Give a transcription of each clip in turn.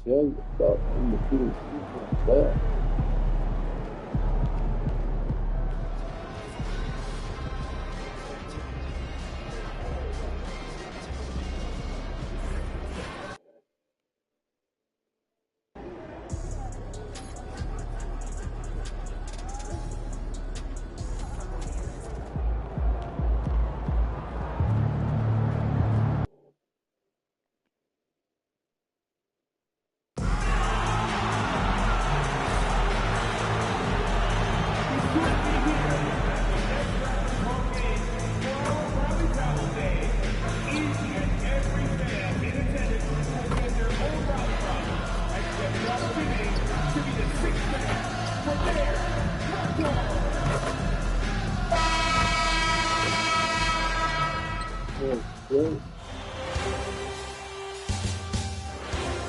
tell you about undefeated season playoffs.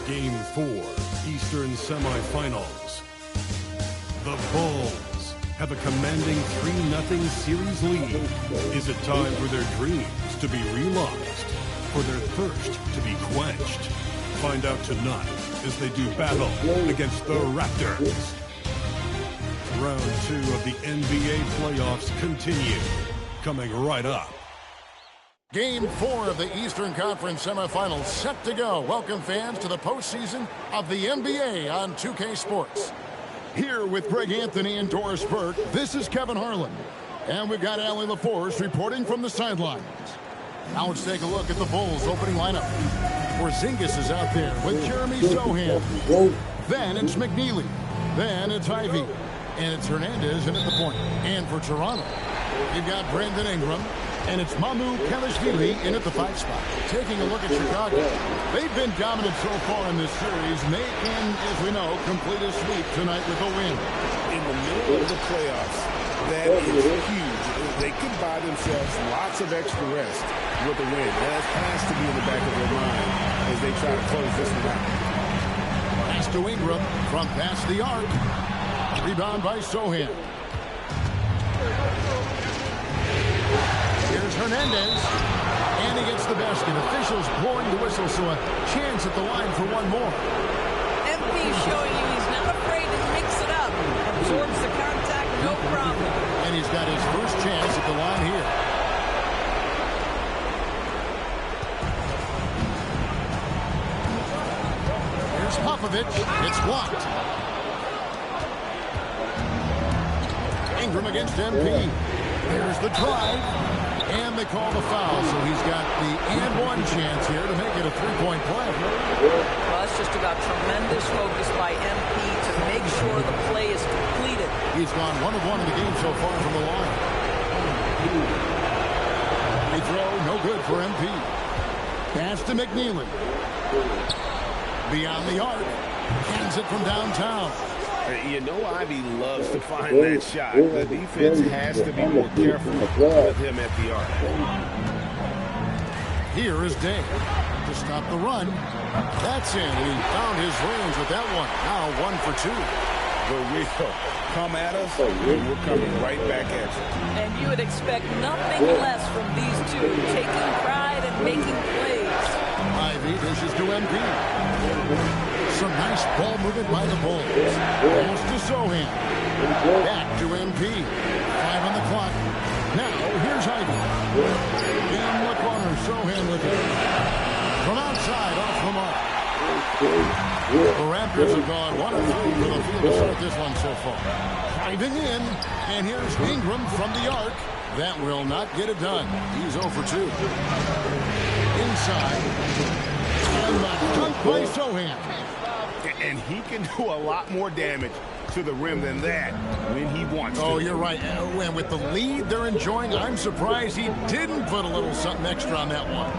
Game 4, Eastern semifinals. The Bulls have a commanding 3-0 series lead. Is it time for their dreams to be realized? For their thirst to be quenched? Find out tonight as they do battle against the Raptors. Round 2 of the NBA playoffs continue. Coming right up. Game 4 of the Eastern Conference semifinals set to go. Welcome, fans, to the postseason of the NBA on 2K Sports. Here with Greg Anthony and Doris Burke, this is Kevin Harlan. And we've got Allie LaForce reporting from the sidelines. Now let's take a look at the Bulls' opening lineup. Porzingis is out there with Jeremy Sohan. Then it's McNeely. Then it's Ivy. And it's Hernandez in at the point. And for Toronto, you've got Brandon Ingram. And it's Mamu Kelishvili in at the 5 spot. Taking a look at Chicago. They've been dominant so far in this series, and they can, as we know, complete a sweep tonight with a win. In the middle of the playoffs, that is huge. They can buy themselves lots of extra rest with a win. That has to be in the back of their mind as they try to close this one out. Pass to Ingram from past the arc. Rebound by Sohan. Here's Hernandez, and he gets the basket. Officials blowing the whistle, so a chance at the line for one more. MP showing you he's not afraid to mix it up. Absorbs the contact, no problem. And he's got his first chance at the line here. Here's Popovich. It's blocked. Ingram against MP. There's the drive. And they call the foul, so he's got the and-one chance here to make it a three-point play. Well, that's just about tremendous focus by MP to make sure the play is completed. He's gone 1 of 1 in the game so far from the line. They throw, no good for MP. Pass to McNeely. Beyond the arc. Hands it from downtown. You know Ivy loves to find that shot. The defense has to be more careful with him at the arc. Here is Day to stop the run. That's in. He found his range with that one. Now 1 for 2. The real come at us, we're coming right back at you. And you would expect nothing less from these two, taking pride and making plays. Ivy dishes to MP. Some nice ball movement by the Bulls. Almost to Sohan. Back to MP. 5 on the clock. Now, here's Ivy. In the corner, Sohan with it. From outside, off the mark. The Raptors have gone 1 of 3 for the field to start this one so far. Driving in, and here's Ingram from the arc. That will not get it done. He's 0 for 2. Inside. And the dunk by Sohan. And he can do a lot more damage to the rim than that when he wants to. Oh, you're right. And with the lead they're enjoying, I'm surprised he didn't put a little something extra on that one.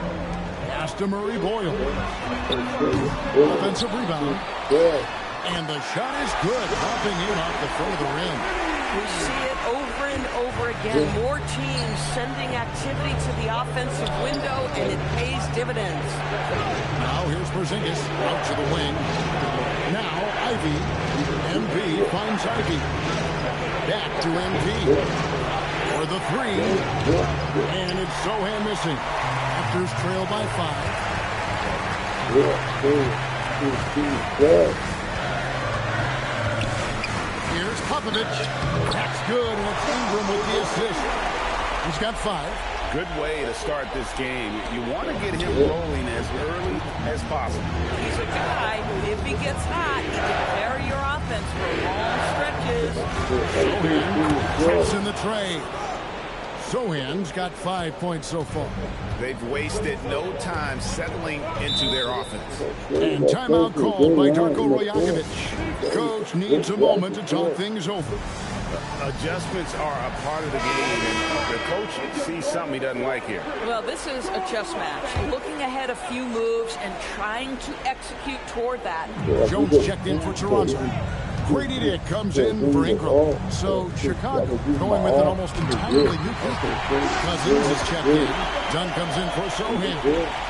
Pass to Murray Boyle. Offensive rebound. And the shot is good. Dropping in off the front of the rim. We see it over and over again. More teams sending activity to the offensive window, and it pays dividends. Now here's Porzingis out to the wing. Now Ivy. MP finds Ivy. Back to MP. For the 3. And it's Sohan missing. Raptors trail by 5. Here's Popovich. That's good, and it's Ingram with the assist. He's got 5. Good way to start this game. You want to get him rolling as early as possible. He's a guy who, if he gets hot, he can carry your offense for long stretches. Sohan gets in the trade. Sohan's got 5 points so far. They've wasted no time settling into their offense. And timeout called by Darko Rajakovic. Coach needs a moment to talk things over. Adjustments are a part of the game, and the coach sees something he doesn't like here. Well, this is a chess match. Looking ahead a few moves and trying to execute toward that. Jones checked in for Toronto. Grady Dick comes in for Ingram. So Chicago going with an almost entirely new pistol. Cousins is checked in. Dunn comes in for Sohan.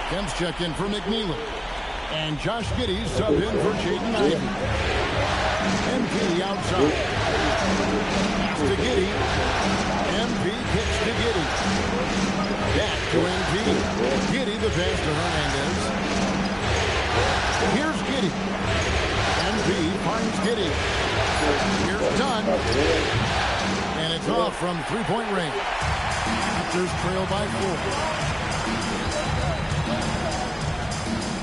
Kemp's checked in for McNeely. And Josh Giddey's subbed in for Jaden Ivey. MP outside. Pass to Giddey. MP kicks to Giddey. Back to MP. Giddey the pass to Hernandez. Here's Giddey. MP finds Giddey. Here's Dunn. And it's off from three-point range. Raptors trail by 4.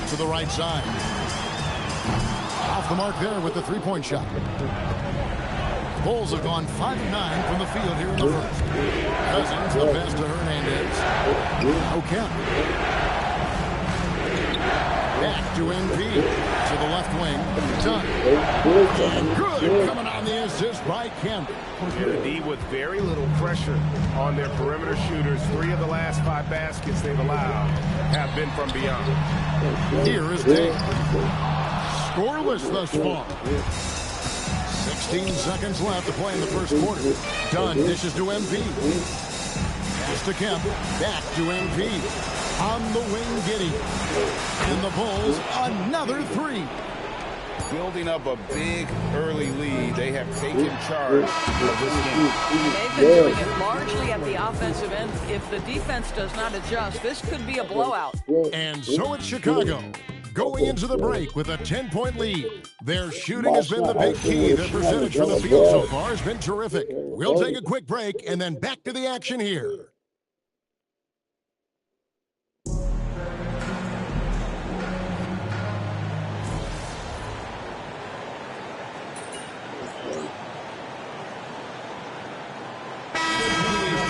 To the right side. Off the mark there with the three-point shot. Bulls have gone 5 of 9 from the field here in the first. Cousins the pass to Hernandez. Kemp. Back to MP. To the left wing. Dunn. And good coming on the assist by Kemp. The D with very little pressure on their perimeter shooters. 3 of the last 5 baskets they've allowed have been from beyond. Here is Dave. Scoreless thus far. 16 seconds left to play in the first quarter. Dunn dishes to MP. Pass to Kemp. Back to MP. On the wing, Giddey. And the Bulls, another 3. Building up a big early lead. They have taken charge of this game. They've been doing it largely at the offensive end. If the defense does not adjust, this could be a blowout. And so it's Chicago. Going into the break with a 10-point lead. Their shooting has been the big key. Their percentage from the field so far has been terrific. We'll take a quick break and then back to the action here.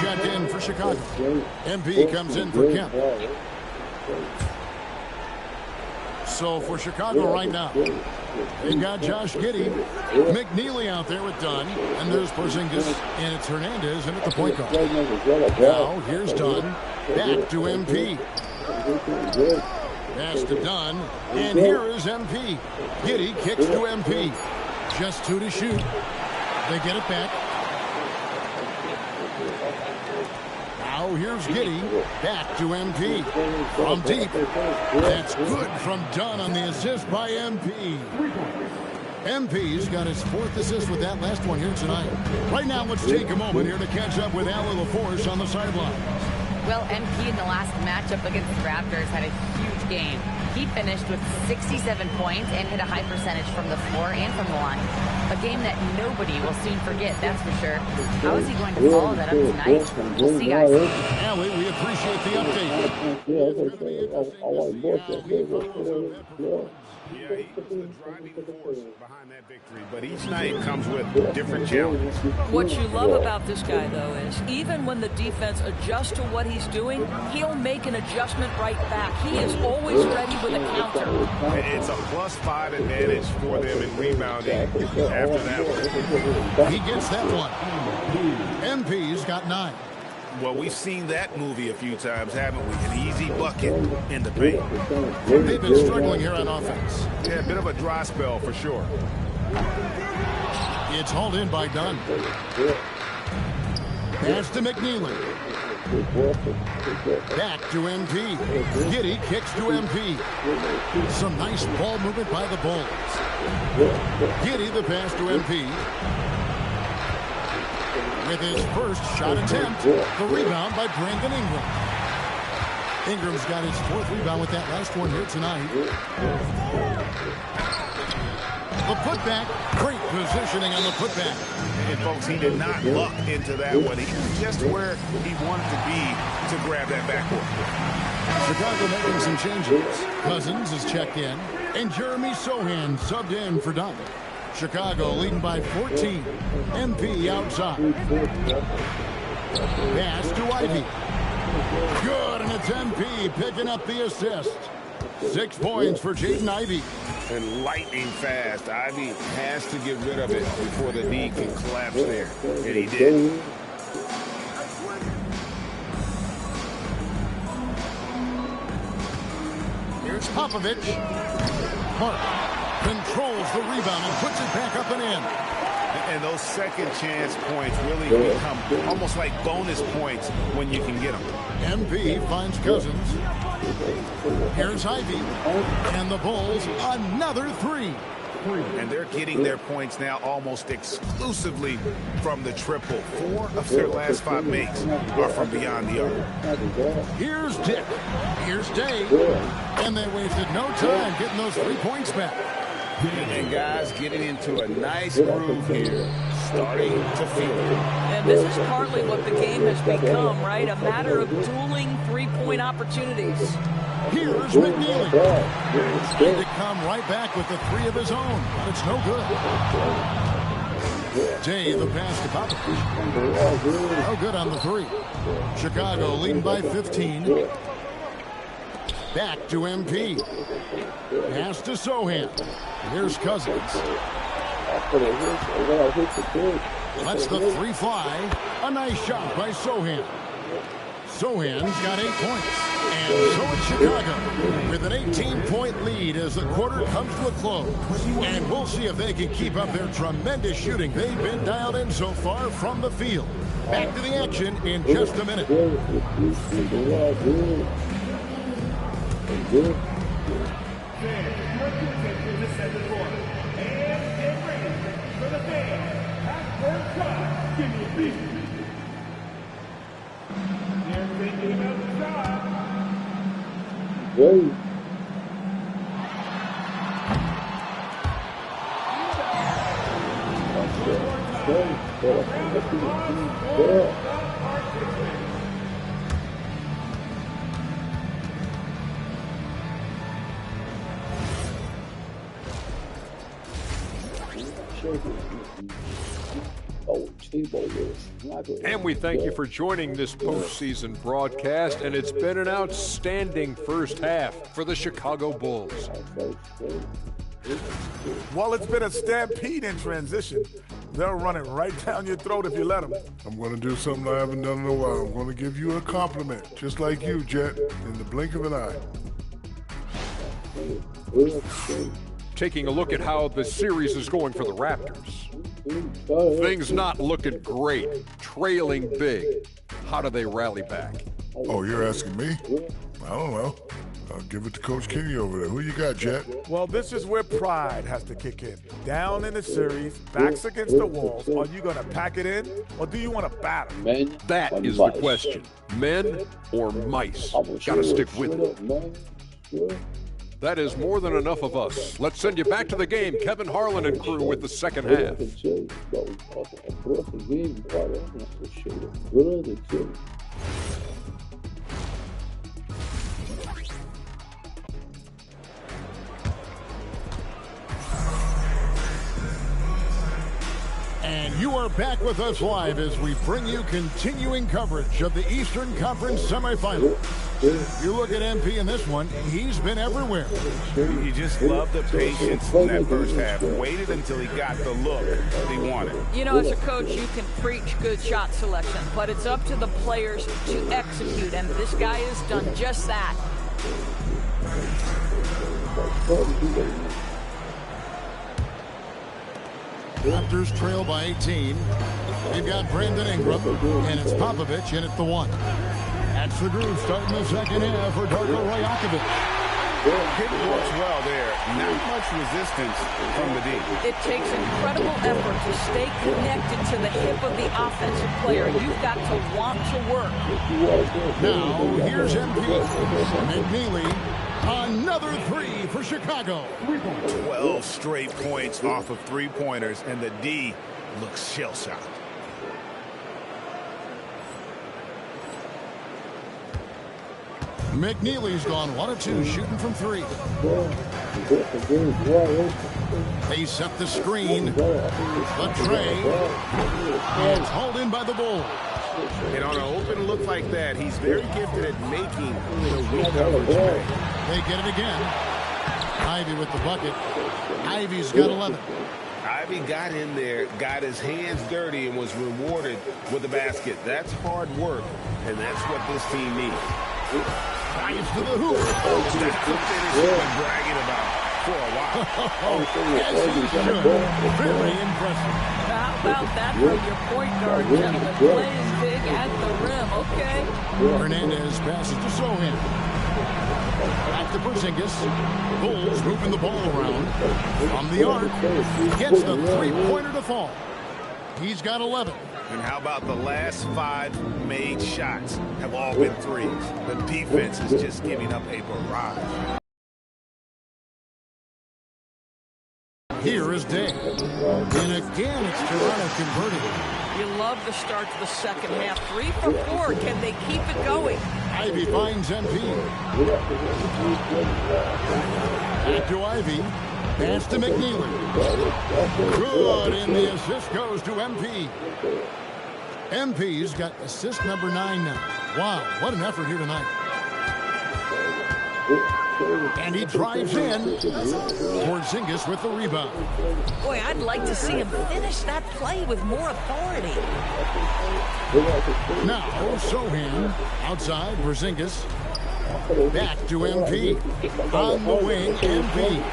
Checked in for Chicago. MP comes in for Kemp. So for Chicago right now, they've got Josh Giddey, McNeely out there with Dunn, and there's Porzingis, and it's Hernandez in at the point guard. Now here's Dunn, back to MP. Pass to Dunn, and here is MP. Giddey kicks to MP. Just 2 to shoot. They get it back. Now here's Giddey, back to MP. From deep. That's good from Dunn on the assist by MP. MP's got his 4th assist with that last one here tonight. Right now, let's take a moment here to catch up with Al LaForce on the sideline. Well, MP in the last matchup against the Raptors had a huge game. He finished with 67 points and hit a high percentage from the floor and from the line. A game that nobody will soon forget, that's for sure. How is he going to follow that up tonight? We'll see, guys. Allie, we appreciate the update. Yeah, he was the driving force behind that victory, but each night comes with different challenges. What you love about this guy, though, is even when the defense adjusts to what he's doing, he'll make an adjustment right back. He is always ready with a counter. It's a +5 advantage for them in rebounding after that one. He gets that one. MP's got 9. Well, we've seen that movie a few times, haven't we? An easy bucket in the paint. They've been struggling here on offense. Yeah, a bit of a dry spell for sure. It's hauled in by Dunn. Pass to McNeely. Back to MP. Giddey kicks to MP. Some nice ball movement by the Bulls. Giddey the pass to MP. With his first shot attempt, the rebound by Brandon Ingram. Ingram's got his 4th rebound with that last one here tonight. The putback, great positioning on the putback. And folks, he did not luck into that one. He was just where he wanted to be to grab that backboard. Chicago making some changes. Cousins is checked in, and Jeremy Sohan subbed in for Dunn. Chicago leading by 14. MP outside. Pass to Ivy. Good, and it's MP picking up the assist. 6 points for Jaden Ivey. And lightning fast. Ivy has to get rid of it before the knee can collapse there. And he did. Here's Popovich. Mark controls the rebound and puts it back up and in. And those second chance points really become almost like bonus points when you can get them. MP finds Cousins. Here's Ivy. And the Bulls another 3. And they're getting their points now almost exclusively from the triple. 4 of their last 5 makes are from beyond the arc. Here's Dick. Here's Day. And they wasted no time getting those 3 points back. And guys getting into a nice groove here, starting to feel it. And this is partly what the game has become, right? A matter of dueling 3-point opportunities. Here's McNeely. Trying to come right back with the 3 of his own, but it's no good. Day, the pass to Popovich. No good on the 3. Chicago leading by 15. Back to MP. Pass to Sohan. Here's Cousins. Lets the 3 fly. A nice shot by Sohan. Sohan's got 8 points. And so it's Chicago with an 18-point lead as the quarter comes to a close. And we'll see if they can keep up their tremendous shooting they've been dialed in so far from the field. Back to the action in just a minute. And we thank you for joining this postseason broadcast, and it's been an outstanding first half for the Chicago Bulls. Well, it's been a stampede in transition. They'll run it right down your throat if you let them. I'm going to do something I haven't done in a while. I'm going to give you a compliment, just like you, Jet, in the blink of an eye. Taking a look at how the series is going for the Raptors. Things not looking great, trailing big. How do they rally back? Oh, you're asking me? I don't know. I'll give it to Coach Kenny over there. Who you got, Jet? Well, this is where pride has to kick in. Down in the series, backs against the walls. Are you going to pack it in, or do you want to battle? That is the question. Men or mice? Gotta stick with it. That is more than enough of us. Let's send you back to the game. Kevin Harlan and crew with the second half. And you are back with us live as we bring you continuing coverage of the Eastern Conference semifinals. You look at MP in this one, he's been everywhere. You just love the patience in that first half. Waited until he got the look that he wanted. You know, as a coach, you can preach good shot selection, but it's up to the players to execute, and this guy has done just that. Raptors trail by 18. They've got Brandon Ingram, and it's Popovich in at the 1. That's the groove starting the second half for Darko Rajakovic. It works well there. Not much resistance from the D. It takes incredible effort to stay connected to the hip of the offensive player. You've got to want to work. Now, here's MP. McNeely, another three for Chicago. 12 straight points off of three-pointers, and the D looks shell-shocked. McNeely's gone 1 of 2 shooting from 3. They set the screen. The tray. It's hauled in by the Bulls. And on an open look like that, he's very gifted at making the weak coverage play. They get it again. Ivy with the bucket. Ivy's got 11. Ivy got in there, got his hands dirty, and was rewarded with the basket. That's hard work, and that's what this team needs. Drives to the hoop. That's the finish he's been bragging about for a while. Yes, he should. Very impressive. How about that from your point guard, gentlemen? Playing big at the rim, okay? Hernandez passes to Sohan. Back to Porzingis. Bulls moving the ball around. From the arc. Gets the three-pointer to fall. He's got 11. And how about the last 5 made shots have all been threes? The defense is just giving up a barrage. Here is Day. And again, it's Toronto converting. You love the start to the second half. 3 for 4. Can they keep it going? Ivy finds MP. Back to Ivy. Pass to McNeely. Good, and the assist goes to MP. MP's got assist number 9 now. Wow, what an effort here tonight. And he drives in. Porzingis with the rebound. Boy, I'd like to see him finish that play with more authority. Now, Sohan outside. Porzingis. Back to MP. On the wing, MP.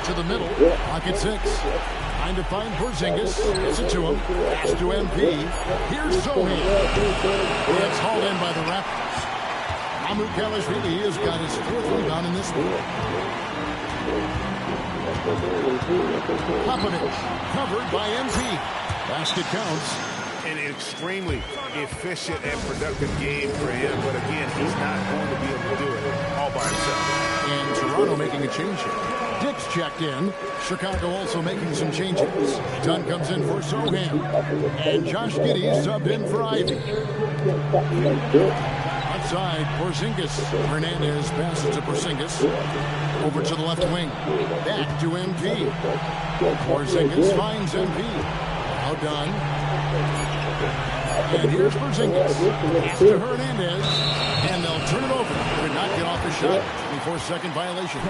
To the middle. Pocket 6. Trying to find Porzingis. Gets it to him. Pass to MP. Here's Sohan. It's hauled in by the Raptors. Amu Kalashvili has got his 4th rebound in this one. Popovich covered by MP. Basket counts. An extremely efficient and productive game for him, but again, he's not going to be able to do it all by himself. And Toronto making a change here. Dick's checked in. Chicago also making some changes. Dunn comes in for Sohan. And Josh Giddey subbed in for Ivy. Outside, Porzingis. Hernandez passes to Porzingis. Over to the left wing. Back to MP. Porzingis finds MP. Now done. And here's Porzingis. Pass to Hernandez. And they'll turn it over. Could not get off the shot. 24-second violation.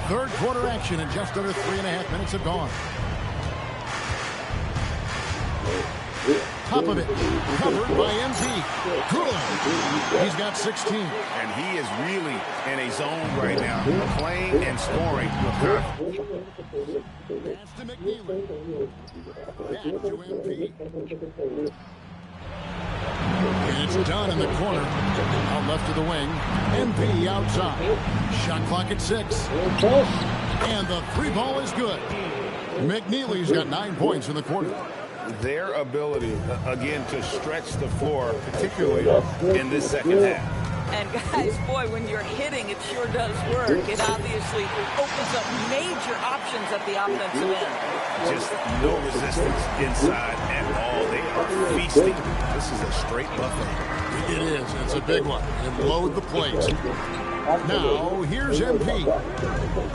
Third quarter action, and just under 3.5 minutes have gone. Popovich, covered by MP. Good. He's got 16. And he is really in a zone right now, playing and scoring with confidence. Pass to McNeely. Back to MP. And it's done in the corner. Out left to the wing. MP outside. Shot clock at 6. And the 3 ball is good. McNeely's got 9 points in the quarter. Their ability, again, to stretch the floor, particularly in this second half. And guys, boy, when you're hitting, it sure does work. It obviously opens up major options at the offensive end. Just no resistance inside at all. They are feasting. This is a straight buffet. It is. It's a big one. And load the plate. Now, here's MP.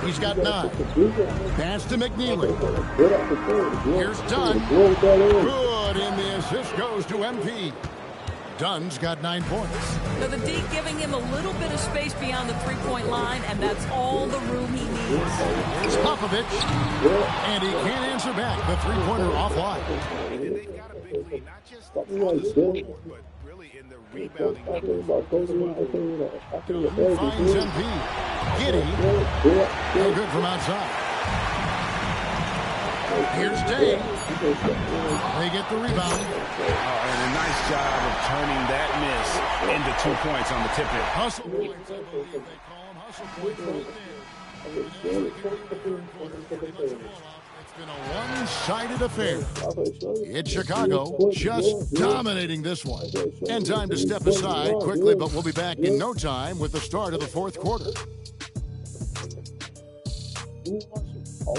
He's got 9. Pass to McNeely. Here's Dunn. Good, and the assist goes to MP. Dunn's got 9 points. So the D giving him a little bit of space beyond the three-point line, and that's all the room he needs. Here's Popovich. And he can't answer back. The three-pointer offline. And they've got a big lead, not just on the scoreboard, but really in the rebounding as well. Finds MP. Giddey. No good from outside. Here's Day. They get the rebound. And a nice job of turning that miss into 2 points on the tip-in. Hustle points, I believe they call them. Hustle points right there. It's been a one-sided affair. It's Chicago just dominating this one. And time to step aside quickly, but we'll be back in no time with the start of the fourth quarter. I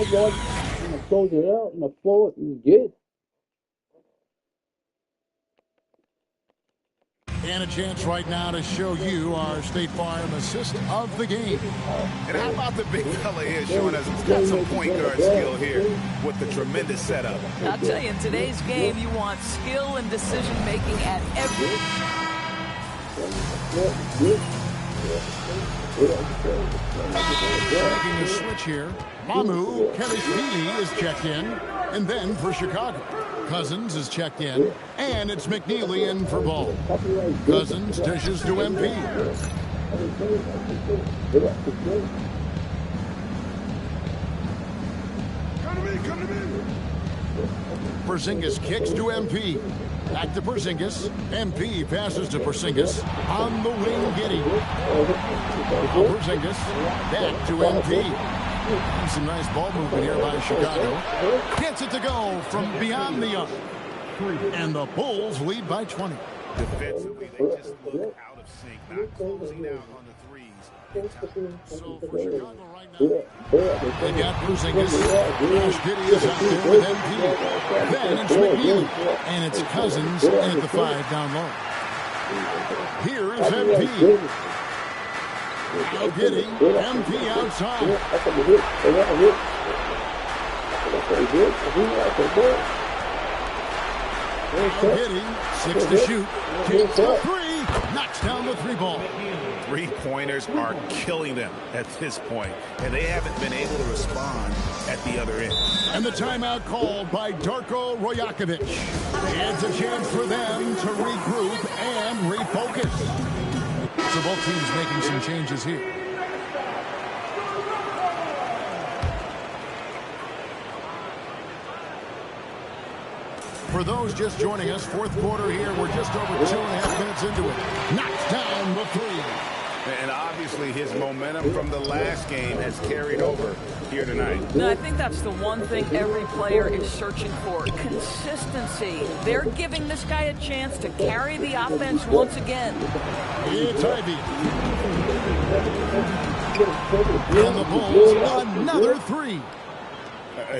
want to close it out and floor it and get. And a chance right now to show you our State Farm assist of the game. And how about the big fella here showing us he's got some point guard skill here with the tremendous setup. I'll tell you, in today's game, you want skill and decision-making at every... Making a switch here. Mamu Kelishvili is checked in. And then for Chicago, Cousins is checked in. And it's McNeely in for ball. Cousins dishes to MP. Porzingis kicks to MP. Back to Porzingis. MP passes to Porzingis. On the wing, Giddey. Porzingis. Back to MP. Some nice ball movement here by Chicago. Gets it to go from beyond the arc. And the Bulls lead by 20. Defensively, they just look out of sync, not closing out on the threes. So for Chicago right now, they got Porzingis. Josh Giddey is out there with MP. Then it's McNeely. And it's Cousins in at the 5 down low. Here is MP. Now Giddey, MP outside. Giddey, 6 to shoot. Takes a 3. Knocks down the 3 ball. Three-pointers are killing them at this point, and they haven't been able to respond at the other end. And the timeout called by Darko Rojakovic. It's a chance for them to regroup and refocus. So both teams making some changes here. For those just joining us, fourth quarter here. We're just over 2.5 minutes into it. Knocks down the 3. And obviously his momentum from the last game has carried over here tonight. No, I think that's the one thing every player is searching for. Consistency. They're giving this guy a chance to carry the offense once again. It's Ivy. And the Bulls, another 3.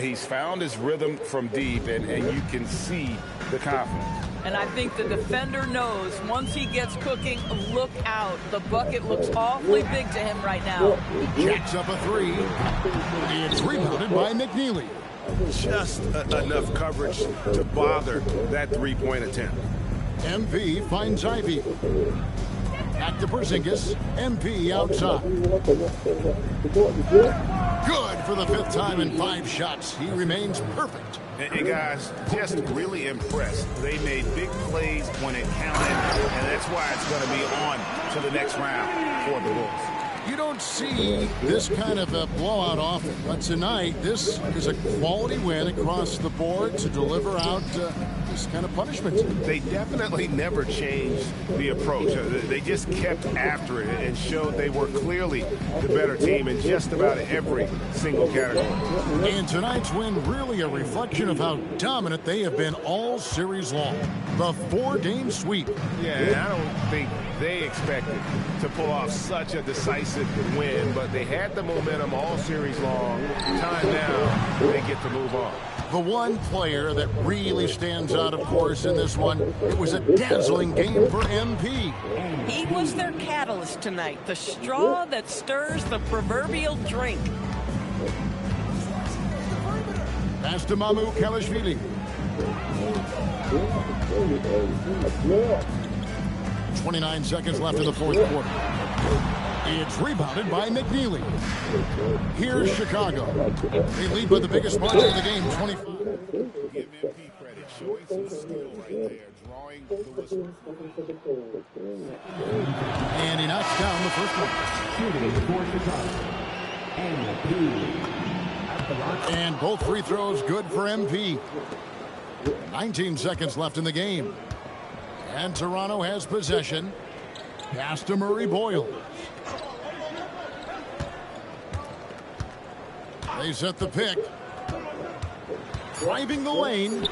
He's found his rhythm from deep, and you can see the confidence. And I think the defender knows once he gets cooking, look out. The bucket looks awfully big to him right now. Jacks up a 3. It's rebounded by McNeely. Just enough coverage to bother that three-point attempt. MP finds Ivy. Back to Porzingis. MP outside. Good for the 5th time in 5 shots. He remains perfect. And guys, just really impressed. They made big plays when it counted, and that's why it's going to be on to the next round for the Bulls. You don't see this kind of a blowout often, but tonight this is a quality win across the board to deliver out this kind of punishment. They definitely never changed the approach. They just kept after it and showed they were clearly the better team in just about every single category. And tonight's win really a reflection of how dominant they have been all series long. The 4-game sweep. Yeah, I don't think they expected to pull off such a decisive win, but they had the momentum all series long. Time now, they get to move on. The one player that really stands out, of course, in this one, it was a dazzling game for MP. He was their catalyst tonight, the straw that stirs the proverbial drink. Pass to Mamu Kelishvili. 29 seconds left in the fourth quarter. It's rebounded by McNeely. Here's Chicago. They lead by the biggest margin of the game, 25. Give MP credit, showing some skill right there, drawing the whistle. And he knocks down the first one. Shooting for Chicago. MP. And both free throws good for MP. 19 seconds left in the game. And Toronto has possession. Pass to Murray Boyle. They set the pick. Driving the lane.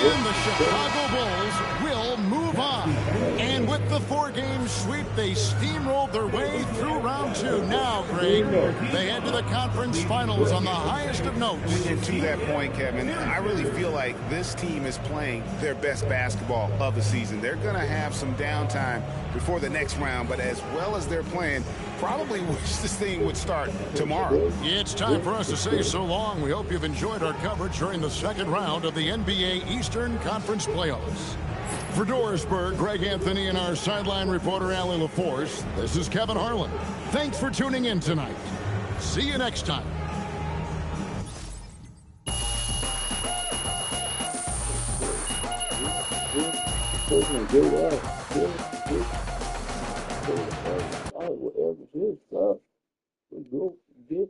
And the Chicago Bulls will move on. And with the 4-game sweep, they steamrolled their way through round 2. Now, Greg, they head to the conference finals on the highest of notes. And to that point, Kevin, I really feel like this team is playing their best basketball of the season. They're going to have some downtime before the next round, but as well as they're playing, probably wish this thing would start tomorrow. It's time for us to say so long. We hope you've enjoyed our coverage during the second round of the NBA Eastern Conference Playoffs. For Dorisburg, Greg Anthony and our sideline reporter, Allie LaForce, this is Kevin Harlan. Thanks for tuning in tonight. See you next time. Whatever this stuff, we go get.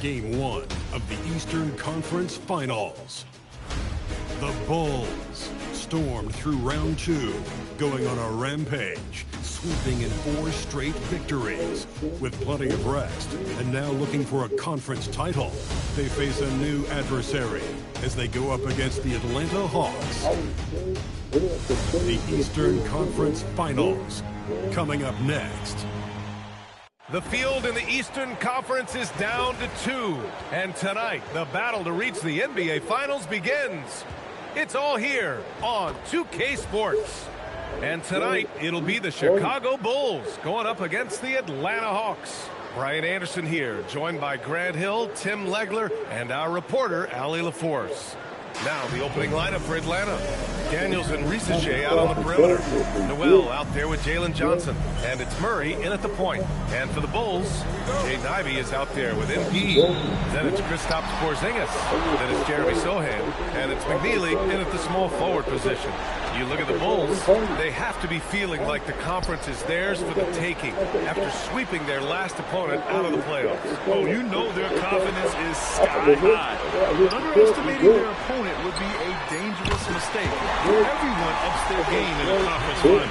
Game 1 of the Eastern Conference Finals. The Bulls stormed through round 2, going on a rampage, sweeping in 4 straight victories. With plenty of rest, and now looking for a conference title, they face a new adversary as they go up against the Atlanta Hawks. The Eastern Conference Finals, coming up next. The field in the Eastern Conference is down to 2. And tonight, the battle to reach the NBA Finals begins. It's all here on 2K Sports. And tonight, it'll be the Chicago Bulls going up against the Atlanta Hawks. Brian Anderson here, joined by Grant Hill, Tim Legler, and our reporter, Allie LaForce. Now, the opening lineup for Atlanta. Daniels and Risache out on the perimeter. Noel out there with Jalen Johnson. And it's Murray in at the point. And for the Bulls, Jaden Ivey is out there with MP. Then it's Kristaps Porzingis. Then it's Jeremy Sohan. And it's McNeely in at the small forward position. You look at the Bulls, they have to be feeling like the conference is theirs for the taking after sweeping their last opponent out of the playoffs. Oh, you know their confidence is sky high. But underestimating their opponent would be a dangerous mistake. Everyone ups their game in the conference finals.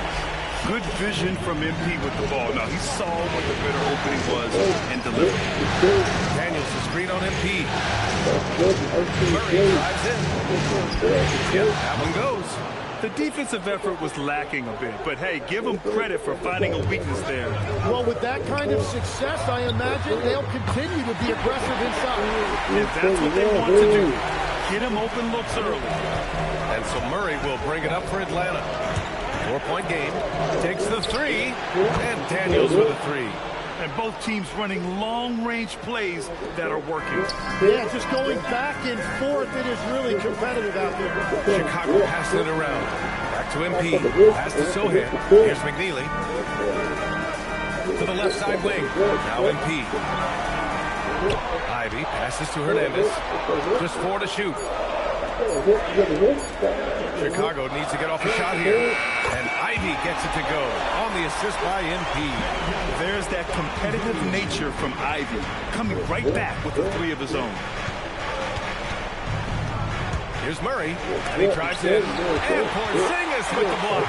Good vision from MP with the ball. Now, he saw what the better opening was and delivered. Daniels is screen on MP. Murray drives in. Yep, that one goes. The defensive effort was lacking a bit, but hey, give them credit for finding a weakness there. Well, with that kind of success, I imagine they'll continue to be aggressive inside. If that's what they want to do, get him open looks early. And so Murray will bring it up for Atlanta. 4-point game. Takes the 3, and Daniels with a 3. And both teams running long-range plays that are working. Yeah, just going back and forth, it is really competitive out there. Chicago passing it around. Back to MP. Pass to Sohan. Here's McNeely. To the left side wing. Now MP. Ivy passes to Hernandez. Just 4 to shoot. Chicago needs to get off the shot here. And Ivy gets it to go on the assist by MP. There's that competitive nature from Ivy, coming right back with a 3 of his own. Here's Murray, and he drives in. And Porzingis with the block.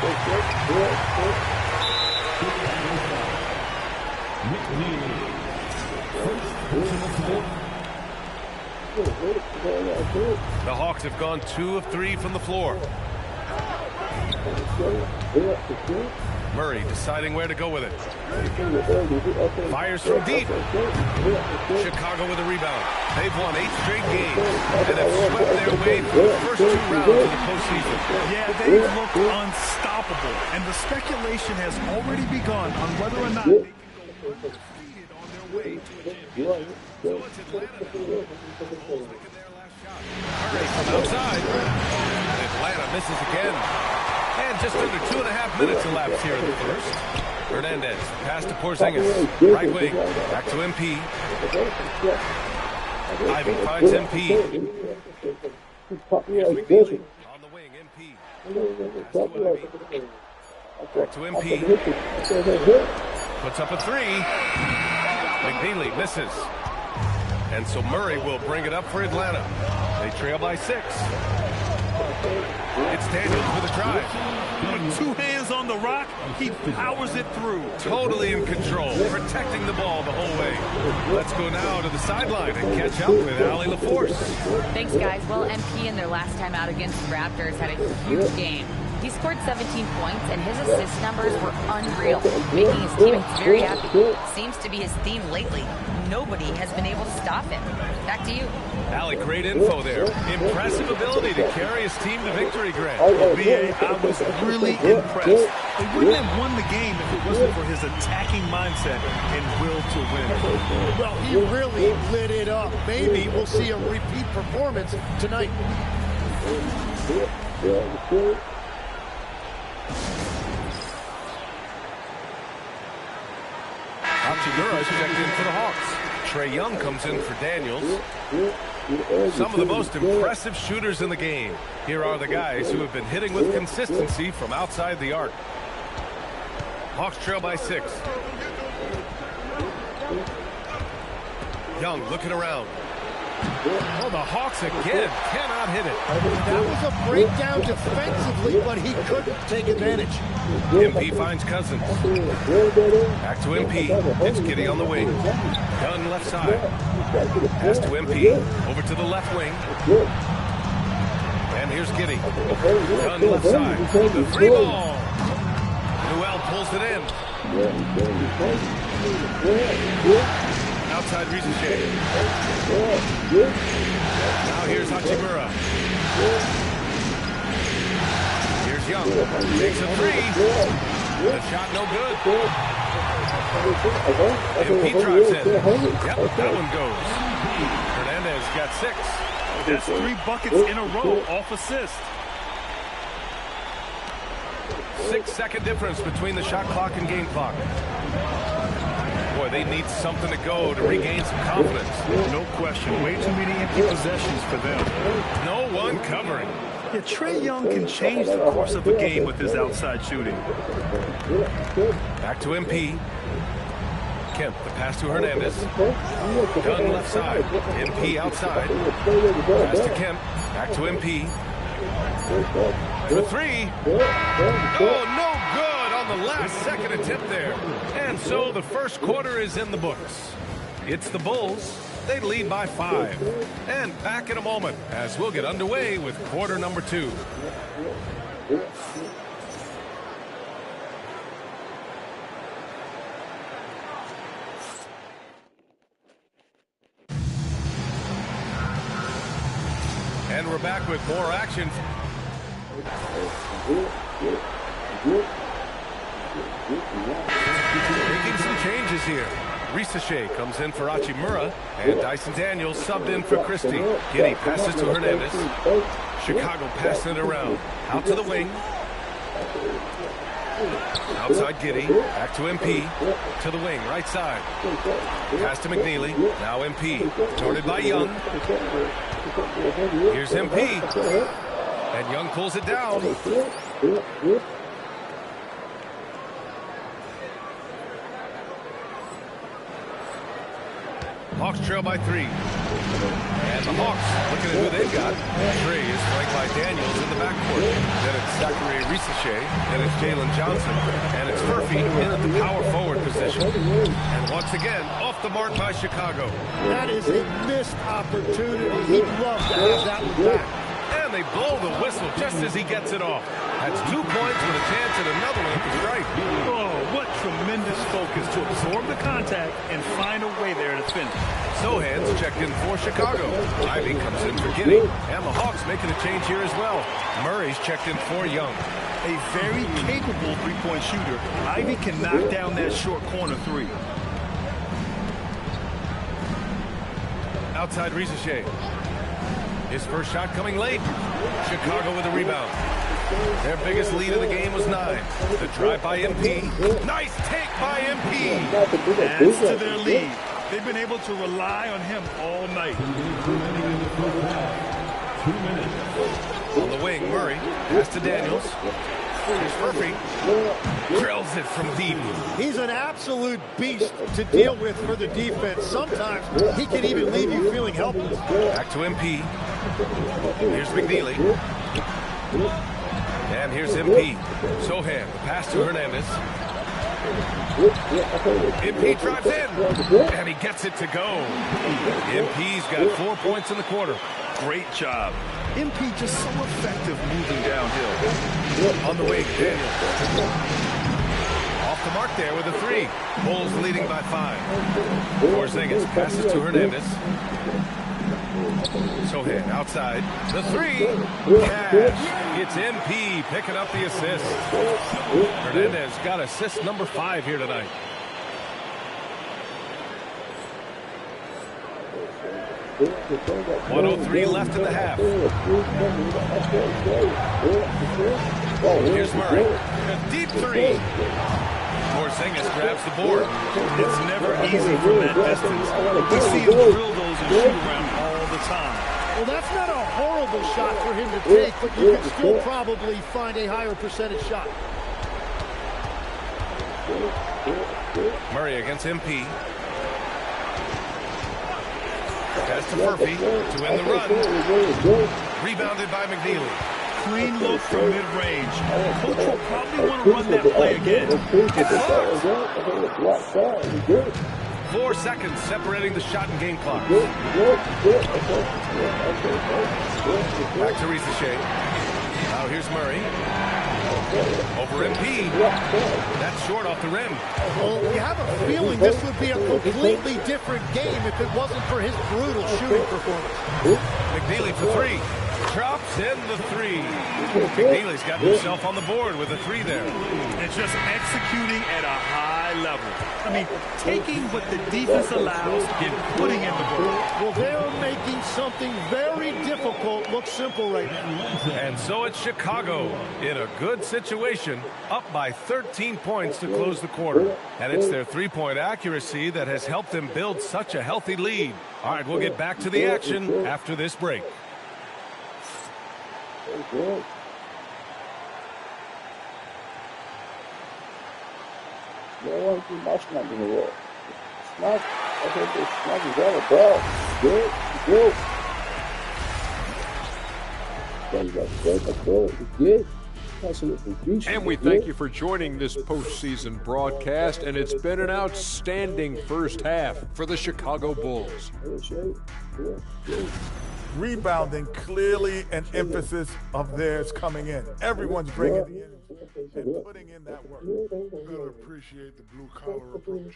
The Hawks have gone 2 of 3 from the floor. Murray deciding where to go with it. Fires from deep. Chicago with a rebound. They've won 8 straight games and have swept their way through the first 2 rounds of the postseason. Yeah, they've looked unstoppable, and the speculation has already begun on whether or not they can go undefeated on their way to the championship. So it's Atlanta. Bulls making their last shot. Murray from outside. Atlanta misses again. And just under 2.5 minutes elapsed here in the first. Hernandez, pass to Porzingis. Right wing, back to MP. Ivy finds MP. Here's McNeely. On the wing, MP. Back to MP. Puts up a 3. McNeely misses. And so Murray will bring it up for Atlanta. They trail by 6. It's Daniels with a drive. With 2 hands on the rock, he powers it through. Totally in control, protecting the ball the whole way. Let's go now to the sideline and catch up with Allie LaForce. Thanks, guys. Well, MP in their last time out against the Raptors had a huge game. He scored 17 points, and his assist numbers were unreal, making his teammates very happy. Seems to be his theme lately. Nobody has been able to stop him. Back to you. Allie, great info there. Impressive ability to carry his team to victory, Grant. BA, I was really impressed. They wouldn't have won the game if it wasn't for his attacking mindset and will to win. Well, he really lit it up. Maybe we'll see a repeat performance tonight. Hachimura is checked in for the Hawks. Trae Young comes in for Daniels. Some of the most impressive shooters in the game. Here are the guys who have been hitting with consistency from outside the arc. Hawks trail by 6. Young looking around. Oh, the Hawks again cannot hit it. That was a breakdown defensively, but he couldn't take advantage. MP finds Cousins. Back to MP. It's Giddey on the wing. Dunn left side. Pass to MP. Over to the left wing. And here's Giddey. Dunn left side. The 3 ball. Newell pulls it in. Outside Rizachet. Now here's Hachimura. Here's Young. Takes a 3. The shot no good. MP drives in. Yep, that one goes. Hernandez got 6. That's 3 buckets in a row off assist. 6-second difference between the shot clock and game clock. Boy, they need something to go to regain some confidence. No question. Way too many empty possessions for them. No one covering. Yeah, Trae Young can change the course of a game with his outside shooting. Back to MP. Kemp, the pass to Hernandez. Dunn left side. MP outside. Pass to Kemp. Back to MP. For 3. Oh, no good on the last second attempt there. And so the first quarter is in the books. It's the Bulls. They lead by 5. And back in a moment as we'll get underway with quarter number 2. And we're back with more action. Making some changes here. Rizachet comes in for Hachimura, and Dyson Daniels subbed in for Christie. Giddey passes to Hernandez. Chicago passing it around. Out to the wing. Outside Giddey. Back to MP. To the wing, right side. Pass to McNeely. Now MP. Guarded by Young. Here's MP. And Young pulls it down. Hawks trail by 3. And the Hawks looking at who they've got. Trae is flanked by Daniels in the backcourt. Then it's Zachary Rizachet. Then it's Jalen Johnson. And it's Murphy in at the power forward position. And once again, off the mark by Chicago. That is a missed opportunity. He'd love to have that one back. And And they blow the whistle just as he gets it off. That's 2 points with a chance at another one at the strike. Oh, what tremendous focus to absorb the contact and find a way there to finish. Sohan's checked in for Chicago. Ivy comes in for Guinea. And the Hawks making a change here as well. Murray's checked in for Young. A very capable three-point shooter. Ivy can knock down that short corner three. Outside Rizachet. His first shot coming late. Chicago with a rebound. Their biggest lead of the game was 9. The drive by MP. Nice take by MP. Adds to their lead. They've been able to rely on him all night. 2 minutes. On the wing, Murray. Pass to Daniels. Here's Murphy. Drills it from deep. He's an absolute beast to deal with for the defense. Sometimes he can even leave you feeling helpless. Back to MP. Here's McNeely. And here's MP. Sohan, pass to Hernandez. MP drives in. And he gets it to go. MP's got 4 points in the quarter. Great job. MP just so effective moving downhill. On the wing, Daniel. Off the mark there with a 3. Bulls leading by 5. Porzingis passes to Hernandez. Sohan outside. The 3. Cash. It's MP picking up the assist. Hernandez got assist number 5 here tonight. .103 left in the half. Here's Murray. A deep 3. Porzingis grabs the board. It's never easy from that distance. We see him drill those and shoot around all the time. Well, that's not a horrible shot for him to take, but you can still probably find a higher percentage shot. Murray against MP. Pass to Murphy to end the run. Rebounded by McNeely. Clean look from mid-range. Coach will probably want to run that play again. It's 4 seconds separating the shot and game clock. Back to Rizachet. Now here's Murray. Over MP. That's short off the rim. Well, you have a feeling this would be a completely different game if it wasn't for his brutal shooting performance. McNeely for 3. Drops in the 3. McNeely's got himself on the board with a 3 there. And just executing at a high level. I mean, taking what the defense allows and putting in the work. Well, they're making something very difficult look simple right now. And so it's Chicago in a good situation, up by 13 points to close the quarter. And it's their three-point accuracy that has helped them build such a healthy lead. All right, we'll get back to the action after this break. That's not going to work. Snap, I think the snap is out of bounds. Good. And we thank you for joining this postseason broadcast, and it's been an outstanding first half for the Chicago Bulls. Rebounding clearly an emphasis of theirs coming in. Everyone's bringing the energy and putting in that work. You gotta appreciate the blue collar approach.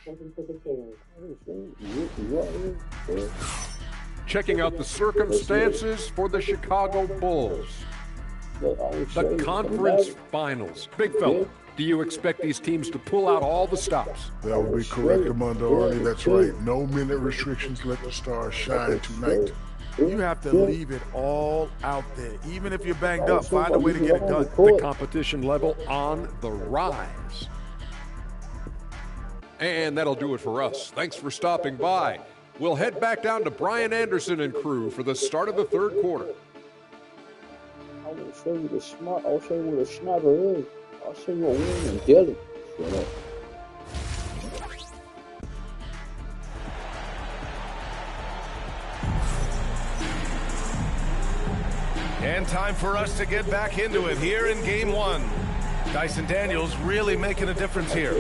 Checking out the circumstances for the Chicago Bulls. The conference finals. Big fella, do you expect these teams to pull out all the stops? That would be correct, Armando Arnie. That's right. No minute restrictions. Let the stars shine tonight. You have to leave it all out there. Even if you're banged up, find a way to get it done. The competition level on the rise. And that'll do it for us. Thanks for stopping by. We'll head back down to Brian Anderson and crew for the start of the third quarter. I will show you the smart. I'll show you where the sniper is. I'll show you a win and get it. Shut up. And time for us to get back into it here in Game 1. Dyson Daniels really making a difference here.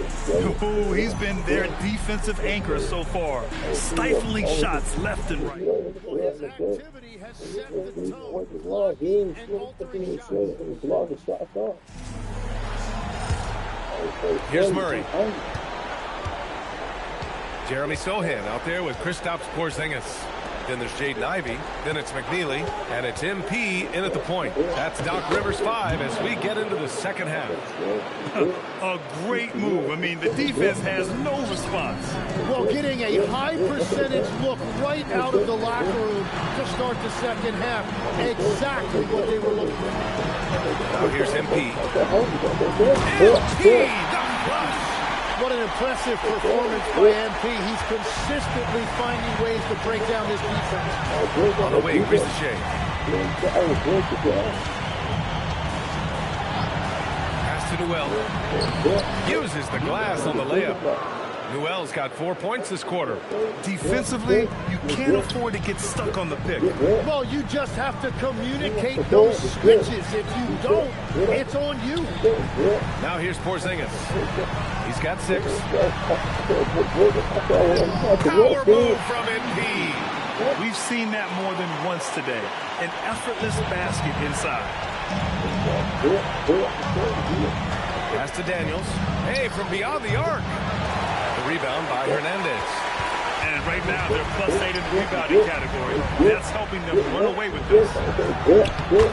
Ooh, he's been their defensive anchor so far. Stifling shots left and right. His activity has set the tone, blocking and altering shots. Here's Murray. Jeremy Sohan out there with Kristaps Porzingis. Then there's Jaden Ivey. Then it's McNeely. And it's MP in at the point. That's Doc Rivers 5 as we get into the second half. A great move. I mean, the defense has no response. Well, getting a high percentage look right out of the locker room to start the second half. Exactly what they were looking for. Now here's MP. MP, the flush. What an impressive performance by MP. He's consistently finding ways to break down this defense. On the wing, Ricochet. Pass to Newell. Uses the glass on the layup. Newell's got 4 points this quarter. Defensively, you can't afford to get stuck on the pick. Well, you just have to communicate those switches. If you don't, it's on you. Now here's Porzingis. He's got 6. Power move from MP. We've seen that more than once today. An effortless basket inside. Pass to Daniels. Hey, from beyond the arc. The rebound by Hernandez. And right now, they're +8 in the rebounding category. That's helping them run away with this.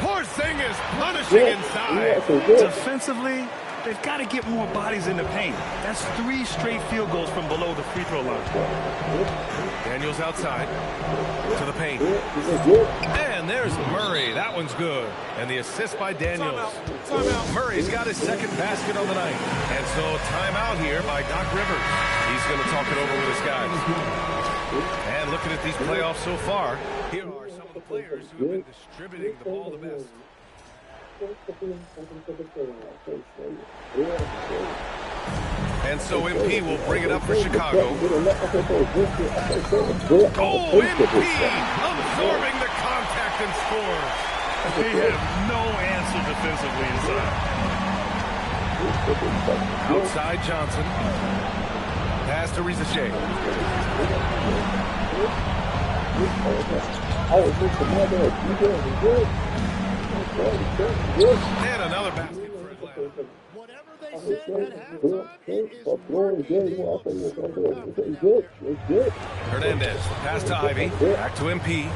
Porzingis punishing inside. Defensively, they've got to get more bodies in the paint. That's 3 straight field goals from below the free throw line. Daniels outside to the paint. And there's Murray. That one's good. And the assist by Daniels. Timeout. Murray's got his second basket on the night. And so timeout here by Doc Rivers. He's going to talk it over with his guys. And looking at these playoffs so far, here are some of the players who have been distributing the ball the best. And so MP will bring it up for Chicago. Oh, MP absorbing the contact and scores. They have no answer defensively inside. Outside Johnson. Pass to Ricochet. And another basket for Atlanta. Whatever they said at halftime, it is Hernandez, pass to Ivy, back to MP.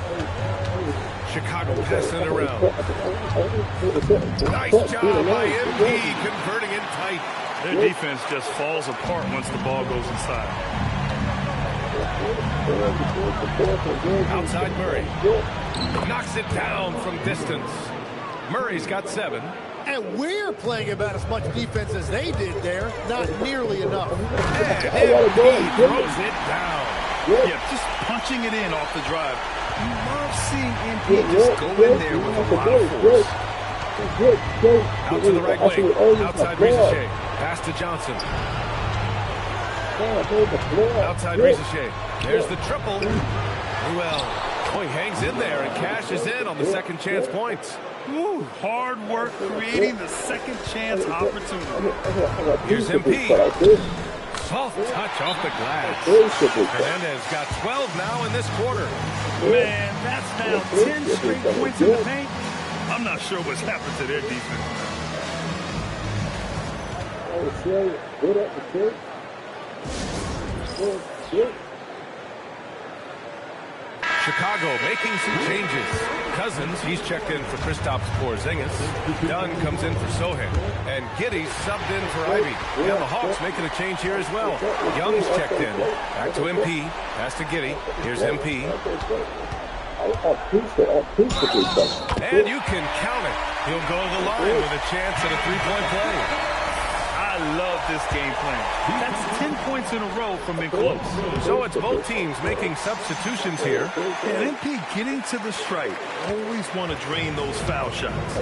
Chicago passing it around. Nice job by MP, converting it tight. Their defense just falls apart once the ball goes inside. Outside Murray. Knocks it down from distance. Murray's got 7. And we're playing about as much defense as they did there. Not nearly enough. And MP throws it down. Yeah, just punching it in off the drive. You love seeing MP just go in there with a lot of force. Out to the right wing. Outside Ricochet. Pass to Johnson. Outside Ricochet. There's the triple. Newell. Oh, he hangs in there and cashes in on the second chance points. Ooh, hard work creating the second chance opportunity. Here's MP. Soft touch off the glass. Hernandez got 12 now in this quarter. Man, that's now 10 straight points in the paint. I'm not sure what's happened to their defense. Chicago making some changes. Cousins, he's checked in for Kristaps Porzingis. Dunn comes in for Sohan. And Giddey's subbed in for Ivy. Yeah, the Hawks making a change here as well. Young's checked in. Back to MP. Pass to Giddey. Here's MP. And you can count it. He'll go to the line with a chance at a three-point play. I love this game plan. That's 10 points in a row from being close. So it's both teams making substitutions here. And MP getting to the stripe. Always want to drain those foul shots.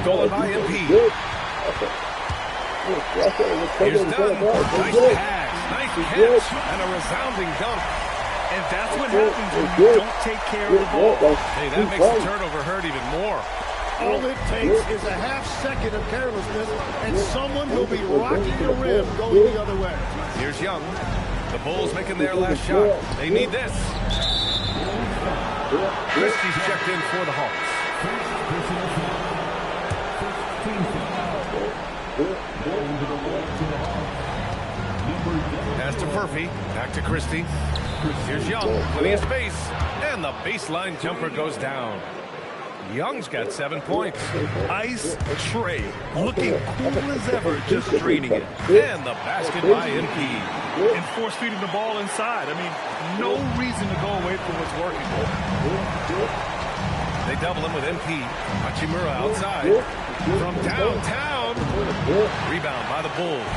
Stolen by MP. Here's Dunn. Nice pass. Nice catch. And a resounding dunk. And that's what happens when you don't take care of the ball. Hey, that makes the turnover hurt even more. All it takes is a half-second of carelessness, and someone will be rocking the rim going the other way. Here's Young. The Bulls making their last shot. They need this. Christie's checked in for the Hawks. Pass to Murphy. Back to Christie. Here's Young. Plenty of space. And the baseline jumper goes down. Young's got 7 points. Ice Trey looking cool as ever, just draining it. And the basket by MP. And force feeding the ball inside. I mean, no reason to go away from what's working. They double him with MP. Hachimura outside. From downtown. Rebound by the Bulls.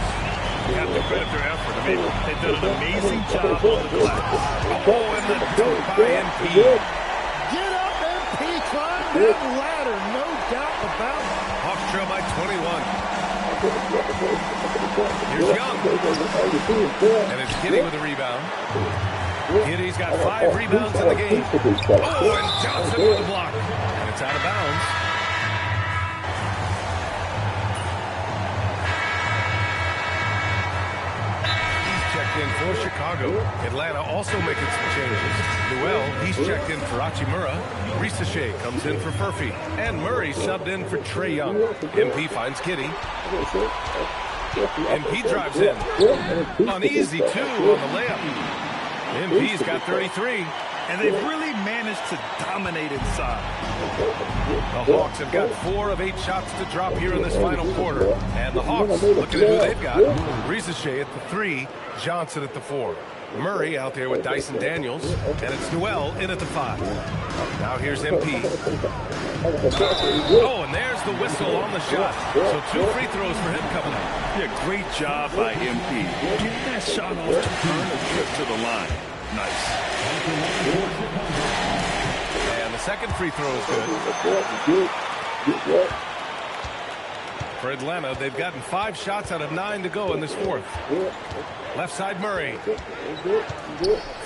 You have to credit their effort. I mean, they've done an amazing job on the glass. Oh, and the dunk by MP. Get up, MP. Climb that ladder. No doubt about it. Hawks trail by 21. Here's Young. And it's Giddey with a rebound. Giddey's got 5 rebounds in the game. Oh, and Johnson with the block. And it's out of bounds. In for Chicago. Atlanta also making some changes. Newell, he's checked in for Hachimura. Risache comes in for Murphy. And Murray subbed in for Trae Young. MP finds Giddey. MP drives in. Uneasy, too, on the layup. MP's got 33. And they've really managed to dominate inside. The Hawks have got 4 of 8 shots to drop here in this final quarter. And the Hawks, looking at who they've got. Risache at the 3, Johnson at the 4. Murray out there with Dyson Daniels. And it's Newell in at the 5. Now here's MP. Oh, and there's the whistle on the shot. So 2 free throws for him coming up. Yeah, great job by MP. Get that shot off to turn the trip to the line. Nice. And the second free throw is good. For Atlanta, they've gotten 5 shots out of 9 to go in this fourth. Left side Murray.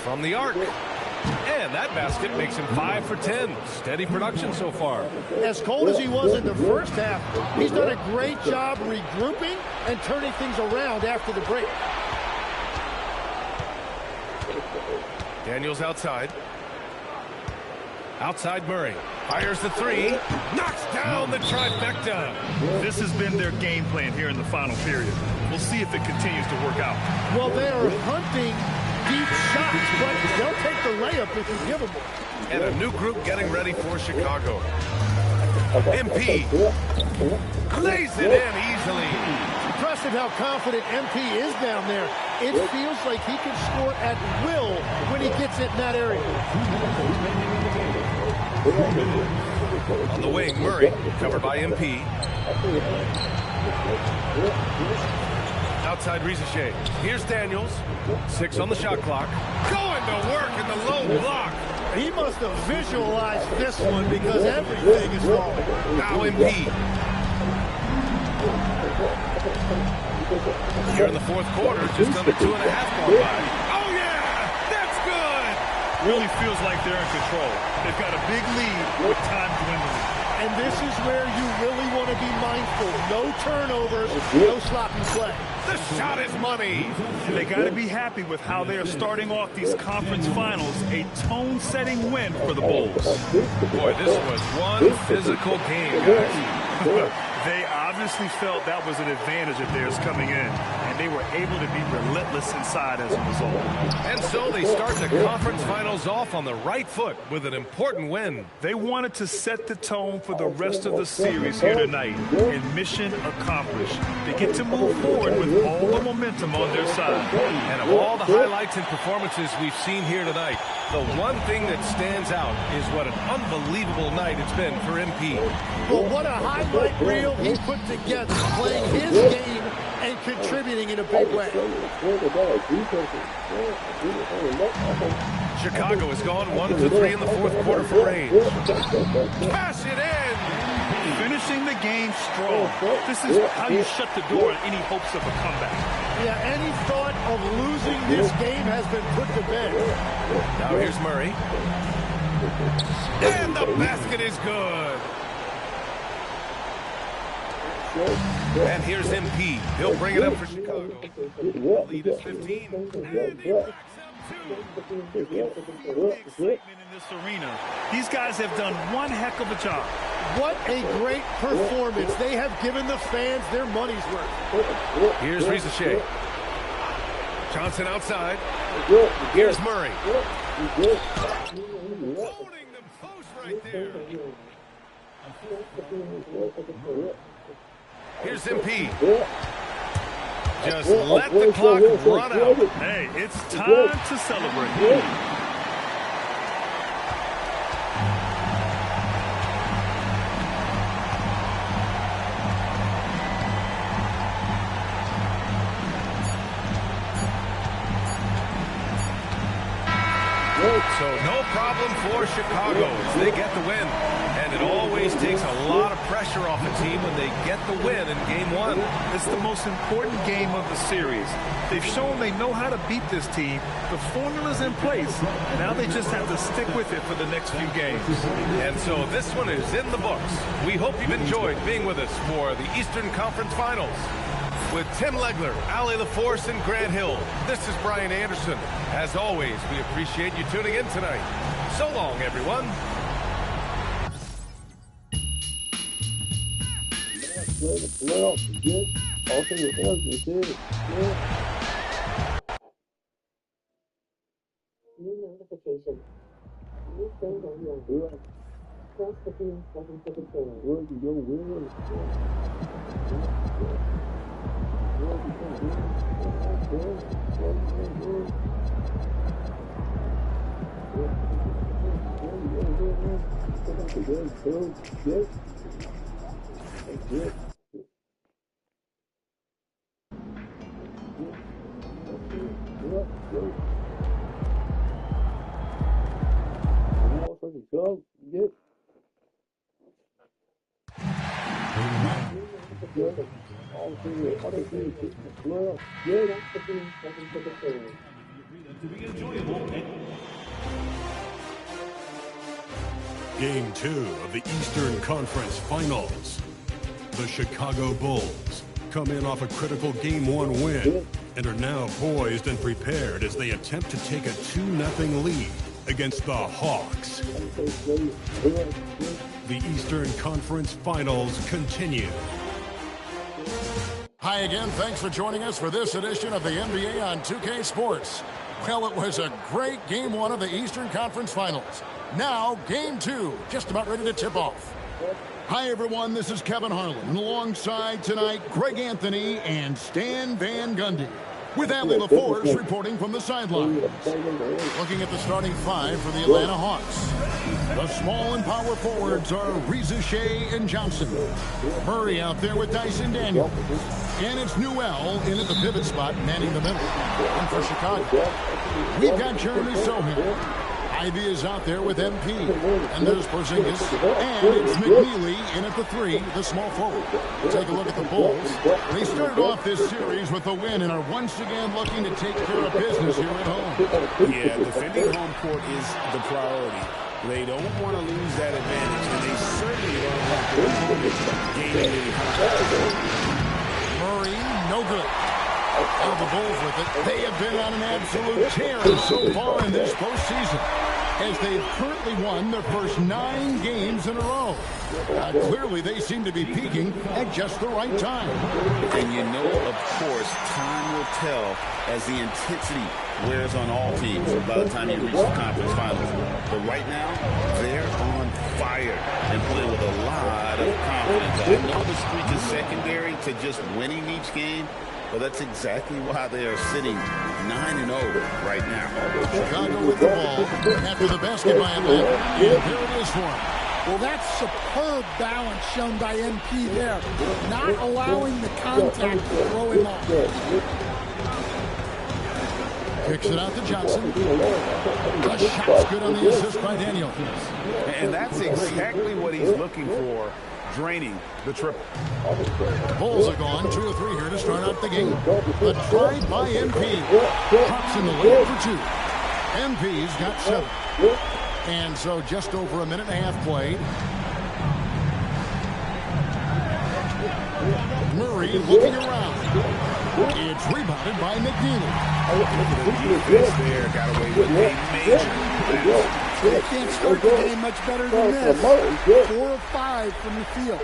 From the arc. And that basket makes him 5 for 10. Steady production so far. As cold as he was in the first half, he's done a great job regrouping and turning things around after the break. Daniels outside. Outside Murray. Fires the 3. Knocks down the trifecta. This has been their game plan here in the final period. We'll see if it continues to work out. Well, they are hunting deep shots, but they'll take the layup if you give them one. And a new group getting ready for Chicago. MP lays it in easily. Impressive how confident MP is down there. It feels like he can score at will when he gets it in that area. On the wing, Murray, covered by MP. Outside Risache. Here's Daniels. 6 on the shot clock. Going to work in the low block. He must have visualized this one because everything is wrong. Now MP. Here in the fourth quarter, just under 2.5 gone by. Oh, yeah! That's good! Really feels like they're in control. They've got a big lead with time dwindling. And this is where you really want to be mindful. No turnovers, no sloppy play. The shot is money. And they got to be happy with how they are starting off these conference finals. A tone-setting win for the Bulls. Boy, this was one physical game, guys. They obviously felt that was an advantage of theirs coming in, and they were able to be relentless inside as a result. And so they start the conference finals off on the right foot with an important win. They wanted to set the tone for the rest of the series here tonight, and mission accomplished. They get to move forward with all the momentum on their side. And of all the highlights and performances we've seen here tonight, the one thing that stands out is what an unbelievable night it's been for MP. Well, what a highlight reel he put together, playing his game and contributing in a big way. Chicago has gone 1 for 3 in the fourth quarter for range. Pass it in! Finishing the game strong. This is how you shut the door on any hopes of a comeback. Yeah, any thought of losing this game has been put to bed. Now here's Murray. And the basket is good. And here's MP. He'll bring it up for Chicago. The lead is 15. And he backs them too. You can feel the excitement in this arena. These guys have done one heck of a job. What a great performance. They have given the fans their money's worth. Here's Ricochet. Johnson outside. Here's Murray. Holding them close right there. Here's MP. Just let the clock run out. Hey, it's time to celebrate. So no problem for Chicago as they get the win. And it always takes a lot of pressure off a team when they get the win in Game 1. It's the most important game of the series. They've shown they know how to beat this team. The formula's in place. Now they just have to stick with it for the next few games. And so this one is in the books. We hope you've enjoyed being with us for the Eastern Conference Finals. With Tim Legler, Ali LaForce, and Grant Hill, this is Brian Anderson. As always, we appreciate you tuning in tonight. So long, everyone. Game 2 of the Eastern Conference Finals. The Chicago Bulls come in off a critical Game 1 win and are now poised and prepared as they attempt to take a 2-0 lead against the Hawks. The Eastern Conference Finals continue. Hi again. Thanks for joining us for this edition of the NBA on 2K Sports. Well, it was a great Game 1 of the Eastern Conference Finals. Now, Game 2, just about ready to tip off. Hi, everyone. This is Kevin Harlan. And alongside tonight, Greg Anthony and Stan Van Gundy. With Ali LaForce reporting from the sidelines. Looking at the starting five for the Atlanta Hawks. The small and power forwards are Ricochet and Johnson. Murray out there with Dyson Daniels. And it's Newell in at the pivot spot, manning the middle. And for Chicago, we've got Jeremy Sohan. Ivy is out there with MP. And there's Porzingis. And it's McNeely in at the 3, the small forward. Take a look at the Bulls. They started off this series with a win and are once again looking to take care of business here at home. Yeah, defending home court is the priority. They don't want to lose that advantage, and they certainly don't want their opponents gaining any confidence. Murray, no good. And the Bulls with it. They have been on an absolute tear so far in this postseason, as they've currently won their first 9 games in a row. Clearly, they seem to be peaking at just the right time. And you know, of course, time will tell as the intensity wears on all teams by the time you reach the conference finals. But right now, they're on fire and playing with a lot of confidence. I know the streak is secondary to just winning each game, but that's exactly why they are sitting 9-0 right now. Chicago with the ball after the basket by Atlanta. And here it is for him. Well, that's superb balance shown by MP there. Not allowing the contact to throw him off. Kicks it out to Johnson. The shot's good on the assist by Daniel. And that's exactly what he's looking for, draining the triple. Bulls are gone. 2 or 3 here to start out the game. The drive by MP. Drops in the lane for 2. MP's got 7. And so just over a minute and a half played. Murray looking around. It's rebounded by McNeely. The defense there got away with a major foul. They can't start the game much better than this. 4 of 5 from the field.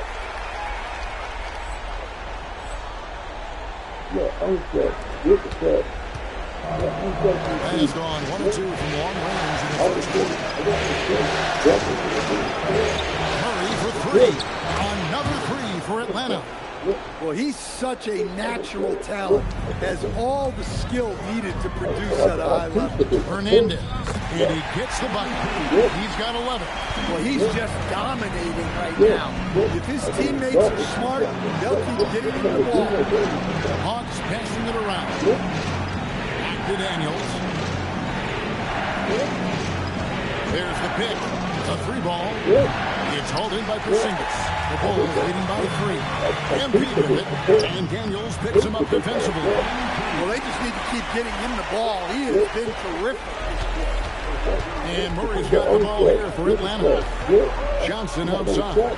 That has gone 1 of 2 from long range in the first quarter. Murray for 3. Another 3 for Atlanta. Well, he's such a natural talent. Has all the skill needed to produce at a high level. Hernandez. And he gets the bucket. He's got 11. Well, he's just dominating right now. If his teammates are smart, they'll keep getting him the ball. Hawks passing it around. Back to Daniels. There's the pick. A 3-ball. It's hauled in by Porzingis. The Bulls leading by 3. MP with it. And Daniels picks him up defensively. Well, they just need to keep getting him the ball. He has been terrific this year. And Murray's got the ball here for Atlanta. Johnson outside.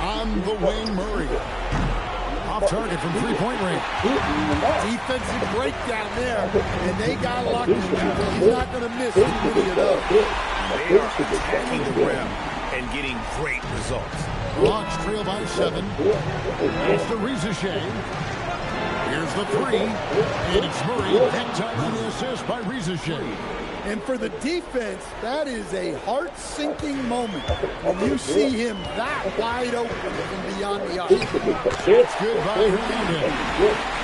On the wing, Murray. Off target from three-point range. Defensive breakdown there, and they got lucky. He's not going to miss too many of those. They are attacking the rim and getting great results. Hawks trail by 7. It's the Riza. Here's the 3. And it's Murray. That time on the assist by Riza. And for the defense, that is a heart-sinking moment when you see him that wide open from beyond the arc. That's good by Hernandez.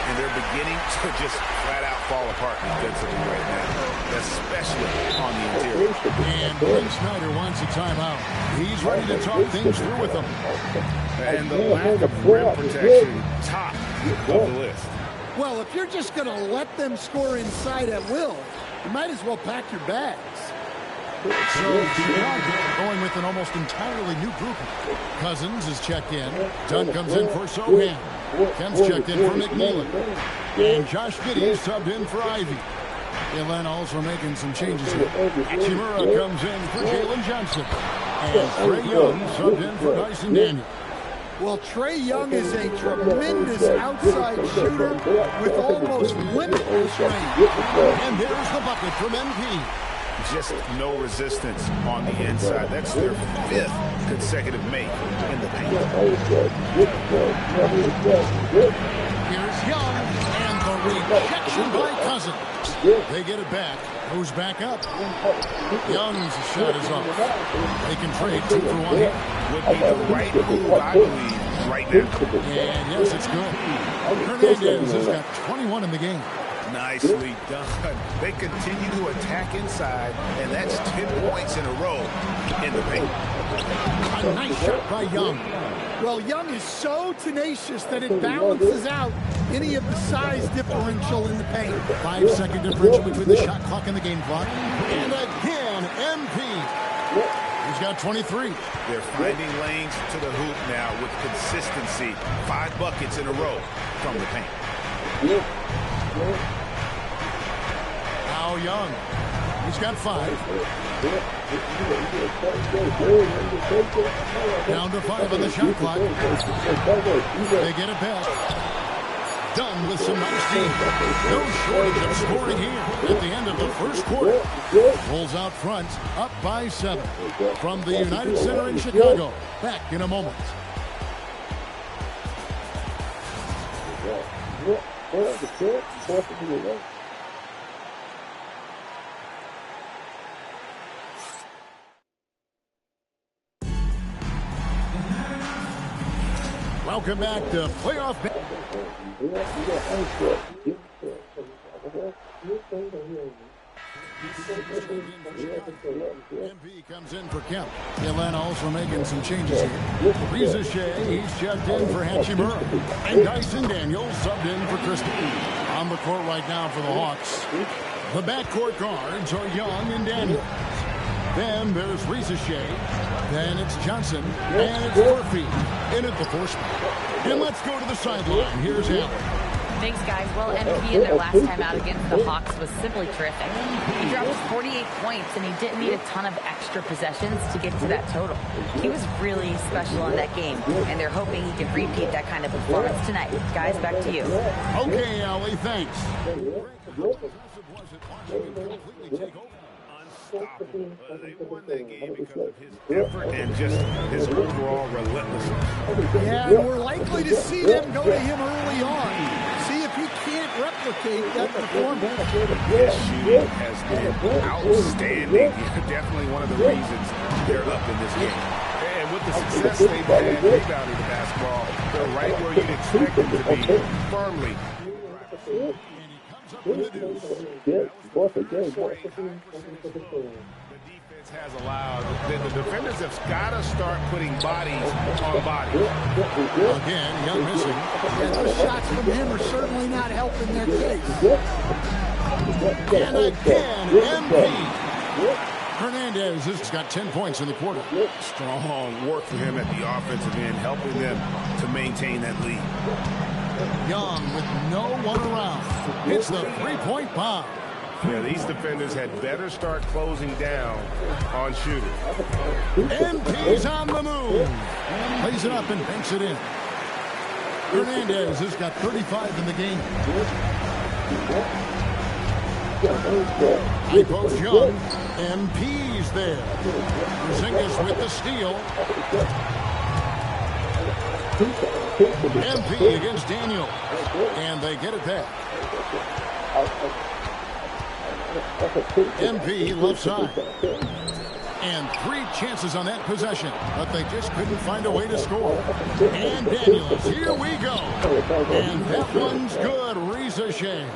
And they're beginning to just flat-out fall apart defensively right now, especially on the interior. And Blake Snyder wants a timeout. He's ready to talk things through with them. And the lack of rim protection, top of the list. Well, if you're just going to let them score inside at will, you might as well pack your bags. So Chicago going with an almost entirely new group. Cousins is checked in. Dunn comes in for Sohan. Kemp's checked in for McNeely. And Josh Giddey subbed in for Ivy. Atlanta also making some changes here. Hachimura comes in for Jalen Johnson. And Trae Young subbed in for Dyson Daniels. Well, Trae Young is a tremendous outside shooter with almost limitless range. And there's the bucket from MP. Just no resistance on the inside. That's their 5th consecutive make in the paint. Here's Young, and the rejection by Cousins. They get it back. Goes back up. Young's shot is off. They can trade 2 for 1 here. Would be the right move, I believe, right now. And yes, it's good. Hernandez has got 21 in the game. Nicely done. They continue to attack inside, and that's 10 points in a row in the paint. A nice shot by Young. Well, Young is so tenacious that it balances out any of the size differential in the paint. 5-second differential between the shot clock and the game clock. And again, MP. He's got 23. They're finding lanes to the hoop now with consistency. 5 buckets in a row from the paint. Now Young. He's got 5. Down to 5 on the shot clock. They get it back. Dunn with some nice D. No shortage of scoring here at the end of the first quarter. Bulls out front, up by 7. From the United Center in Chicago. Back in a moment. Welcome back to Playoff. MP comes in for Kemp. Atlanta also making some changes here. Riza, he's checked in for Hachimura. And Dyson Daniels subbed in for Christie. On the court right now for the Hawks. The backcourt guards are Young and Daniels. Then there's Riza. Then it's Johnson. And it's Murphy in at the 4 spot. And let's go to the sideline. Here's Allen. Thanks, guys. Well, MP in their last time out against the Hawks was simply terrific. He dropped 48 points, and he didn't need a ton of extra possessions to get to that total. He was really special in that game, and they're hoping he can repeat that kind of performance tonight. Guys, back to you. Okay, Allie, thanks. They won that game because of his effort and just his overall relentlessness. Yeah, and we're likely to see them go to him early on. See if he can't replicate that performance. His shooting has been outstanding. Definitely one of the reasons they're up in this game. And with the success they've had rebounding the basketball, they're right where you'd expect them to be, firmly. Has allowed the defenders have got to start putting bodies on bodies. Again, Young missing. And those shots from him are certainly not helping their case. And again, MP. Hernandez has got 10 points in the quarter. Strong work for him at the offensive end, helping them to maintain that lead. Young with no one around. Hits the three-point bomb. Yeah, these defenders had better start closing down on shooters. MP's on the move. Plays it up and banks it in. Hernandez has got 35 in the game. He goes Young. MP's there. Porzingis with the steal. MP against Daniel. And they get it back. MP left side. And 3 chances on that possession, but they just couldn't find a way to score. And Daniels, here we go. And that one's good. Reza Shea.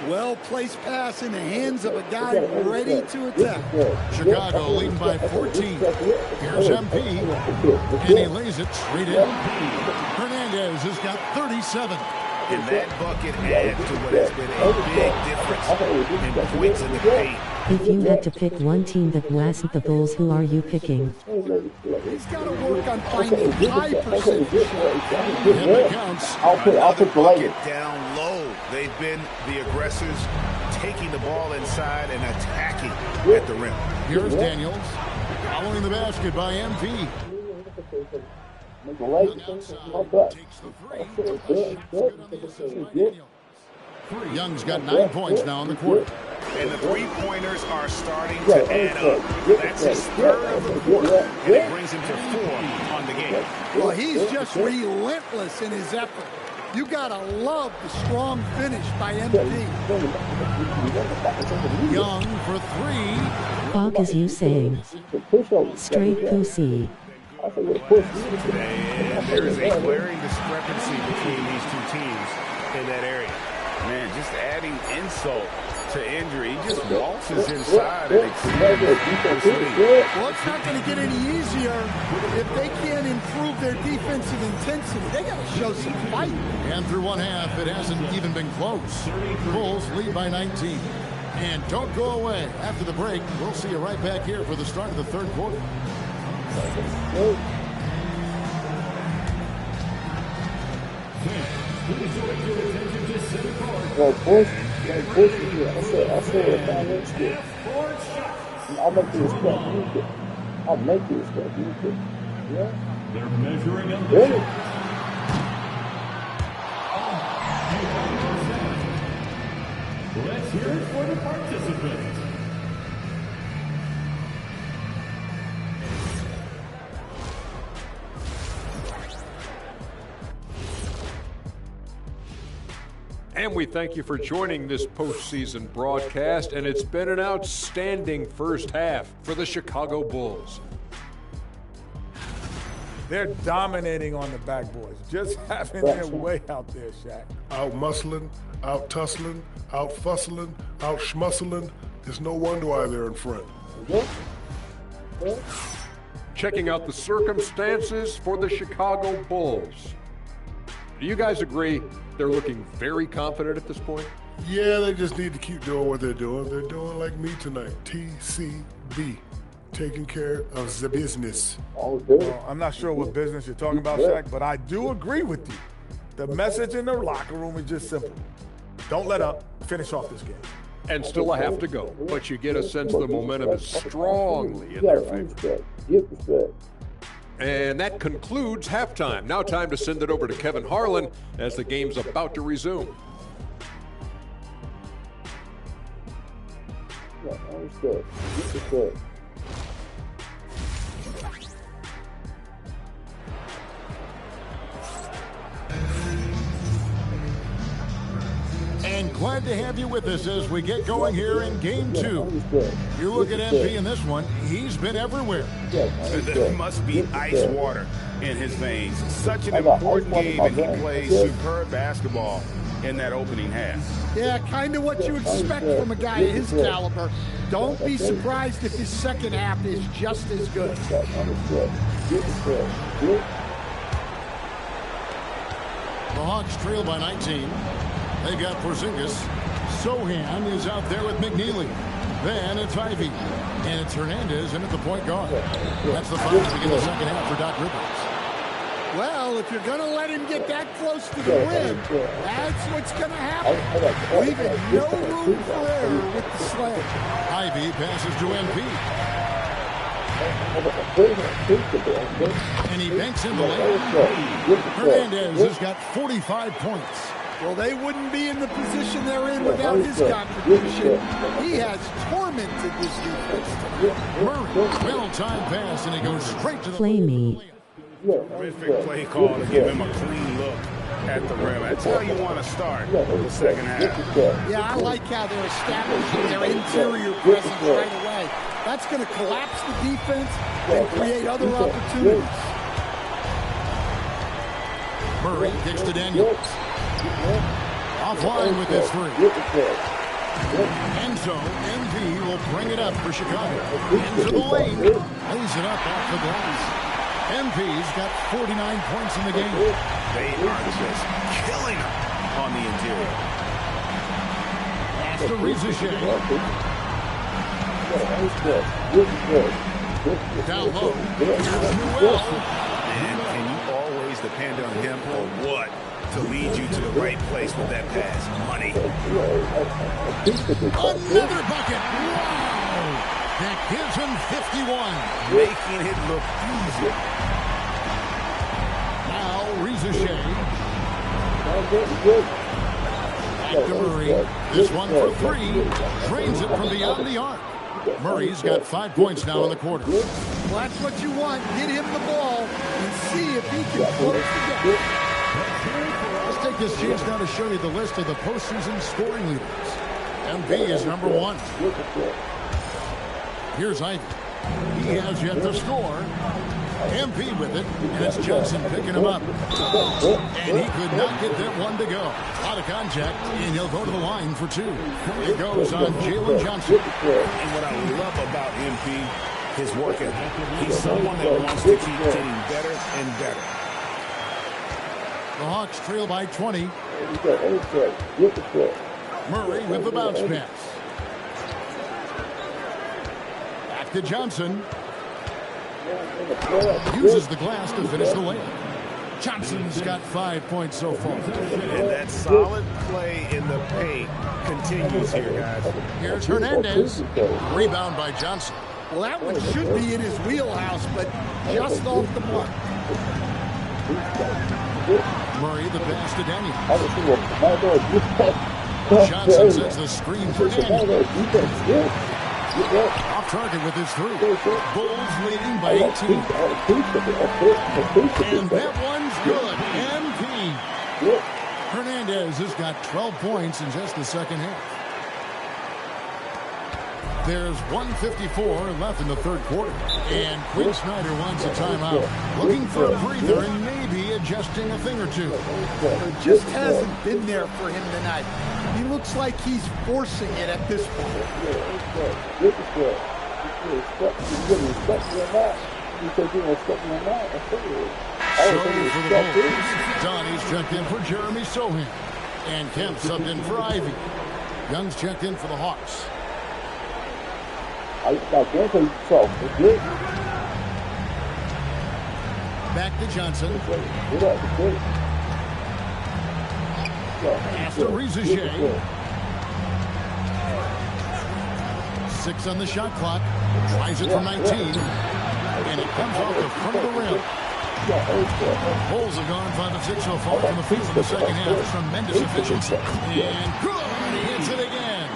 Well-placed pass in the hands of a guy ready to attack. Chicago leading by 14. Here's MP. And he lays it straight in. Hernandez has got 37. And that bucket adds to what has been a big difference in points in the paint. If you had to pick one team that wasn't the Bulls, who are you picking? He's got to work on finding high percentage. It counts. I'll put the bucket down low. They've been the aggressors, taking the ball inside and attacking at the rim. Here's Daniels, following the basket by MP. Young's got 9 points now in the quarter. And the three-pointers are starting to add up. That's his third of the quarter, and it brings him to 4 on the game. Well, he's just relentless in his effort. You gotta love the strong finish by MP. Young for 3. Fuck is you saying? Straight pussy. And there is a glaring discrepancy between these two teams in that area. Man, just adding insult to injury. He just waltzes inside and exceeds his lead. Well, it's not going to get any easier if they can't improve their defensive intensity. They got to show some fight. And through one half, it hasn't even been close. Bulls lead by 19. And don't go away. After the break, we'll see you right back here for the start of the third quarter. Well, push you. I said it down there. I'll make you respect you. I'll make you respect you. Yeah? They're measuring up. Really? Let's hear it for the participants. And we thank you for joining this postseason broadcast, and it's been an outstanding first half for the Chicago Bulls. They're dominating on the backboards, just having their way out there, Shaq. Out-muscling, out-tussling, out-fussling, out-schmuscling. It's no wonder why they're in front. Checking out the circumstances for the Chicago Bulls. Do you guys agree they're looking very confident at this point? Yeah, they just need to keep doing what they're doing. They're doing like me tonight, TCB, taking care of the business. Well, I'm not sure what business you're talking about, Shaq, but I do agree with you. The message in the locker room is just simple. Don't let up. Finish off this game. And still a half to go, but you get a sense the momentum is strongly in their favor. And that concludes halftime. Now time to send it over to Kevin Harlan as the game's about to resume. And glad to have you with us as we get going here in Game 2. You look at MP in this one, he's been everywhere. There must be ice water in his veins. Such an important game, and he plays superb basketball in that opening half. Yeah, kind of what you expect from a guy of his caliber. Don't be surprised if his second half is just as good. The Hawks trail by 19. They got Porzingis. Sohan is out there with McNeely. Then it's Ivy. And it's Hernandez in at the point guard. That's the foul to begin the second half for Doc Rivers. Well, if you're going to let him get that close to the rim, that's what's going to happen. Leaving no room for error with the slam. Ivy passes to MP. And he banks in the layup. Hernandez has got 45 points. Well, they wouldn't be in the position they're in without his contribution. He has tormented this defense. Murray, well-timed pass, and he goes straight to the Play me. Terrific play call to give him a clean look at the rim. That's how you want to start the second half. Yeah, I like how they're establishing their interior presence right away. That's going to collapse the defense and create other opportunities. Murray kicks to Daniels. Offline with his three. And so MV will bring it up for Chicago. Into the lane. Lays it up off the glass. MV's got 49 points in the game. They are just killing him on the interior. Pass to Rizashea. Down low. Here's Newell. And can you always depend on him or what to lead you to the right place with that pass? Money. Another bucket. Wow. That gives him 51. Making it look easy. Now Rizashea. Back to Murray. This one for three. Drains it from beyond the arc. Murray's got 5 points now in the quarter. Well, that's what you want. Get him the ball and see if he can close the gap. Let's take this chance now to show you the list of the postseason scoring leaders. MV is number 1. Here's Ivy. He has yet to score. MP with it, and it's Johnson picking him up. And he could not get that one to go. Out of contact, and he'll go to the line for 2. It goes on Jalen Johnson. And what I love about MP, his work ethic. He's someone that wants to keep getting better and better. The Hawks trail by 20. Murray with the bounce pass. Back to Johnson. Uses the glass to finish the layup. Johnson's got 5 points so far. And that solid play in the paint continues here, guys. Here's Hernandez. Rebound by Johnson. Well, that one should be in his wheelhouse, but just off the mark. Murray the pass to Daniels. Johnson sets the screen for Daniels. Off target with his 3. Bulls leading by 18. And that one's good. MP. Hernandez has got 12 points in just the second half. There's 1:54 left in the third quarter. And Quinn Snyder wants a timeout. Looking for a breather and maybe adjusting a thing or two. It just hasn't been there for him tonight. He looks like he's forcing it at this point. So for the Bulls, Donnie's checked in for Jeremy Sohan. And Kemp subbed in for Ivy. Young's checked in for the Hawks. Back to Johnson. Pass to Riza. 6 on the shot clock. Tries it from 19. And it comes off the front of the rim. Bulls have gone 5 of 6 so far from the field in the second half. Tremendous efficiency. And good. He hits it again.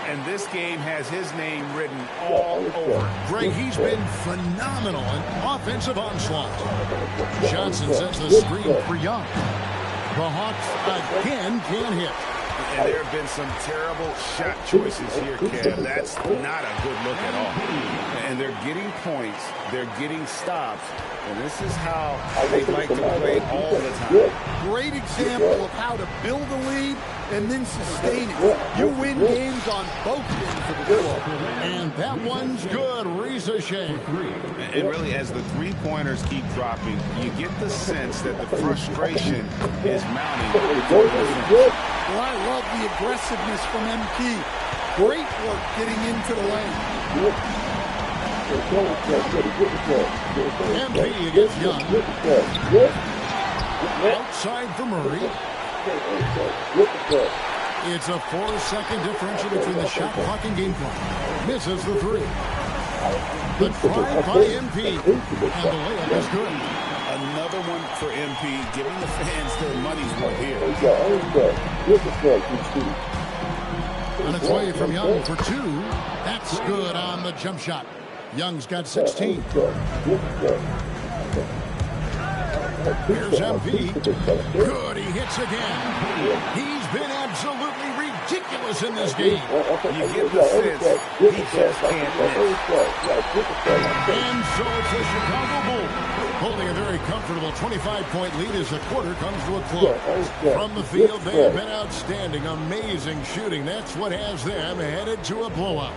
And this game has his name written all over. Greg, he's been phenomenal in offensive onslaught. Johnson sets the screen for Young. The Hawks again can't hit. And there have been some terrible shot choices here, Kev. That's not a good look at all. And they're getting points. They're getting stops. And this is how they like to play all the time. Great example of how to build a lead and then sustain it. You win games on both ends of the floor. And that one's good. Riza. And really, as the three-pointers keep dropping, you get the sense that the frustration is mounting. Well, I love the aggressiveness from MP. Great work getting into the lane. MP against Young. Outside for Murray. It's a 4-second differential between the shot clock and game clock. Misses the three. The drive by MP. And the layup is good. Another one for MP, giving the fans their money's worth here. On its way from Young for 2. That's good on the jump shot. Young's got 16. Here's MP. Good, he hits again. He's been absolutely ridiculous in this game. You get the sense he just can't miss. And so it's the Chicago Bulls holding a very comfortable 25-point lead as the quarter comes to a close. From the field, they have been outstanding, amazing shooting. That's what has them headed to a blowout.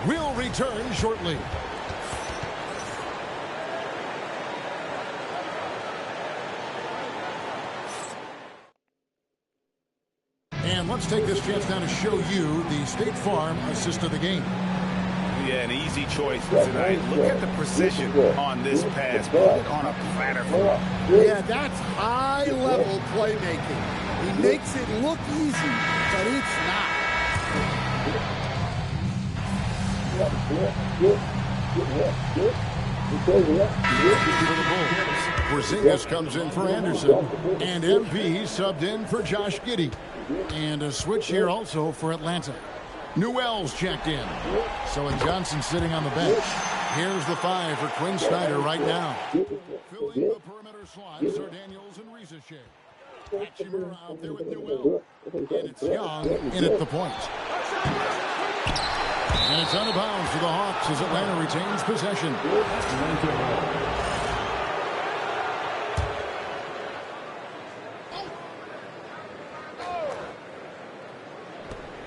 We'll return shortly. And let's take this chance now to show you the State Farm assist of the game. Yeah, an easy choice for tonight. Look at the precision on this pass. Put it on a platter. Yeah, that's high-level playmaking. He makes it look easy, but it's not. For the Bulls, Porzingis comes in for Anderson, and MP subbed in for Josh Giddey. And a switch here also for Atlanta. Newell's checked in. So Johnson sitting on the bench. Here's the 5 for Quinn Snyder right now. Filling the perimeter slots are Daniels and Riza. Hachimura out there with Newell. And it's Young in at the point. And it's out of bounds for the Hawks as Atlanta retains possession.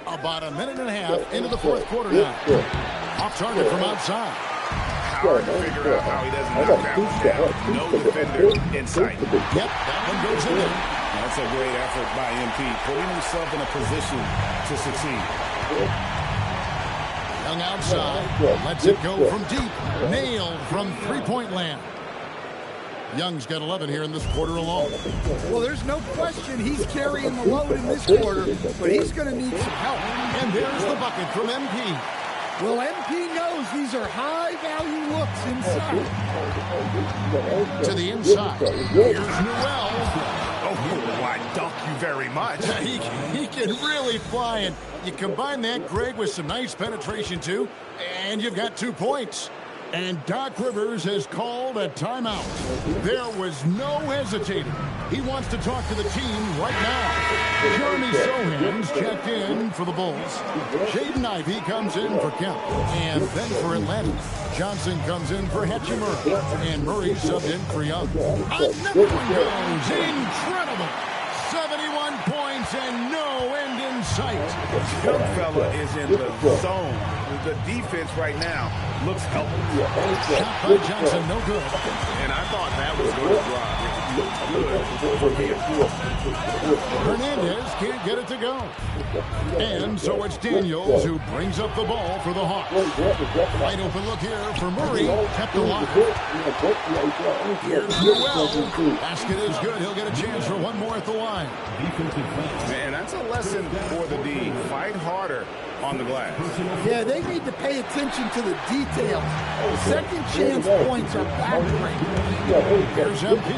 About a minute and a half into the fourth quarter now. Off target from outside. Hard to figure out how he doesn't knock that one down. No defender in sight. Yep, that one goes in there. That's a great effort by MP, putting himself in a position to succeed. Young outside, lets it go from deep. Nailed from three-point land. Young's got 11 here in this quarter alone. Well, there's no question he's carrying the load in this quarter, but he's going to need some help. And there's the bucket from MP. Well, MP knows these are high-value looks inside. To the inside. Here's Newell. Oh, I dunk you very much. He can really fly, and you combine that, Greg, with some nice penetration, too, and you've got 2 points. And Doc Rivers has called a timeout. There was no hesitating. He wants to talk to the team right now. Jeremy Sohan's checked in for the Bulls. Jaden Ivey comes in for Kemp. And then for Atlanta, Johnson comes in for Hachimura. And Murray subbed in for Young. Another one goes. Incredible. 71 points and no end in sight. Young fella is in the zone. The defense right now looks helpless. Shot by Johnson, no good. And I thought that was going to drop. looked good from here. Hernandez can't get it to go. And so it's Daniels who brings up the ball for the Hawks. Wide open look here for Murray. Kept alive. Here's Newell. Basket is good. He'll get a chance for one more at the line. Man, that's a lesson for the D. Fight harder on the glass. Yeah, they need to pay attention to the details. Second chance points are backbreaking. Here's MP.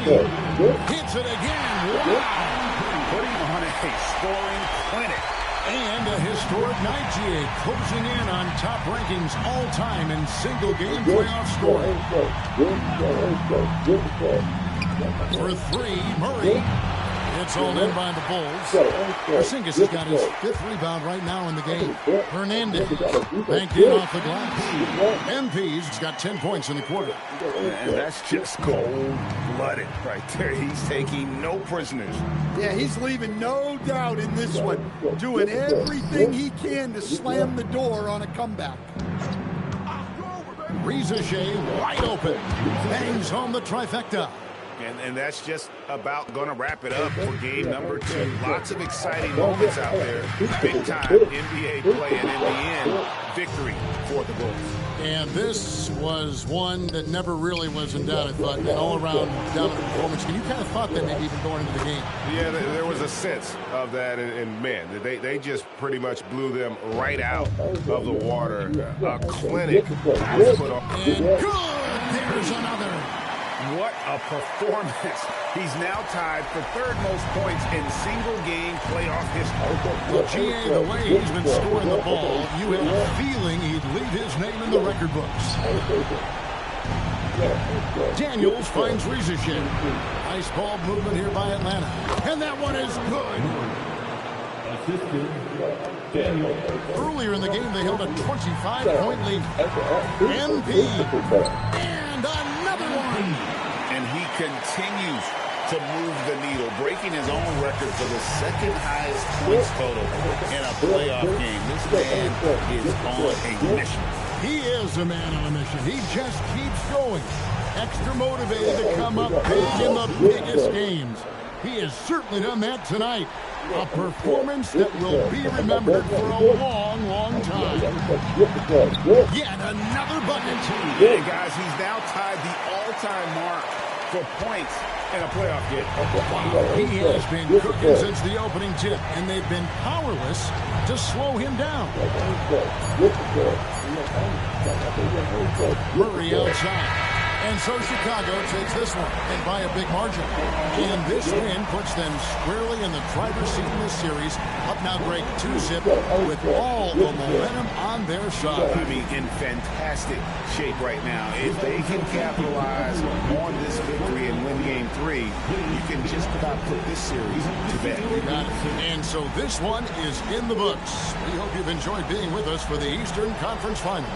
Hits it again. Wow. Putting on a scoring clinic. And a historic night, GA, closing in on top rankings all-time in single-game playoff scoring. For three, Murray. It's all in by the Bulls. Porzingis has got his 5th rebound right now in the game. Hernandez banked in off the glass. MP's got 10 points in the quarter. And that's just cold-blooded right there. He's taking no prisoners. Yeah, he's leaving no doubt in this one. Doing everything he can to slam the door on a comeback. Reza Shea wide open. Bangs home the trifecta. And that's just about going to wrap it up for game number 2. Lots of exciting moments out there. Big-time NBA play, and in the end, victory for the Bulls. And this was one that never really was in doubt, I thought. An all-around dominant performance. And you kind of thought that maybe even going into the game. Yeah, there was a sense of that, and man, they just pretty much blew them right out of the water. A clinic was put on. And good! There's another. What a performance. He's now tied for 3rd most points in single-game playoff history. Well, GA, the way he's been scoring the ball, you have a feeling he'd leave his name in the record books. Daniels finds Reza Shea. Nice ball movement here by Atlanta. And that one is good. Earlier in the game, they held a 25-point lead. MP. And another one. And he continues to move the needle, breaking his own record for the 2nd highest points total in a playoff game. This man is on a mission. He is a man on a mission. He just keeps going. Extra motivated to come up big in the biggest games. He has certainly done that tonight. A performance that will be remembered for a long, long time. Yet another bucket. Yeah, guys, he's now tied the all-time mark for points in a playoff game. He has been cooking since the opening tip, and they've been powerless to slow him down. Murray outside. And so Chicago takes this one, and by a big margin. And this win puts them squarely in the driver's seat in this series. Up now, Greg, 2-zip with all the momentum on their side. I mean, in fantastic shape right now. If they can capitalize on this victory and win game 3, you can just about put this series to bed. Got it. And so this one is in the books. We hope you've enjoyed being with us for the Eastern Conference Finals.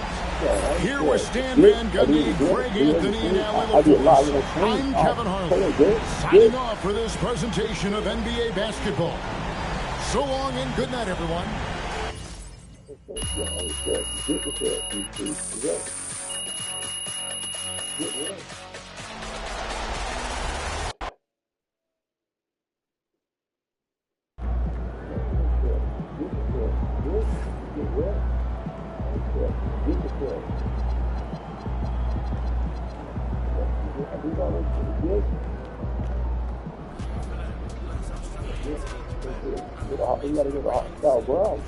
Here with Stan Van Gundy, Greg Anthony, and Alan LaForce. I'm Kevin Harlan, signing off for this presentation of NBA basketball. So long and good night, everyone. You gotta get the hot style brown.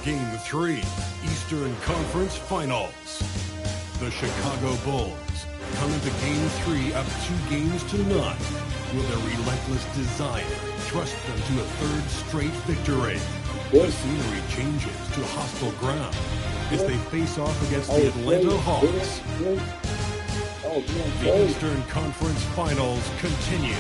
Game 3, Eastern Conference Finals. The Chicago Bulls come into Game 3 up 2-0 with a relentless desire thrust them to a 3rd straight victory. The scenery changes to hostile ground as they face off against the Atlanta Hawks. The Eastern Conference Finals continue.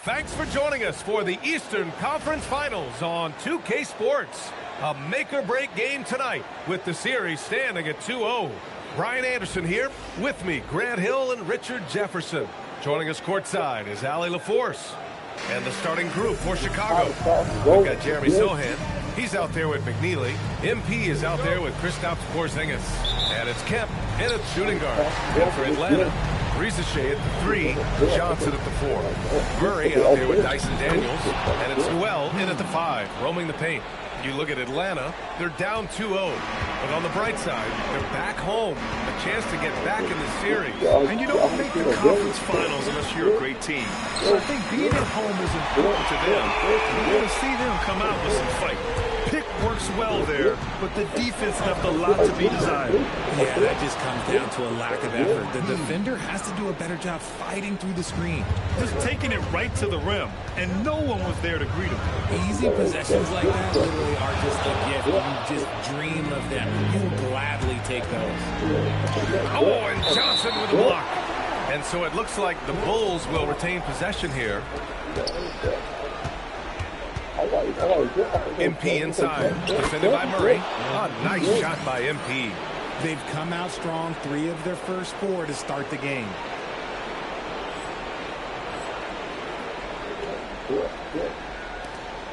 Thanks for joining us for the Eastern Conference Finals on 2K Sports. A make-or-break game tonight with the series standing at 2-0. Brian Anderson here. With me, Grant Hill and Richard Jefferson. Joining us courtside is Allie LaForce. And the starting group for Chicago. We've got Jeremy Sohan. He's out there with McNeely. MP is out there with Kristaps Porzingis. And it's Kemp in at shooting guard. And for Atlanta, Rizachet at the 3, Johnson at the 4. Murray out there with Dyson Daniels. And it's Noel in at the 5, roaming the paint. You look at Atlanta, they're down 2-0. But on the bright side, they're back home. A chance to get back in the series. And you don't make the conference finals unless you're a great team. So I think being at home is important to them. You want to see them come out with some fight. Pick works well there, but the defense left a lot to be desired. Yeah, that just comes down to a lack of effort. The defender has to do a better job fighting through the screen. Just taking it right to the rim, and no one was there to greet him. Easy possessions like that literally are just a gift. You just dream of them. You'll gladly take those. Oh, and Johnson with a block. And so it looks like the Bulls will retain possession here. MP inside, defended by Murray. A nice shot by MP. They've come out strong, 3 of their first 4 to start the game.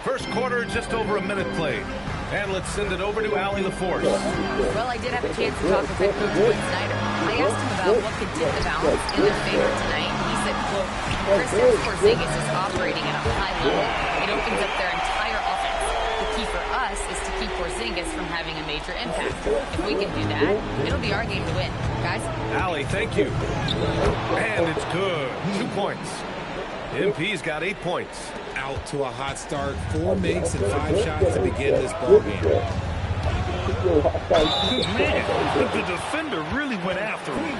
First quarter, just over a minute played. And let's send it over to Allie LaForce. Well, I did have a chance to talk with head coach Quinn Snyder. I asked him about what could tip the balance in their favor tonight. He said, quote, Kristaps Porzingis is operating at a high level. It opens up their entire offense. The key for us is to keep Porzingis from having a major impact. If we can do that, it'll be our game to win. Guys? Allie, thank you. And it's good. 2 points. MP's got 8 points. Out to a hot start. 4 makes and 5 shots to begin this ball game. Man, the defender really went after him.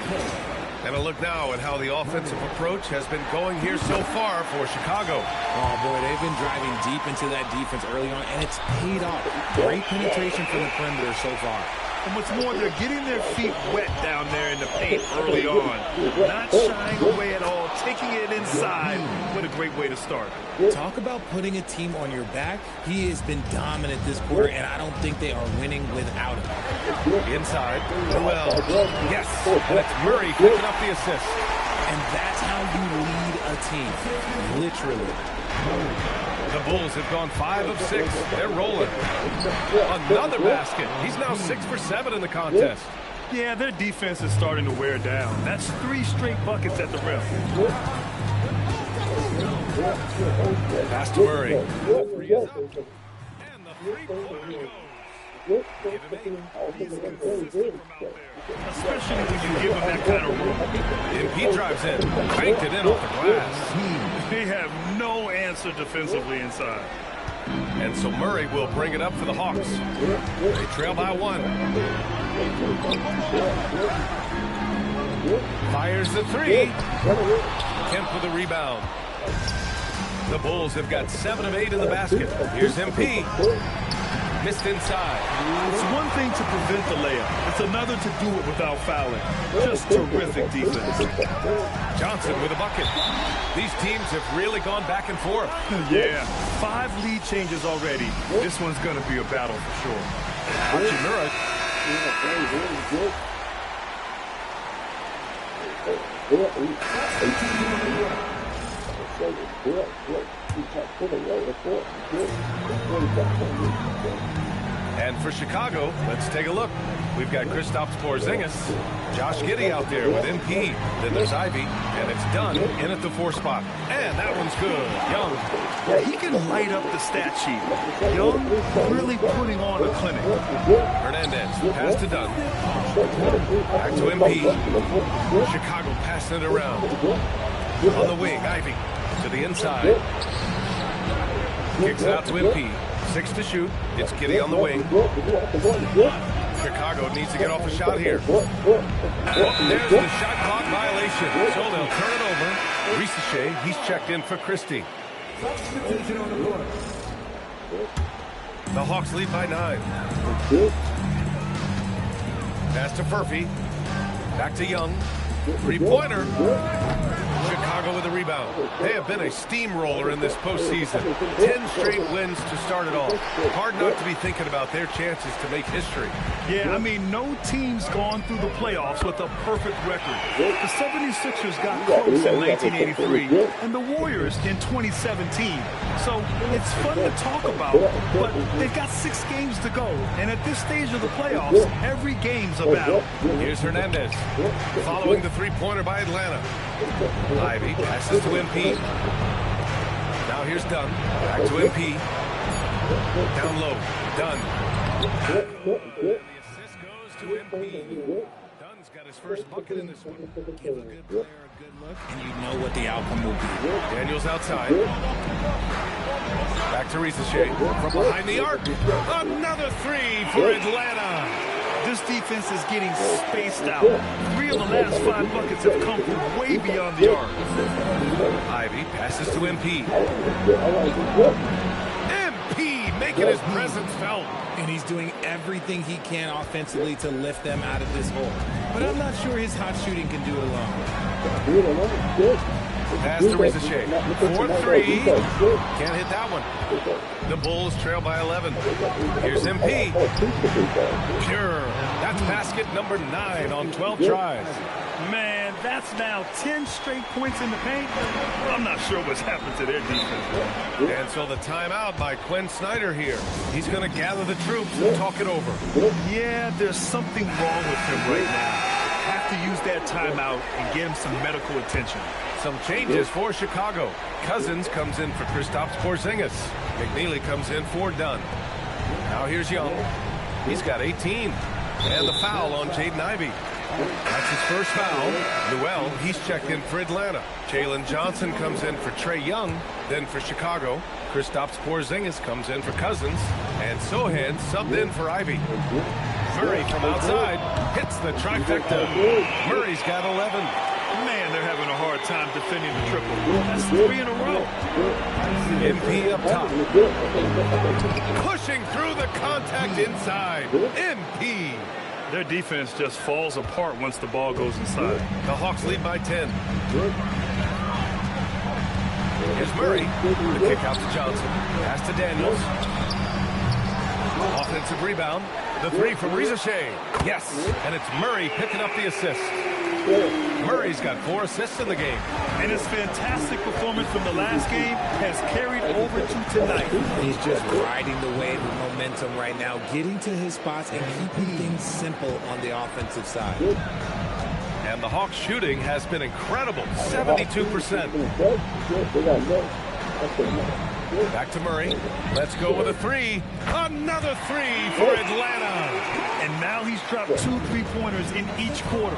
And a look now at how the offensive approach has been going here so far for Chicago. Oh, boy, they've been driving deep into that defense early on, and it's paid off. Great penetration from the perimeter so far. And what's more, they're getting their feet wet down there in the paint early on. Not shying away at all, taking it inside. What a great way to start. Talk about putting a team on your back. He has been dominant this quarter, and I don't think they are winning without him. Inside, Noel. Yes, and it's Murray picking up the assist. And that's how you lead a team, literally. The Bulls have gone 5 of 6. They're rolling. Another basket. He's now 6 for 7 in the contest. Yeah, their defense is starting to wear down. That's 3 straight buckets at the rim. Pass to Murray. And the three-pointer goes. Especially when you give him that kind of room. MP drives in, banked it in off the glass. They have no answer defensively inside. And so Murray will bring it up for the Hawks. They trail by 1. Fires the 3. Kemp with the rebound. The Bulls have got 7 of 8 in the basket. Here's MP. Missed inside. It's one thing to prevent the layup. It's another to do it without fouling. Just terrific defense. Johnson with a bucket. These teams have really gone back and forth. Yeah, 5 lead changes already. This one's going to be a battle for sure. Hachimura. And for Chicago, let's take a look. We've got Kristaps Porzingis, Josh Giddey out there with MP. Then there's Ivy, and it's done in at the 4 spot. And that one's good. Young. Yeah, he can light up the stat sheet. Young really putting on a clinic. Hernandez, pass to Dunn. Back to MP. Chicago passing it around. On the wing, Ivy to the inside. Kicks it out to MP. 6 to shoot. It's Giddey on the wing. Chicago needs to get off a shot here. Oh, there's the shot clock violation. So they'll turn it over. Rizachet, he's checked in for Christie. The Hawks lead by 9. Pass to Furphy. Back to Young. 3-pointer. Chicago Chicago with the rebound. They have been a steamroller in this postseason. 10 straight wins to start it off. Hard not to be thinking about their chances to make history. Yeah, I mean, no team's gone through the playoffs with a perfect record. The 76ers got close in 1983 and the Warriors in 2017. So it's fun to talk about, but they've got 6 games to go. And at this stage of the playoffs, every game's a battle. Here's Hernandez following the three-pointer by Atlanta. Ivy passes to MP. Now here's Dunn. Back to MP. Down low. Dunn. The assist goes to MP. Dunn's got his first bucket in this one. Give a good player a good look, and you know what the outcome will be. Daniels outside. Back to Rizachet from behind the arc. Another three for Atlanta. This defense is getting spaced out. 3 of the last 5 buckets have come from way beyond the arc. Ivy passes to MP. MP making his presence felt. And he's doing everything he can offensively to lift them out of this hole. But I'm not sure his hot shooting can do it alone. Pass to Rizachet. 4-3. Can't hit that one. The Bulls trail by 11. Here's MP. Pure. That's basket number 9 on 12 tries. Man, that's now 10 straight points in the paint. I'm not sure what's happened to their defense. And so the timeout by Quinn Snyder here. He's going to gather the troops and talk it over. Yeah, there's something wrong with him right now. Have to use that timeout and get him some medical attention. Some changes for Chicago. Cousins comes in for Kristaps Porzingis. McNeely comes in for Dunn. Now here's Young. He's got 18. And the foul on Jaden Ivey. That's his first foul. Newell, he's checked in for Atlanta. Jalen Johnson comes in for Trae Young. Then for Chicago, Kristaps Porzingis comes in for Cousins. And Sohan subbed in for Ivey. Murray from outside hits the trifecta. Murray's got 11. Man, they're having a hard time defending the triple. That's 3 in a row. MP up top. Pushing through the contact inside. MP. Their defense just falls apart once the ball goes inside. The Hawks lead by 10. Here's Murray. The kick out to Johnson. Pass to Daniels. Offensive rebound. The 3 from Rizachet. Yes, and it's Murray picking up the assist. Murray's got 4 assists in the game. And his fantastic performance from the last game has carried over to tonight. He's just riding the wave of momentum right now, getting to his spots and keeping things simple on the offensive side. And the Hawks shooting has been incredible, 72%. Back to Murray. Let's go with a 3. Another 3 for Atlanta. And now he's dropped 2 3-pointers in each quarter.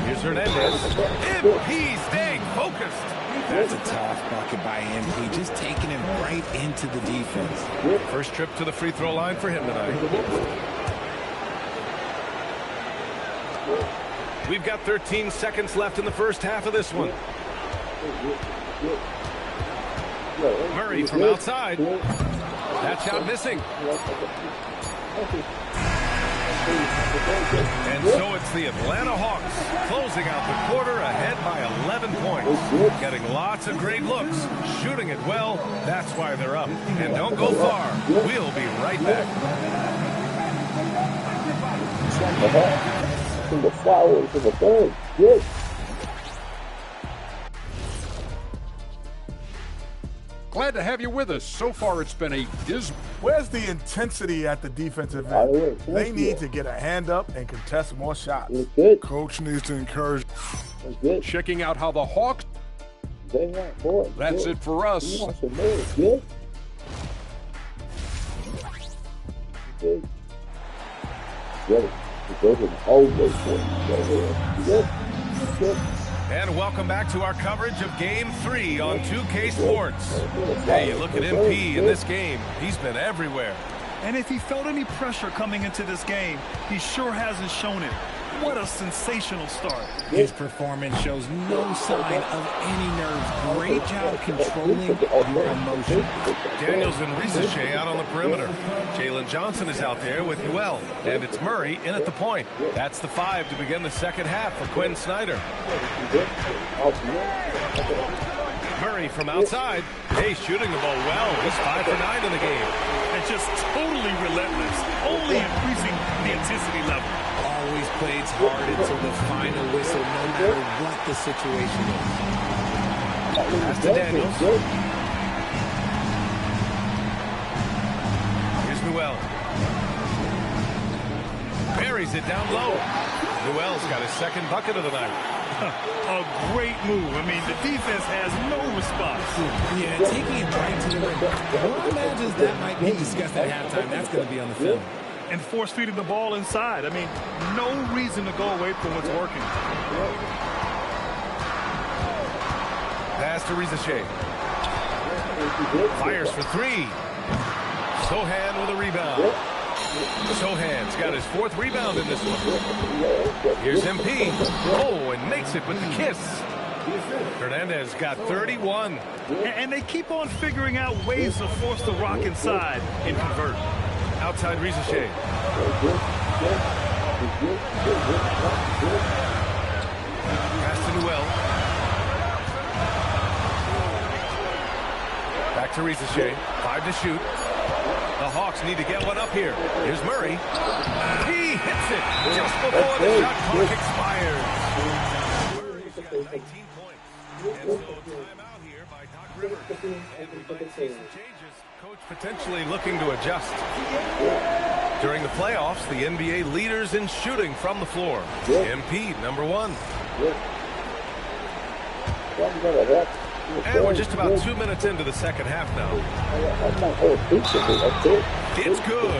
Here's Hernandez. MP staying focused. That's a tough bucket by MP, just taking him right into the defense. First trip to the free throw line for him tonight. We've got 13 seconds left in the first half of this one. Murray from outside. That shot missing. And so it's the Atlanta Hawks closing out the quarter ahead by 11 points. Getting lots of great looks, shooting it well. That's why they're up. And don't go far. We'll be right back. From the flowers to the birds. Good. Glad to have you with us. So far, it's been a dismal. Where's the intensity at the defensive end? They need to get a hand up and contest more shots. Coach needs to encourage. Checking out how the Hawks. That's it for us. And welcome back to our coverage of Game 3 on 2K Sports. Hey, you look at MP in this game. He's been everywhere. And if he felt any pressure coming into this game, he sure hasn't shown it. What a sensational start. His performance shows no sign of any nerves. Great job controlling your emotions. Daniels and Risache out on the perimeter. Jalen Johnson is out there with Newell. And it's Murray in at the point. That's the 5 to begin the second half for Quinn Snyder. Murray from outside. Hey, shooting the ball well. He's 5 for 9 in the game. And just totally relentless. Only increasing the intensity level. Always plays hard until the final whistle, no matter what the situation is. Pass to Daniels. Here's Newell. Buries it down low. Newell's got his second bucket of the night. A great move. I mean, the defense has no response. Yeah, taking it right to the rim. One imagines that might be discussed at halftime. That's going to be on the film. And force feeding the ball inside. I mean, no reason to go away from what's working. Pass to Risache. Fires for 3. Sohan with a rebound. Sohan's got his 4th rebound in this one. Here's MP. Oh, and makes it with the kiss. Hernandez got 31. And they keep on figuring out ways to force the rock inside and convert. Outside Risache. Pass to Newell. Back to Risache. 5 to shoot. The Hawks need to get one up here. Here's Murray. He hits it just before the shot clock expires. Murray's got 19 points. And so timeout here by Doc Rivers. And we might see some changes. Coach potentially looking to adjust. During the playoffs, the NBA leaders in shooting from the floor. MP, number 1. And we're just about 2 minutes into the second half now. It's good.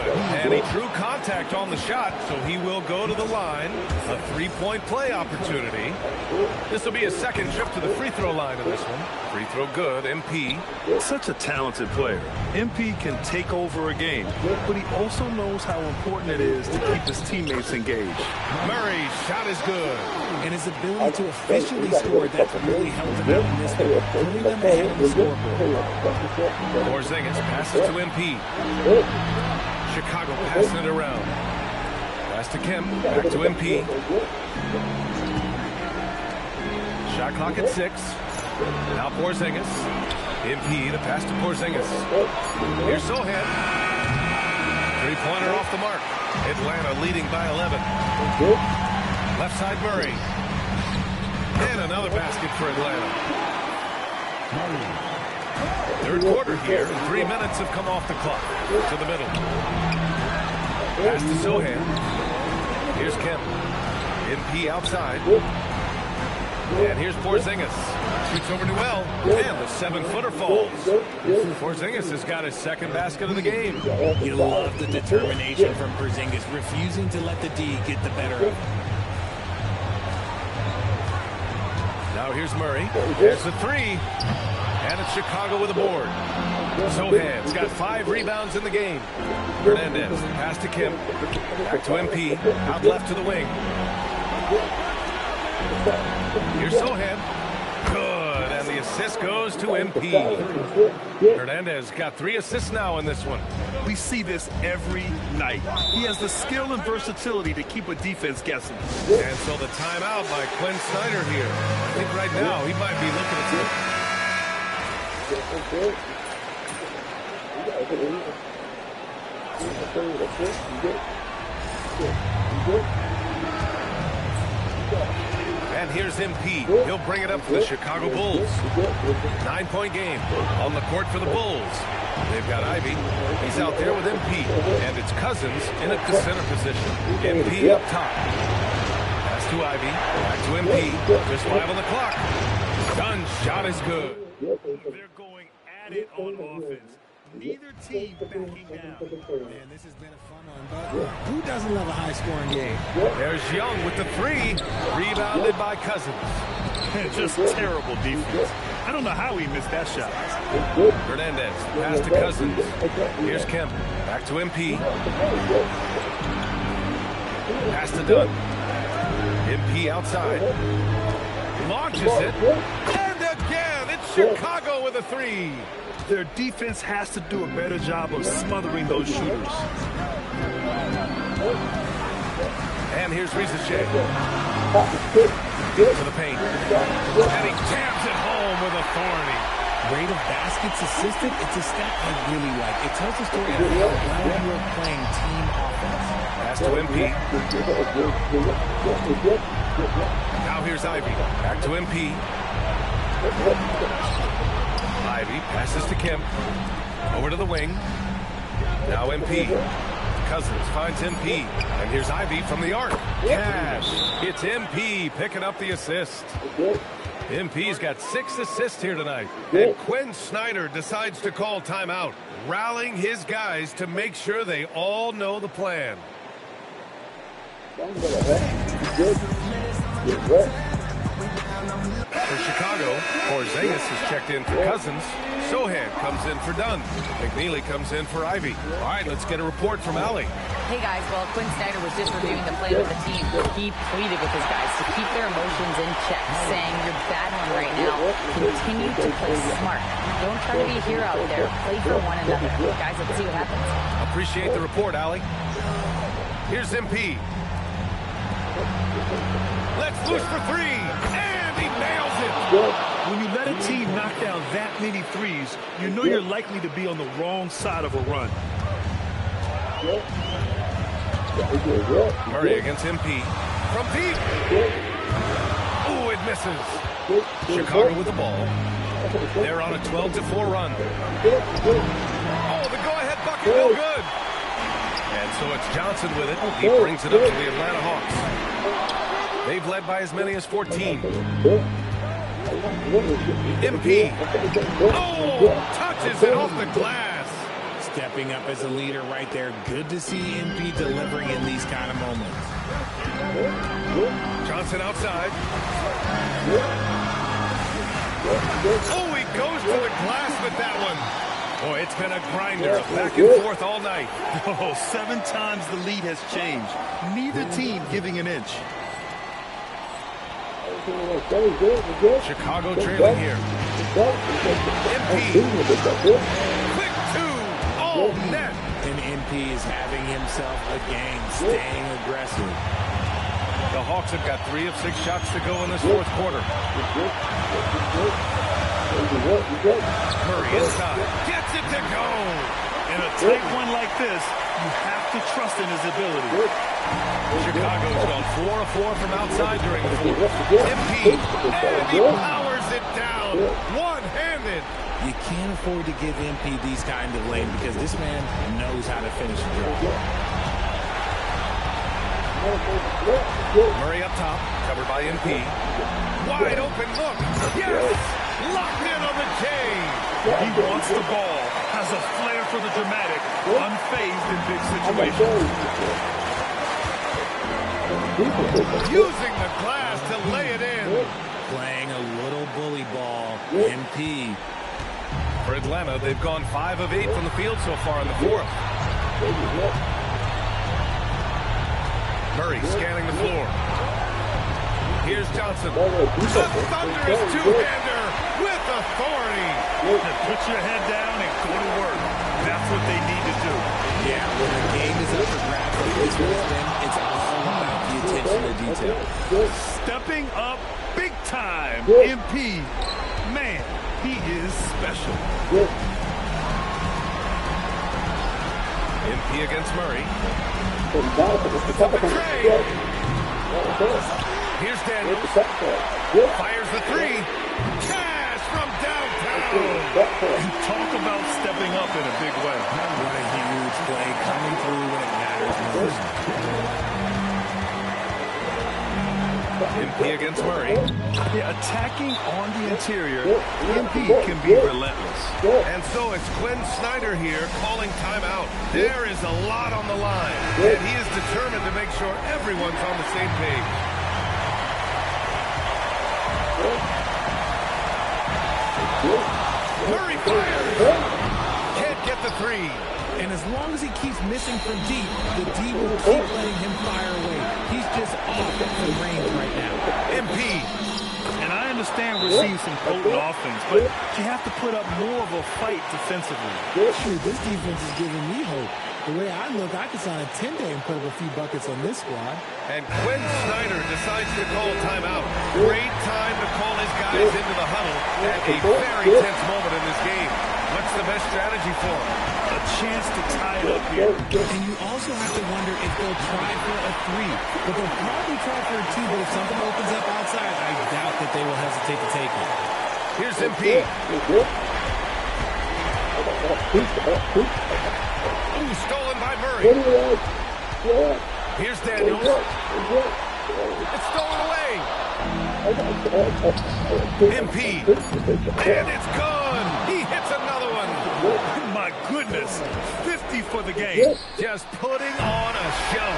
And he drew contact on the shot, so he will go to the line. A 3-point play opportunity. This will be his second trip to the free throw line in this one. Free throw good. MP. Such a talented player. MP can take over a game, but he also knows how important it is to keep his teammates engaged. Murray's shot is good. And his ability to efficiently score, that's really helped him out in this one, putting them ahead of the scoreboard. Porzingis passes to MP. Chicago passing it around. Pass to Kemp. Back to MP. Shot clock at 6. Now Porzingis. MP, the pass to Porzingis. Here's Sohan. 3-pointer off the mark. Atlanta leading by 11. Left side Murray. And another basket for Atlanta. Third quarter here, and 3 minutes have come off the clock. To the middle. Pass to Sohan. Here's Kemp. MP outside. And here's Porzingis. Shoots over Newell. And the 7-footer falls. Porzingis has got his second basket of the game. You love the determination from Porzingis, refusing to let the D get the better of him. Now here's Murray. There's the 3. And it's Chicago with a board. Sohan's got 5 rebounds in the game. Hernandez, pass to Kemp. Back to MP. Out left to the wing. Here's Sohan. Good. And the assist goes to MP. Hernandez got 3 assists now in this one. We see this every night. He has the skill and versatility to keep a defense guessing. And so the timeout by Quinn Snyder here. I think right now he might be looking at And here's MP. He'll bring it up for the Chicago Bulls. 9-point game on the court for the Bulls. They've got Ivy. He's out there with MP. And it's Cousins in at the center position. MP up top. Pass to Ivy. Back to MP. Just 5 on the clock. Done. Shot is good. They're going at it on offense. Neither team backing down. Man, this has been a fun one, but who doesn't love a high-scoring game? There's Young with the 3. Rebounded by Cousins. Just terrible defense. I don't know how he missed that shot. Hernandez, pass to Cousins. Here's Kemp. Back to MP. Pass to Dunn. MP outside. Launches it. And again, it's Chicago with a three. Their defense has to do a better job of smothering those shooters. And here's Rizachet. To the paint. And he jams it home with authority. Rate of baskets assisted, it's a stat I really like. It tells the story of how well you are playing team offense. Pass to MP. Now here's Ivy. Back to MP. Ivy passes to Kemp. Over to the wing. Now MP. Cousins finds MP. And here's Ivy from the arc. Cash. It's MP picking up the assist. MP's got 6 assists here tonight. And Quinn Snyder decides to call timeout, rallying his guys to make sure they all know the plan. For Chicago, Porzingis is checked in for Cousins. Sohan comes in for Dunn. McNeely comes in for Ivy. All right, let's get a report from Allie. Hey guys, well, Quinn Snyder was just reviewing the play with the team. He pleaded with his guys to keep their emotions in check, saying you're battling right now. Continue to play smart. Don't try to be a hero out there. Play for one another. Guys, let's see what happens. Appreciate the report, Allie. Here's MP. Let's loose for three. And he nails it. When you let a team knock down that many threes, you know you're likely to be on the wrong side of a run. Murray against MP. From deep. Oh, it misses. Chicago with the ball. They're on a 12-4 run. Oh, the go-ahead bucket, no good. And so it's Johnson with it. He brings it up to the Atlanta Hawks. They've led by as many as 14. MP. Oh, touches it off the glass. Stepping up as a leader right there. Good to see MP delivering in these kind of moments. Johnson outside. Oh, he goes to the glass with that one. Boy, it's been a grinder, back and forth all night. Oh, 7 times the lead has changed. Neither team giving an inch. Chicago trailing here. MP. Quick two. Oh, net. And MP is having himself a game, staying aggressive. The Hawks have got 3 of 6 shots to go in this fourth quarter. Murray inside. Gets it to go. In a tight one like this, you have to trust in his ability. Chicago's gone 4 of 4 from outside during the fourth. MP. And he powers it down. One-handed. You can't afford to give MP these kind of lanes because this man knows how to finish a job. Murray up top, covered by MP. Wide open look. Yes! Locked in on the J. He wants the ball, has a flair for the dramatic, unfazed in big situations. Using the glass to lay it in. Playing a little bully ball. MP. For Atlanta, they've gone 5 of 8 from the field so far in the fourth. Murray scanning the floor. Here's Johnson. The thunderous two-hander with authority. Put your head down and go to work. That's what they need to do. Yeah, when the game is up for grabs like this one has been, it's all about the attention to detail. Stepping up big time. MP. Man, he is special. MP against Murray. Here's Daniels. Fires the three. Cash from downtown. And talk about stepping up in a big way. What a huge play coming through when it matters most. MP against Murray. Yeah, attacking on the interior, MP can be relentless. And so it's Quinn Snyder here calling timeout. There is a lot on the line, and he is determined to make sure everyone's on the same page. Murray fires. Can't get the three. And as long as he keeps missing from deep, the D will keep letting him fire away. He's just off from range right now. MP. And I understand we're seeing some potent offense, but you have to put up more of a fight defensively. Shoot, this defense is giving me hope. The way I look, I could sign a 10-day and put up a few buckets on this squad. And Quinn Snyder decides to call timeout. Great time to call his guys into the huddle at a very tense moment in this game. What's the best strategy for him? A chance to tie it up here. And you also have to wonder if they'll try for a 3. But they'll probably try for a 2, but if something opens up outside, I doubt that they will hesitate to take it. Here's MP. Ooh, stolen by Murray. Here's Daniels. It's stolen away. MP. And it's gone. He hits another one. My goodness. 50 for the game. Just putting on a show.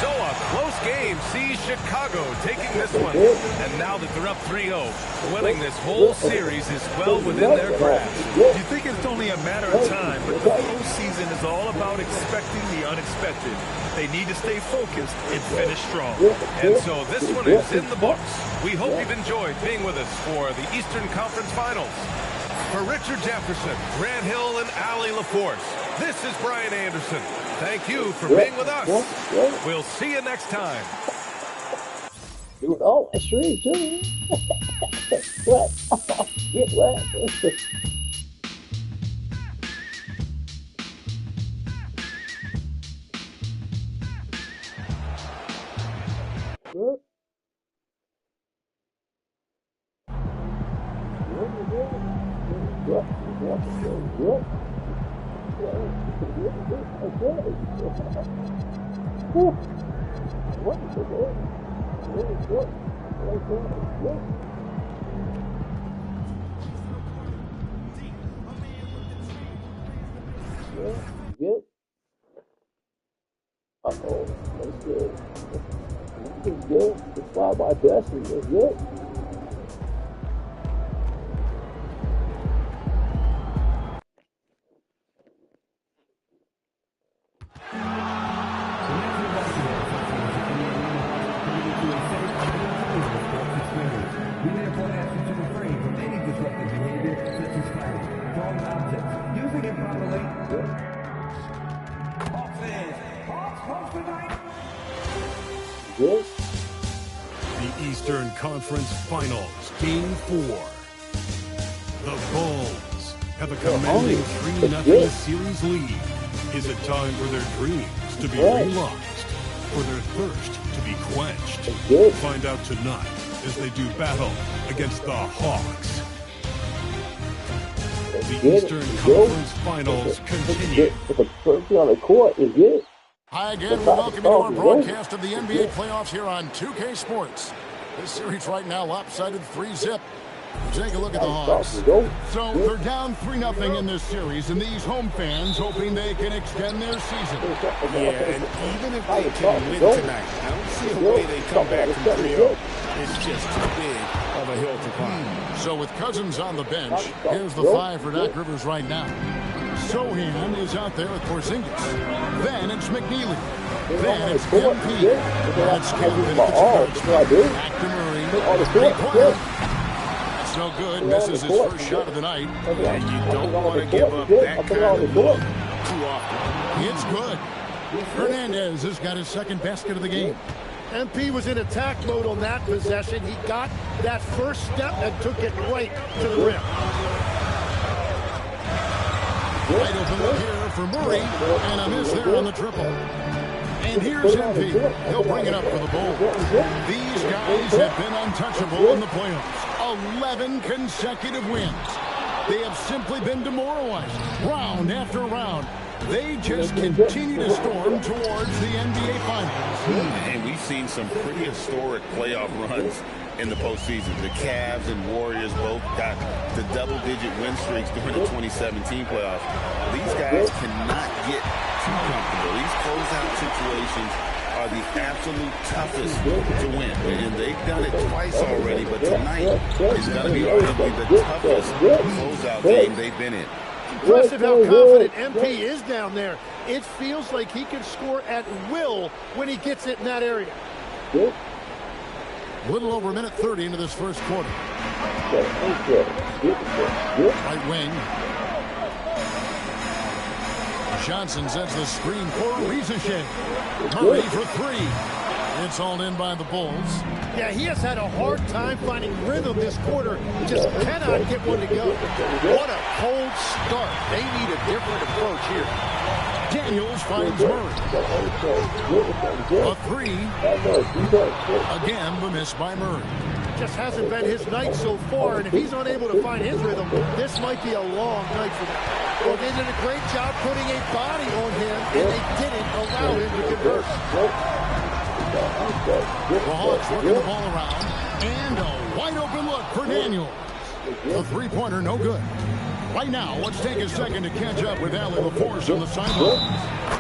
So a close game sees Chicago taking this one. And now that they're up 3-0, winning this whole series is well within their grasp. You think it's only a matter of time, but the postseason is all about expecting the unexpected. They need to stay focused and finish strong. And so this one is in the books. We hope you've enjoyed being with us for the Eastern Conference Finals. For Richard Jefferson, Grant Hill, and Allie LaForce, this is Brian Anderson. Thank you for being with us. We'll see you next time. Dude, oh, a stream too. What? Get wet. Good. Uh-oh, that's good. That's good. The fly by Destiny is good. The Eastern Conference Finals, Game 4. The Bulls have a commanding 3-0 series lead. Is it time for their dreams to be realized? For their thirst to be quenched? Find out tonight as they do battle against the Hawks. The Eastern Conference Finals continue. The person on the court is good. Hi again, we welcome you to our broadcast of the NBA playoffs here on 2K Sports. This series right now lopsided 3-0. Take a look at the Hawks. So they're down 3-0 in this series, and these home fans hoping they can extend their season. Yeah, and even if they can win tonight, I don't see a way they come back from 3-0. It's just too big of a hill to climb. So with Cousins on the bench, here's the 5 for Doc Rivers right now. Sohan is out there with Porzingis. Then it's McNeely. Then it's MP. That's Kevin. Back to Murray. That's no good. Misses his first shot of the night. And you don't want to give up that kind of look too often. It's good. Hernandez has got his second basket of the game. MP was in attack mode on that possession. He got that first step and took it right to the rim. Right open look here for Murray, and a miss there on the triple. And here's MP. He'll bring it up for the Bulls. These guys have been untouchable in the playoffs. 11 consecutive wins. They have simply been demoralized round after round. They just continue to storm towards the NBA Finals. And we've seen some pretty historic playoff runs in the postseason. The Cavs and Warriors both got the double-digit win streaks during the 2017 playoffs. These guys cannot get too comfortable. These closeout situations are the absolute toughest to win. And they've done it twice already, but tonight is going to be arguably the toughest closeout game they've been in. Impressive how confident MP is down there. It feels like he can score at will when he gets it in that area. Little over a minute 30 into this first quarter. Right wing. Johnson sets the screen for Rizachet. Murray for three. It's all in by the Bulls. Yeah, he has had a hard time finding rhythm this quarter. Just cannot get one to go. What a cold start. They need a different approach here. Daniels finds Murray. A three. Again, the miss by Murray. Just hasn't been his night so far, and if he's unable to find his rhythm, this might be a long night for them. Well, they did a great job putting a body on him, and they didn't allow him to convert. The Hawks working the ball around, and a wide open look for Daniels. The three-pointer, no good. Right now, let's take a second to catch up with Allie LaForce on the sideline.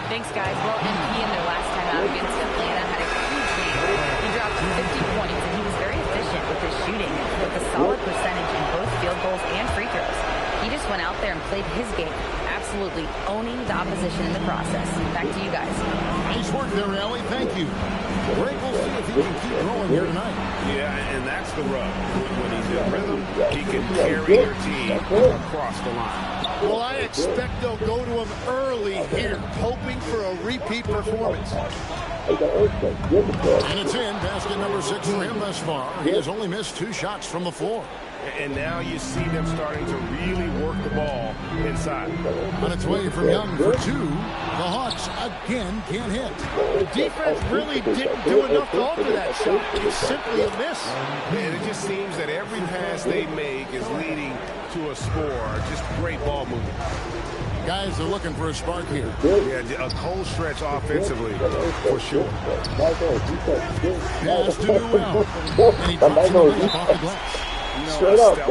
Thanks, guys. Well, MP in their last time out against Atlanta had a huge game. He dropped 50 points, and he was very efficient with his shooting, with a solid percentage in both field goals and free throws. He just went out there and played his game, absolutely owning the opposition in the process. Back to you guys. Nice work there, Allie. Thank you. Greg, we'll see if he can keep growing here tonight. Yeah, and that's the rub. When he's in rhythm, he can carry your team across the line. Well, I expect they'll go to him early here, hoping for a repeat performance. And it's in. Basket number 6 for him thus far. He has only missed 2 shots from the floor. And now you see them starting to really work the ball inside. On its way from Young for 2. The Hawks again can't hit. The defense really didn't do enough to alter that shot. It's simply a miss. And it just seems that every pass they make is leading to a score. Just great ball movement. Guys are looking for a spark here. Yeah, a cold stretch offensively, for sure. Pass to Newell. And he drops the lead off the glass. Straight up, in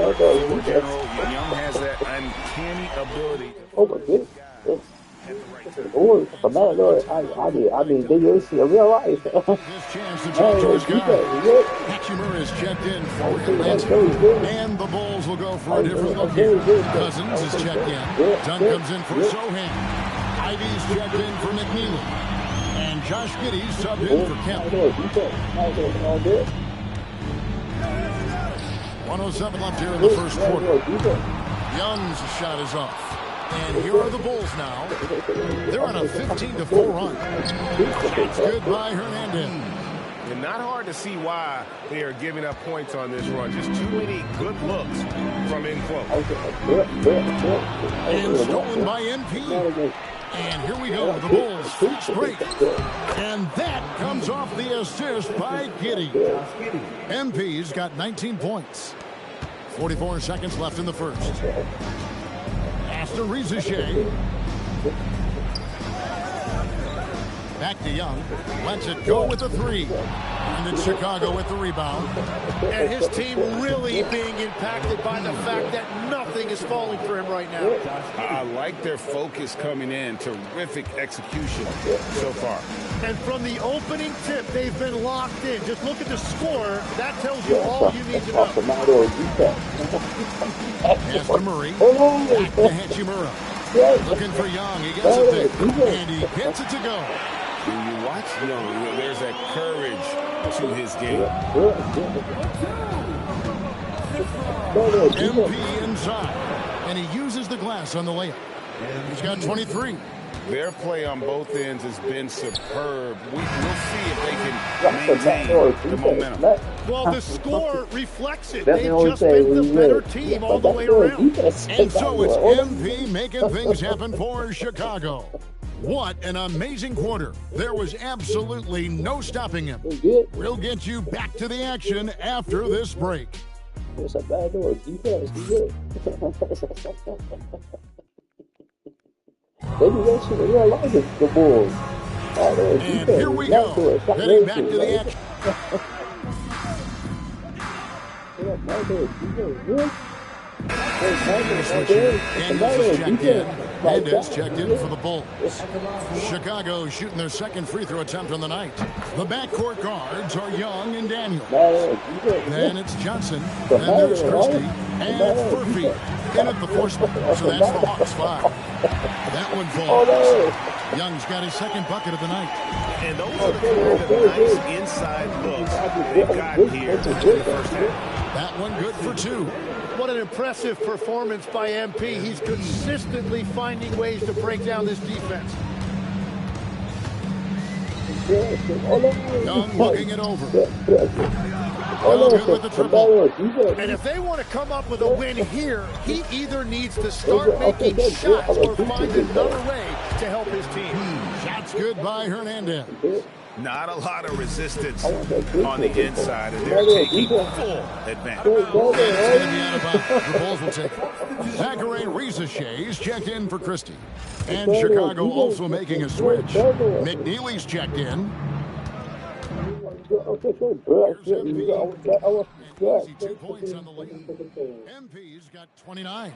general, Young has that uncanny ability. Oh my goodness. I mean, they really see a real life. This chance to talk to his guy. Hachimura is checked in for Atlanta. And the Bulls will go for a different look here. Cousins is checked in. Dunn comes in for Sohan. Ivy's checked in for McNeely. And Josh Giddey's subbed in for Kemp. 107 left here in the first quarter. Young's shot is off. And here are the Bulls now. They're on a 15-4 run. It's good by Hernandez. And not hard to see why they are giving up points on this run. Just too many good looks from in close. And stolen by NP. And here we go, the Bulls fast break. And that comes off the assist by Giddey. MP's got 19 points. 44 seconds left in the first. Pass to Rizachet. Back to Young. Lets it go with the 3. And it's Chicago with the rebound. And his team really being impacted by the fact that nothing is falling for him right now. I like their focus coming in. Terrific execution so far. And from the opening tip, they've been locked in. Just look at the score. That tells you all you need to know. Pass to Murray. Back to Hachimura. Looking for Young. He gets it there. And he gets it to go. When you watch Young, there's that courage to his game. MP inside. And he uses the glass on the layup. He's got 23. Their play on both ends has been superb. We'll see if they can maintain the momentum. Well, the score reflects it. They've just been the better team all the way around. And so it's MP making things happen for Chicago. What an amazing quarter. There was absolutely no stopping him. We'll get you back to the action after this break. It's a bad door defense. They do that shit in real life, the Bulls. And here we go. Heading back to the action. Daniels is checked in. Mendez checked in for the Bulls. Chicago shooting their second free throw attempt on the night. The backcourt guards are Young and Daniel. Then it's Johnson. Then there's Christie. And it's Murphy in at the 4 spot. So that's the Hawks 5. That one falls. Young's got his second bucket of the night. And those are the kind of nice inside looks they've gotten here in the first half. That one good for 2. What an impressive performance by MP. He's consistently finding ways to break down this defense. Young looking it over. Good with the triple. And if they want to come up with a win here, he either needs to start making shots or find another way to help his team. Shots good by Hernandez. Not a lot of resistance on the inside, and they're taking full advantage. And it's going to be out of bounds. The Bulls will take it. Zachary Riza-Shays checked in for Christie. And Chicago also making a switch. McNeely's checked in. Easy 2 points on the lead. MP's got 29.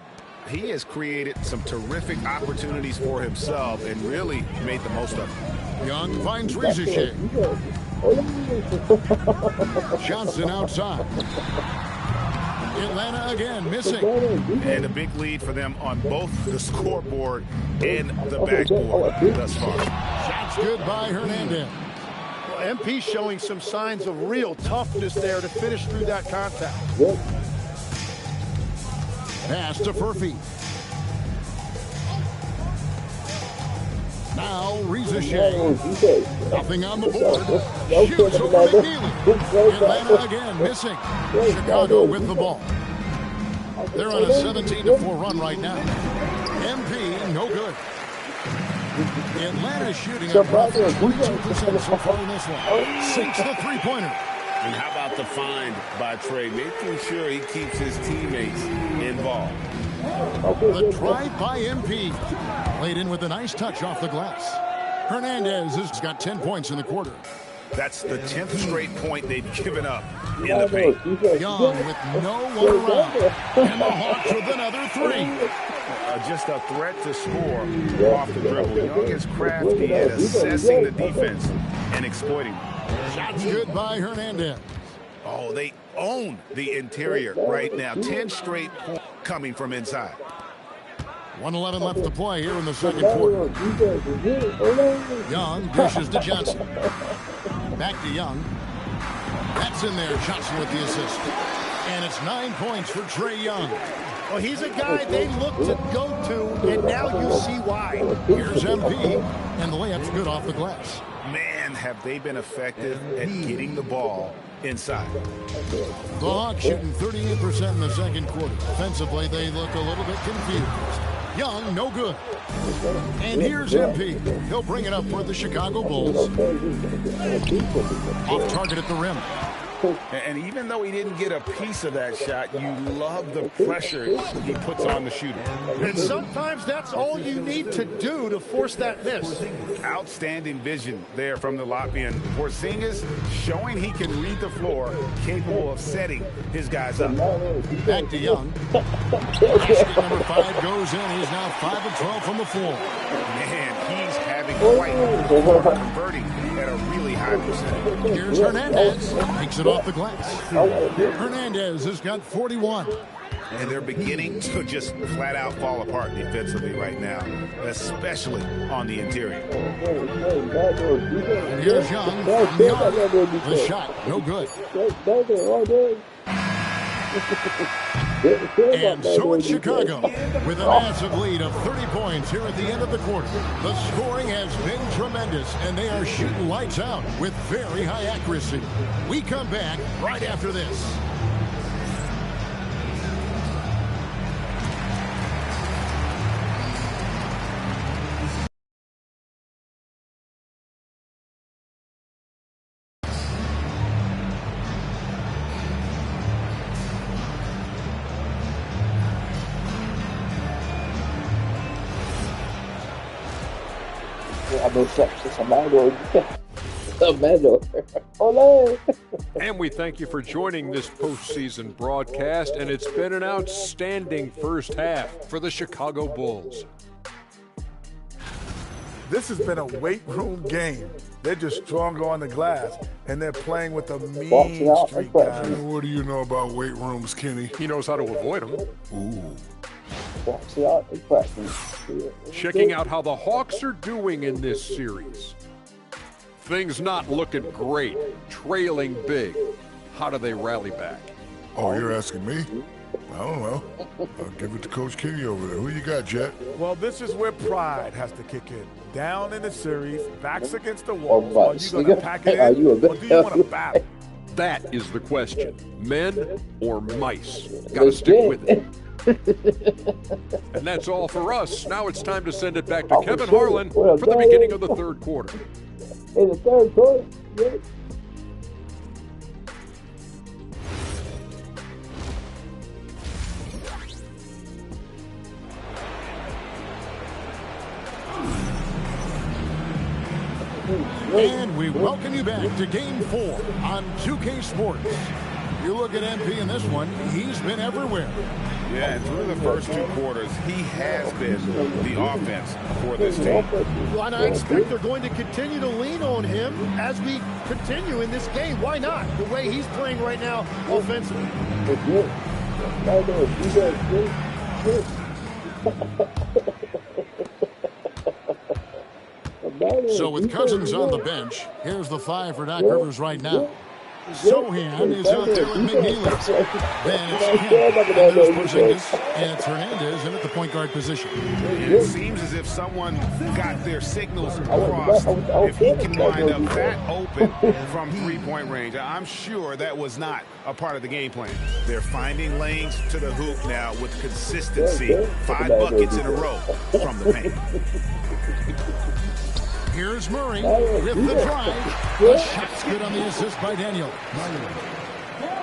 He has created some terrific opportunities for himself and really made the most of it. Young finds Riza-Shays. Johnson outside. Atlanta again missing. And a big lead for them on both the scoreboard and the backboard thus far. Shots good by Hernandez. Well, MP showing some signs of real toughness there to finish through that contact. Pass to Furphy. Now Riza-Shays. Nothing on the board. Shoots over McNeely. Atlanta again missing. Chicago with the ball. They're on a 17-4 run right now. MP no good. Atlanta shooting at roughly 22% so far in this one. Sinks the three-pointer. And how about the find by Trey, making sure he keeps his teammates involved. The drive by MP. Played in with a nice touch off the glass. Hernandez has got 10 points in the quarter. That's the 10th straight point they've given up in the paint. Young with no one around. And the Hawks with another 3. Just a threat to score off the dribble. Young is crafty at assessing the defense and exploiting. Shots good by Hernandez. Oh, they own the interior right now. 10 straight points coming from inside. 1:11 left to play here in the second quarter. Young dishes to Johnson. Back to Young. That's in there. Johnson with the assist. And it's 9 points for Trae Young. Well, he's a guy they look to go to, and now you see why. Here's MP, and the layup's good off the glass. Man, have they been effective at getting the ball inside. The Hawks shooting 38% in the second quarter. Offensively, they look a little bit confused. Young, no good. And here's MP. He'll bring it up for the Chicago Bulls. Off target at the rim. And even though he didn't get a piece of that shot, you love the pressure he puts on the shooter. And sometimes that's all you need to do to force that miss. Outstanding vision there from the Latvian. Porzingis showing he can read the floor, capable of setting his guys up. Back to Young. Basket number 5 goes in. He's now 5 of 12 from the floor. Man, he's having quite a converting at a really high percentage. Here's Hernandez. Takes it off the glass. Hernandez has got 41. And they're beginning to just flat out fall apart defensively right now, especially on the interior. And here's Young. The shot, no good. And so it's Chicago with a massive lead of 30 points here at the end of the quarter. The scoring has been tremendous, and they are shooting lights out with very high accuracy. We come back right after this. And we thank you for joining this postseason broadcast, and it's been an outstanding first half for the Chicago Bulls. This has been a weight room game. They're just stronger on the glass, and they're playing with a mean streak, guys. What do you know about weight rooms, Kenny? He knows how to avoid them. Ooh. Checking out how the Hawks are doing in this series. Things not looking great, trailing big. How do they rally back? Oh, you're asking me? I don't know. I'll give it to Coach Kitty over there. Who you got, Jet? Well, this is where pride has to kick in. Down in the series, backs against the walls. Are you going to pack it in, or do you want to battle? That is the question. Men or mice? Got to stick with it. And that's all for us. Now it's time to send it back to Kevin Harlan for the beginning of the third quarter. In the third quarter, yeah. And we welcome you back to Game 4 on 2K Sports. You look at MP in this one, he's been everywhere. Yeah, and through the first two quarters, he has been the offense for this team. Well, and I expect they're going to continue to lean on him as we continue in this game. Why not? The way he's playing right now offensively. So with Cousins on the bench, here's the 5 for Doc Rivers right now. Sohan is out there with McNeely. Then it's Kemp, and there's Porzingis, and it's Hernandez in at the point guard position. And it seems as if someone got their signals crossed. If he can wind up that open from three-point range, I'm sure that was not a part of the game plan. They're finding lanes to the hoop now with consistency. 5 buckets in a row from the paint. Here's Murray with the drive. The shot's good on the assist by Daniel.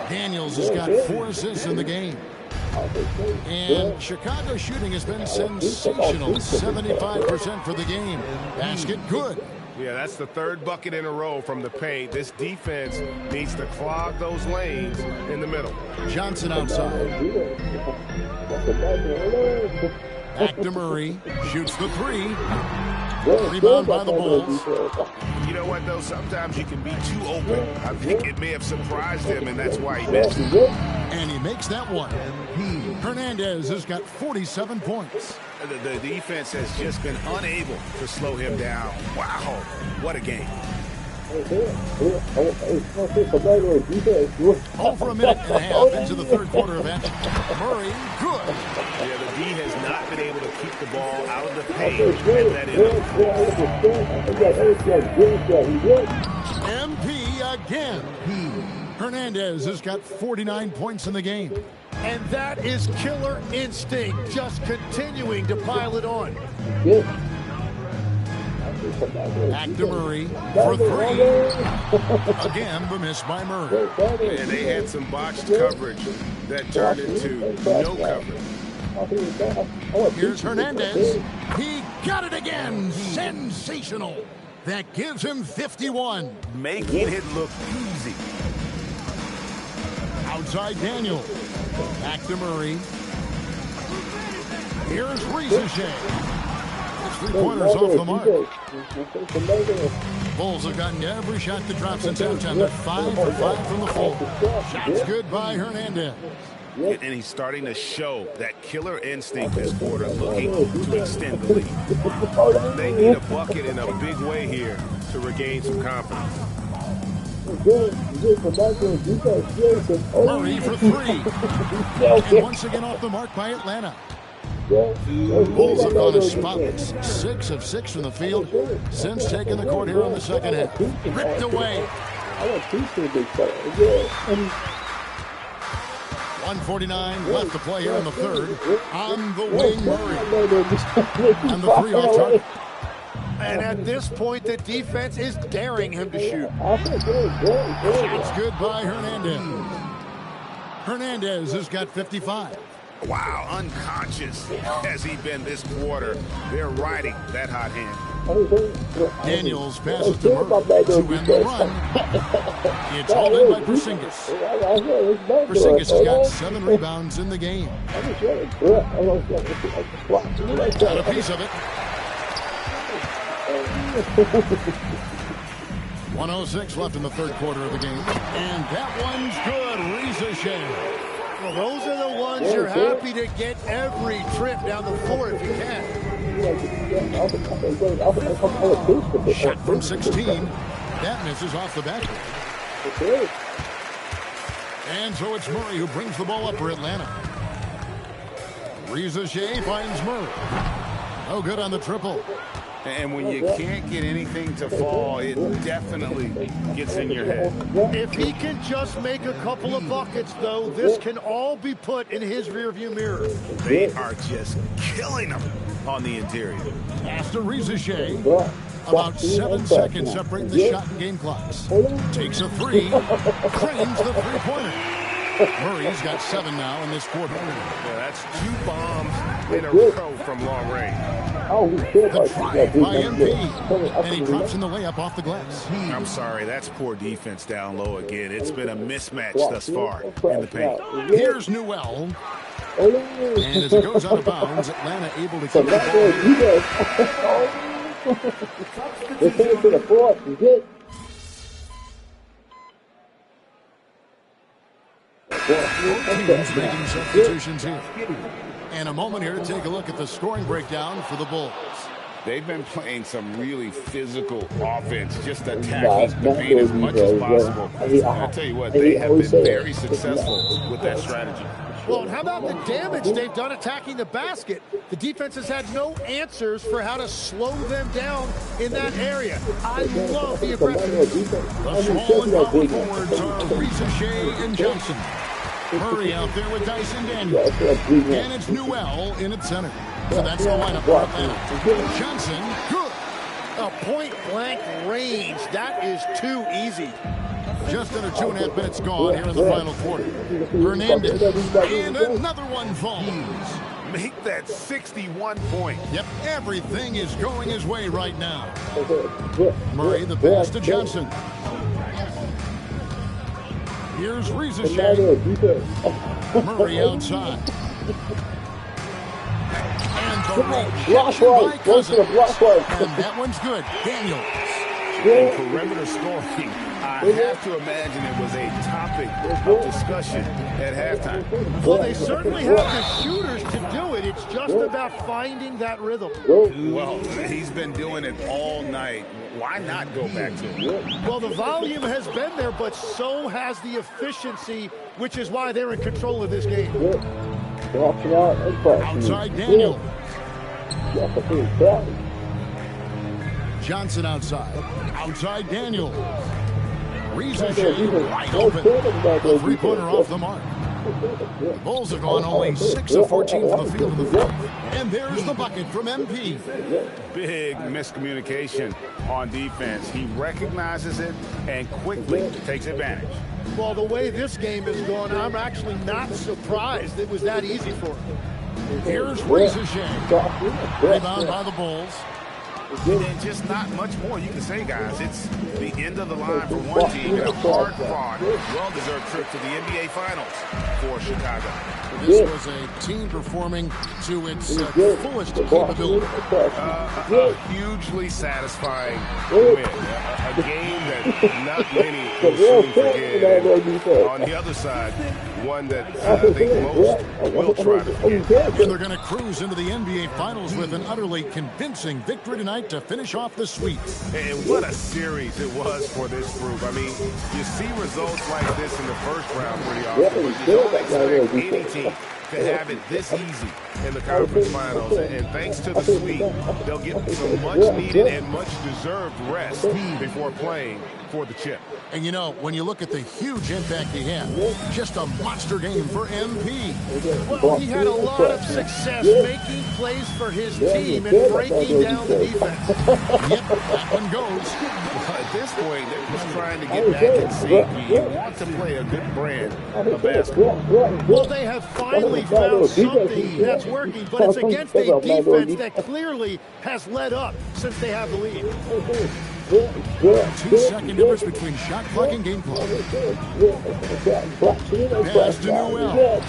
Daniels has got 4 assists in the game. And Chicago shooting has been sensational. 75% for the game. Basket good. Yeah, that's the 3rd bucket in a row from the paint. This defense needs to clog those lanes in the middle. Johnson outside. Back to Murray. Shoots the 3. Rebound by the Bulls. You know what, though? Sometimes you can be too open. I think it may have surprised him, and that's why he missed it. And he makes that one. Hernandez has got 47 points. The defense has just been unable to slow him down. Wow, what a game. Over a minute and a half into the third quarter of action. Murray, good. Yeah, the D has not been able to keep the ball out of the paint and let it MP again. Hernandez has got 49 points in the game. And that is killer instinct, just continuing to pile it on. Back to Murray for 3. Again, the miss by Murray. And they had some botched coverage that turned into no coverage. Here's Hernandez. He got it again. Sensational. That gives him 51. Making it look easy. Outside Daniel. Back to Murray. Here's Ricochet. 3-pointers off the mark. Bulls have gotten every shot that drops in halftime. They're 5 for 5 from the floor. Shots good by Hernandez. And he's starting to show that killer instinct this quarter, looking to extend the lead. They need a bucket in a big way here to regain some confidence. Murray for 3. And once again off the mark by Atlanta. Bulls have gone as spotless. 6 of 6 from the field since taking the court here in the second half. Ripped away. 1:49 left to play here in the third. On the wing, Murray. And the 3 off target. And at this point, the defense is daring him to shoot. That's good by Hernandez. Hernandez has got 55. Wow, unconscious has he been this quarter. They're riding that hot hand. Daniels passes to Murray to end the run. It's all in by Porzingis. Porzingis has got 7 rebounds in the game. Got a piece of it. 1:06 left in the third quarter of the game. And that one's good. Ricochet. Well, those are the ones you're happy to get every trip down the floor if you can. Shot from 16. That misses off the back. Okay. And so it's Murray who brings the ball up for Atlanta. Reza Shea finds Murray. No good on the triple. And when you can't get anything to fall, it definitely gets in your head. If he can just make a couple of buckets, though, this can all be put in his rearview mirror. They are just killing him on the interior. Pass to Reza Shea. About 7 seconds separate the shot and game clocks. Takes a three. Cranes the three-pointer. Murray's got 7 now in this quarter. Yeah, that's 2 bombs in a row from long range. The drive by MP. And he drops in the layup off the glass. I'm sorry, that's poor defense down low again. It's been a mismatch thus far in the paint. Here's Newell. And as it goes out of bounds, Atlanta able to keep the ball. They came to the fourth. You get. Both teams making substitutions here. And a moment here to take a look at the scoring breakdown for the Bulls. They've been playing some really physical offense, just attacking the paint as much as possible. I'll tell you what, they have been very successful with that strategy. Well, and how about the damage they've done attacking the basket? The defense has had no answers for how to slow them down in that area. I love the aggressiveness. The small and power forwards are Reza Shea and Johnson. Murray out there with Dyson Daniels. And it's Newell in at center. So that's the lineup for Atlanta. Johnson, good. A point-blank range. That is too easy. Just under 2.5 minutes gone here in the final quarter. Hernandez. And another one falls. Make that 61 point. Yep, everything is going his way right now. Murray, the pass to Johnson. Here's Reza Shea. Murray outside. And the rejection by Cousins. And that one's good. Daniels. And perimeter scoring, I have to imagine it was a topic of discussion at halftime. Well, they certainly have the shooters to do it. It's just about finding that rhythm. Well, he's been doing it all night. Why not go back to it? Well, the volume has been there, but so has the efficiency, which is why they're in control of this game. Outside Daniel. Johnson outside. Outside Daniel. Reza Shea wide open. The three-pointer off the mark. The Bulls have gone only 6 of 14 from the field in the fourth. And there's the bucket from MP. Big miscommunication on defense. He recognizes it and quickly takes advantage. Well, the way this game is going, I'm actually not surprised it was that easy for him. Here's Reza Shea. Rebound by the Bulls. And just not much more you can say, guys. It's the end of the line for one team and a hard-fought, well-deserved trip to the NBA Finals for Chicago. This was a team performing to its fullest capability. A hugely satisfying win. A game that not many will soon forget. On the other side, one that I think most will try to forget. And they're going to cruise into the NBA Finals with an utterly convincing victory tonight to finish off the sweep. And what a series it was for this group. I mean, you see results like this in the first round pretty often, but you don't expect any team to have it this easy in the conference finals. And thanks to the sweep, they'll get some much-needed and much-deserved rest before playing for the chip. And you know, when you look at the huge impact he had, just a monster game for MP. Well, he had a lot of success making plays for his team and breaking down the defense. Yep, that one goes. Well, at this point, they're just trying to get back in sync. You want to play a good brand of basketball. Well, they have finally found something that's working, but it's against a defense that clearly has led up since they have the lead. 2-second difference between shot clock and game clock. Pass to Newell.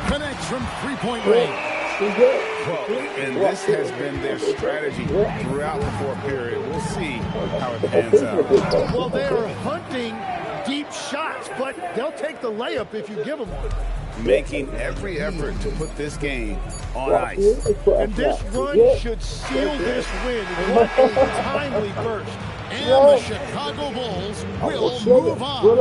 Connects from three-point range. Well, and this has been their strategy throughout the fourth period. We'll see how it pans out. Well, they're hunting deep shots, but they'll take the layup if you give them one. Making every effort to put this game on ice. And this run should seal this win. What a timely burst. And the Chicago Bulls will move on.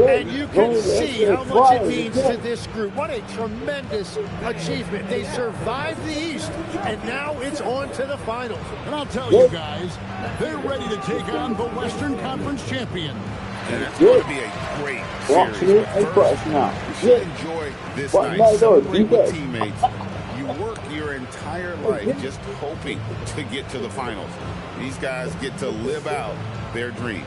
And you can see how much it means to this group. What a tremendous achievement. They survived the East, and now it's on to the finals. And I'll tell you guys, they're ready to take on the Western Conference champion. And it's going to be a great series. But first, you should enjoy this night. Celebrate with teammates. You work your entire life just hoping to get to the finals. These guys get to live out their dream.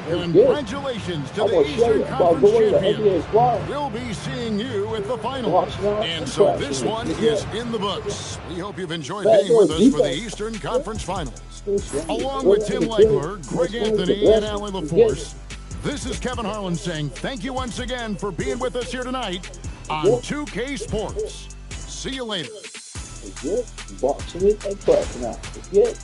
Congratulations to the Eastern Conference champions. We'll be seeing you at the finals. And so this one is in the books. We hope you've enjoyed being with us for the Eastern Conference Finals. Along with Tim Legler, Greg Anthony, and Allie LaForce, this is Kevin Harlan saying thank you once again for being with us here tonight on 2K Sports. See you later. Boxing it and crashing out. Good.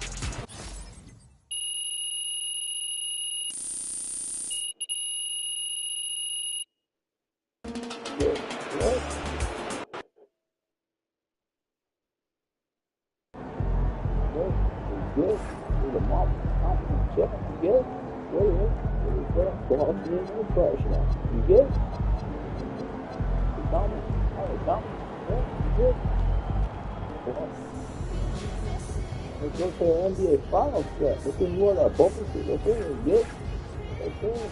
Let's go for an NBA Finals step. Let's see more of that bumper shit. Let's see it. Good. Let's see it.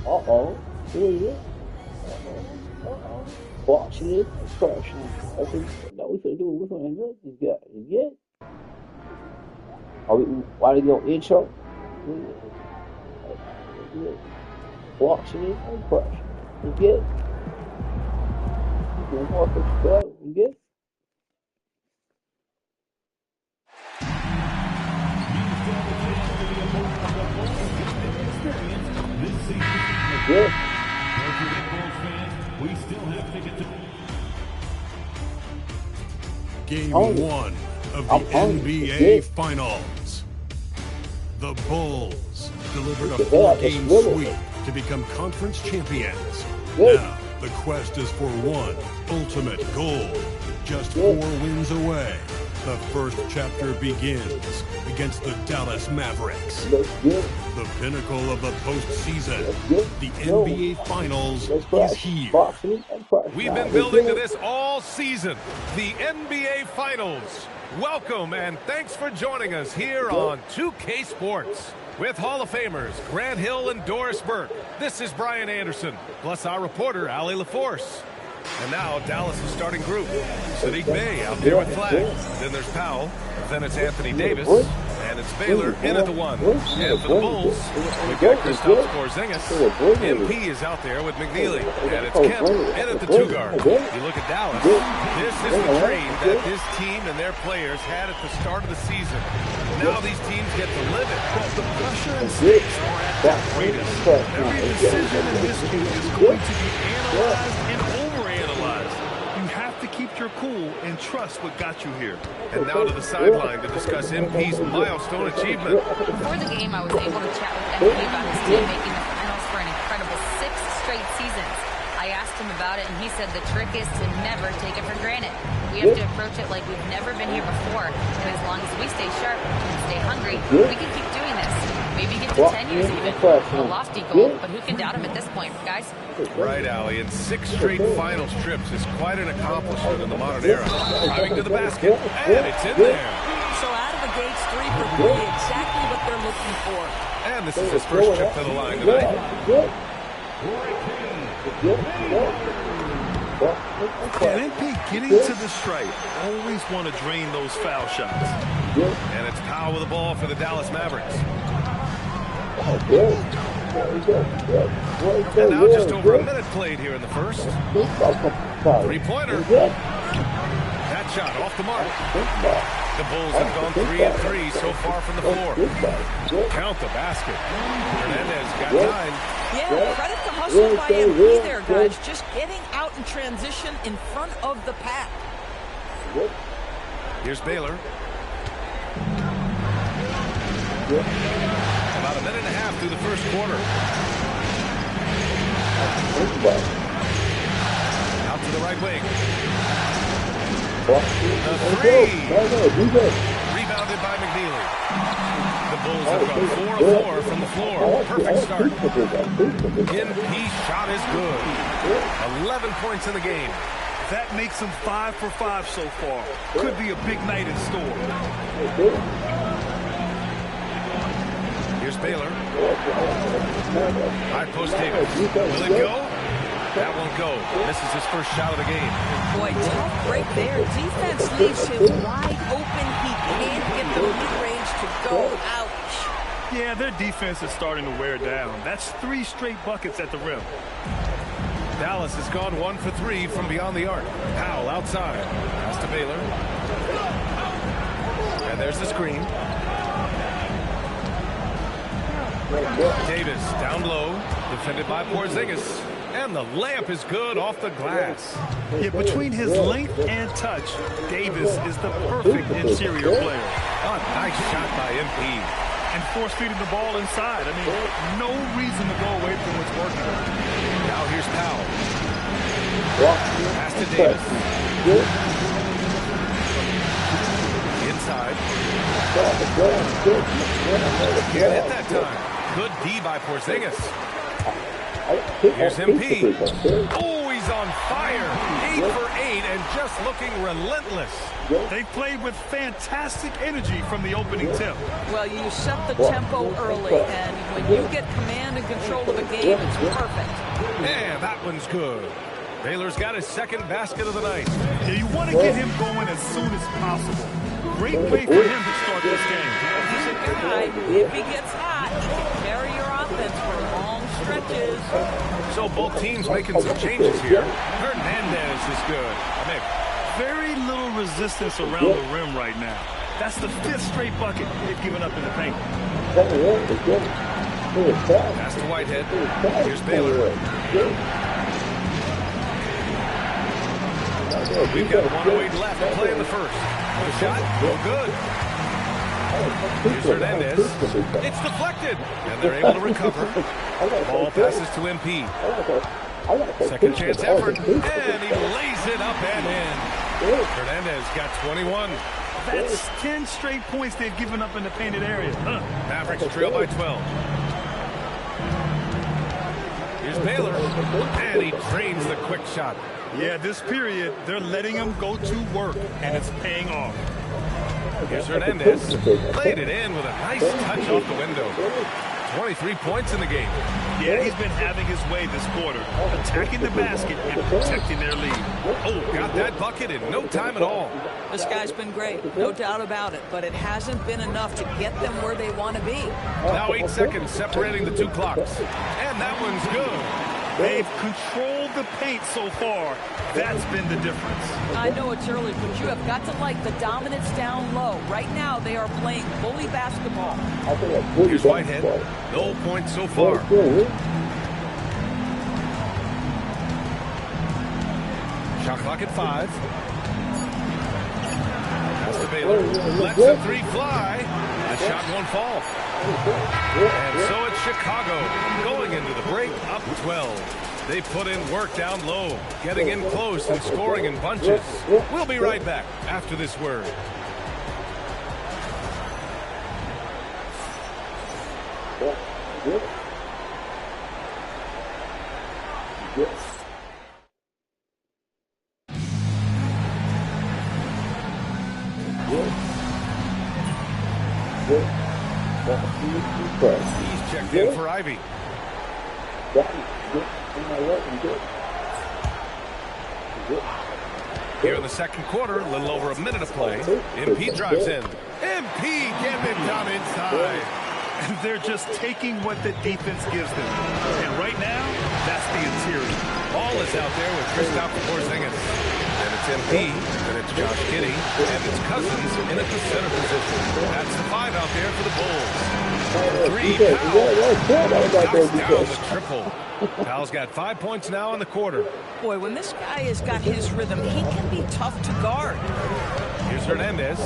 Uh-oh. Here it is. Uh-oh. Boxing it and crashing it. That's what no, we finna do. We're gonna enjoy this guy. You get? Why did he go intro? Boxing it and crashing it. You get? You get more for the belt. You get? Good. We still have tickets. Game 1 of the NBA Finals. The Bulls delivered a 4-game sweep to become conference champions. Now, the quest is for one ultimate goal. Just 4 wins away. The first chapter begins against the Dallas Mavericks. The pinnacle of the postseason, the NBA Finals is here. We've been building to this all season, the NBA Finals. Welcome and thanks for joining us here on 2K Sports. With Hall of Famers Grant Hill and Doris Burke, this is Brian Anderson, plus our reporter Allie LaForce. And now Dallas' starting group. Sadiq Bey out there with flags. Then there's Powell. Then it's Anthony Davis. And it's Baylor in at the 1. And for the Bulls, we've got Kristaps Porzingis. MP is out there with McNeely. And it's Kemp in at the 2 guard. You look at Dallas. This is the dream that this team and their players had at the start of the season. Now these teams get to live it. But the pressure and stakes are at their greatest. Every decision in this game is going to be analyzed and overanalyzed. You have to keep your cool and trust what got you here. And now to the sideline to discuss MP's milestone achievement. Before the game, I was able to chat with MP about his team making the finals for an incredible 6 straight seasons. I asked him about it, and he said the trick is to never take it for granted. We have to approach it like we've never been here before. And as long as we stay sharp and stay hungry, we can keep doing this. Maybe get to 10 years even. A lofty goal, but who can doubt him at this point, guys? Right, Allie. And 6 straight finals trips is quite an accomplishment in the modern era. Driving to the basket, and it's in there. So out of the gates, 3 for 3, exactly what they're looking for. And this is his first trip to the line tonight. And MP getting to the stripe. Always want to drain those foul shots. And it's Powell with the ball for the Dallas Mavericks. And now just over a minute played here in the first. 3-pointer. That shot off the mark. The Bulls have gone 3 of 3 so far from the floor. Count the basket. Hernandez got 9. Yeah, credit the hustle by MP there, guys. Just getting out in transition in front of the pack. Here's Baylor. About a minute and a half through the first quarter. Out to the right wing. The 3. Rebounded by McNeely. The Bulls have gone 4 of 4 from the floor. Perfect start. MP shot is good. 11 points in the game. That makes him 5 for 5 so far. Could be a big night in store. Here's Baylor. High post Davis. Will it go? That won't go. This is his first shot of the game. Boy, tough break there. Defense leaves him wide open. He can't get the mid-range to go. Ouch. Yeah, their defense is starting to wear down. That's 3 straight buckets at the rim. Dallas has gone 1 for 3 from beyond the arc. Powell outside. Pass to Baylor. And there's the screen. Davis down low. Defended by Porzingis. And the layup is good off the glass. Yeah, between his length and touch, Davis is the perfect interior player. Oh, nice shot by MP. And force feeding the ball inside. I mean, no reason to go away from what's working. Now here's Powell. Pass to Davis. Inside. Can't hit that time. Good D by Porzingis. Here's MP. Oh, he's on fire. 8 for 8 and just looking relentless. They played with fantastic energy from the opening tip. Well, you set the tempo early, and when you get command and control of the game, it's perfect. Yeah, that one's good. Baylor's got his second basket of the night. Yeah, you want to get him going as soon as possible. Great way for him to start this game. He's a guy, if he gets hot, he can carry your offense for long stretches. So both teams making some changes here. Hernandez is good. Very little resistance around the rim right now. That's the 5th straight bucket they've given up in the paint. Pass to Whitehead. Here's Baylor. We've got 1:08 left to play in the first. The shot, no good. Here's Hernandez. It's deflected, and they're able to recover. Ball passes to MP. Second chance effort, and he lays it up and in. Hernandez got 21. That's 10 straight points they've given up in the painted area. Mavericks trail by 12. Here's Baylor, and he drains the quick shot. Yeah, this period, they're letting him go to work, and it's paying off. Here's Hernandez. Laid it in with a nice touch off the window. 23 points in the game. Yeah, he's been having his way this quarter, attacking the basket and protecting their lead. Oh, got that bucket in no time at all. This guy's been great, no doubt about it, but it hasn't been enough to get them where they want to be. Now 8 seconds separating the two clocks. And that one's good. They've controlled the paint so far. That's been the difference. I know it's early, but you have got to like the dominance down low. Right now, they are playing bully basketball. Here's Whitehead. No points so far. Shot clock at 5. Pass to Baylor. Lets the 3 fly. The shot won't fall. And so it's Chicago going into the break up 12. They put in work down low, getting in close and scoring in bunches. We'll be right back after this word. He's checked in for Ivy. Here in the second quarter, a little over a minute of play. MP drives in. MP getting it done inside. And they're just taking what the defense gives them. And right now, that's the interior. Ball is out there with Kristaps Porzingis. And it's MP, and it's Josh Giddey, and it's Cousins in at the center position. That's the 5 out there for the Bulls. 3, Powell. Knocks down the triple. Powell's got 5 points now in the quarter. Boy, when this guy has got his rhythm, he can be tough to guard. Here's Hernandez.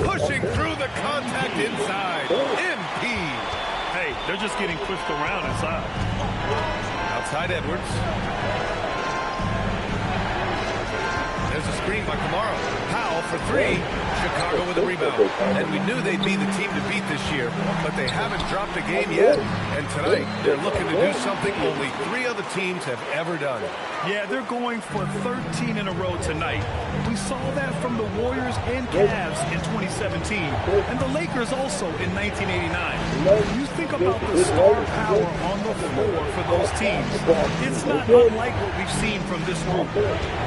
Pushing through the contact inside. MP. Hey, they're just getting pushed around inside. Outside Edwards. There's a screen by Kamara. Powell for three. Chicago with a rebound. And we knew they'd be the team to beat this year, but they haven't dropped a game yet. And tonight, they're looking to do something only 3 other teams have ever done. Yeah, they're going for 13 in a row tonight. We saw that from the Warriors and Cavs in 2017, and the Lakers also in 1989. You think about the star power on the floor for those teams. It's not unlike what we've seen from this group.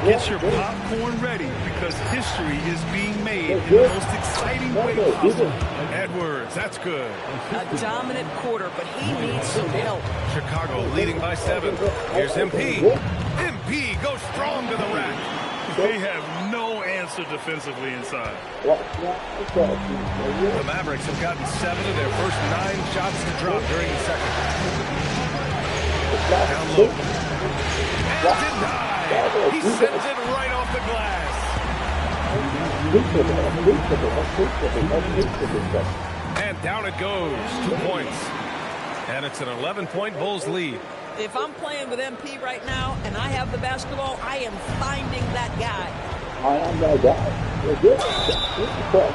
Get your popcorn ready because history is being made in the most exciting way possible. Edwards, that's good. A dominant quarter, but he needs some help. Chicago leading by 7. Here's MP. MP goes strong to the rack. They have no answer defensively inside. The Mavericks have gotten 7 of their first 9 shots to drop during the second. Down low. And denied. He sends it right off the glass. And down it goes. 2 points. And it's an 11-point Bulls lead. If I'm playing with MP right now and I have the basketball, I am finding that guy. I am that guy.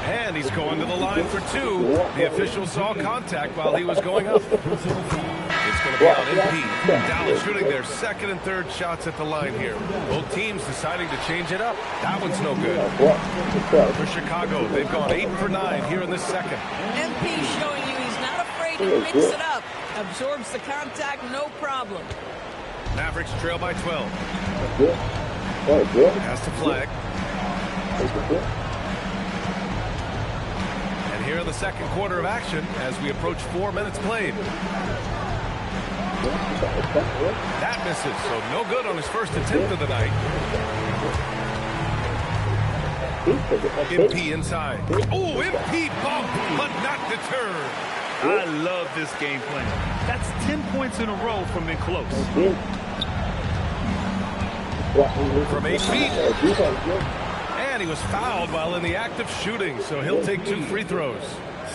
And he's going to the line for 2. The official saw contact while he was going up. It's going to be on MP. Dallas shooting their second and third shots at the line here. Both teams deciding to change it up. That one's no good. For Chicago, they've gone 8 for 9 here in this second. MP showing you he's not afraid to mix it up. Absorbs the contact, no problem. Mavericks trail by 12. Has to flag. And here in the second quarter of action as we approach 4 minutes played. That misses, so no good on his first attempt of the night. MP inside. Oh, MP bumped, but not deterred. I love this game plan. That's 10 points in a row from in close. From 8 feet. And he was fouled while in the act of shooting, so he'll take 2 free throws.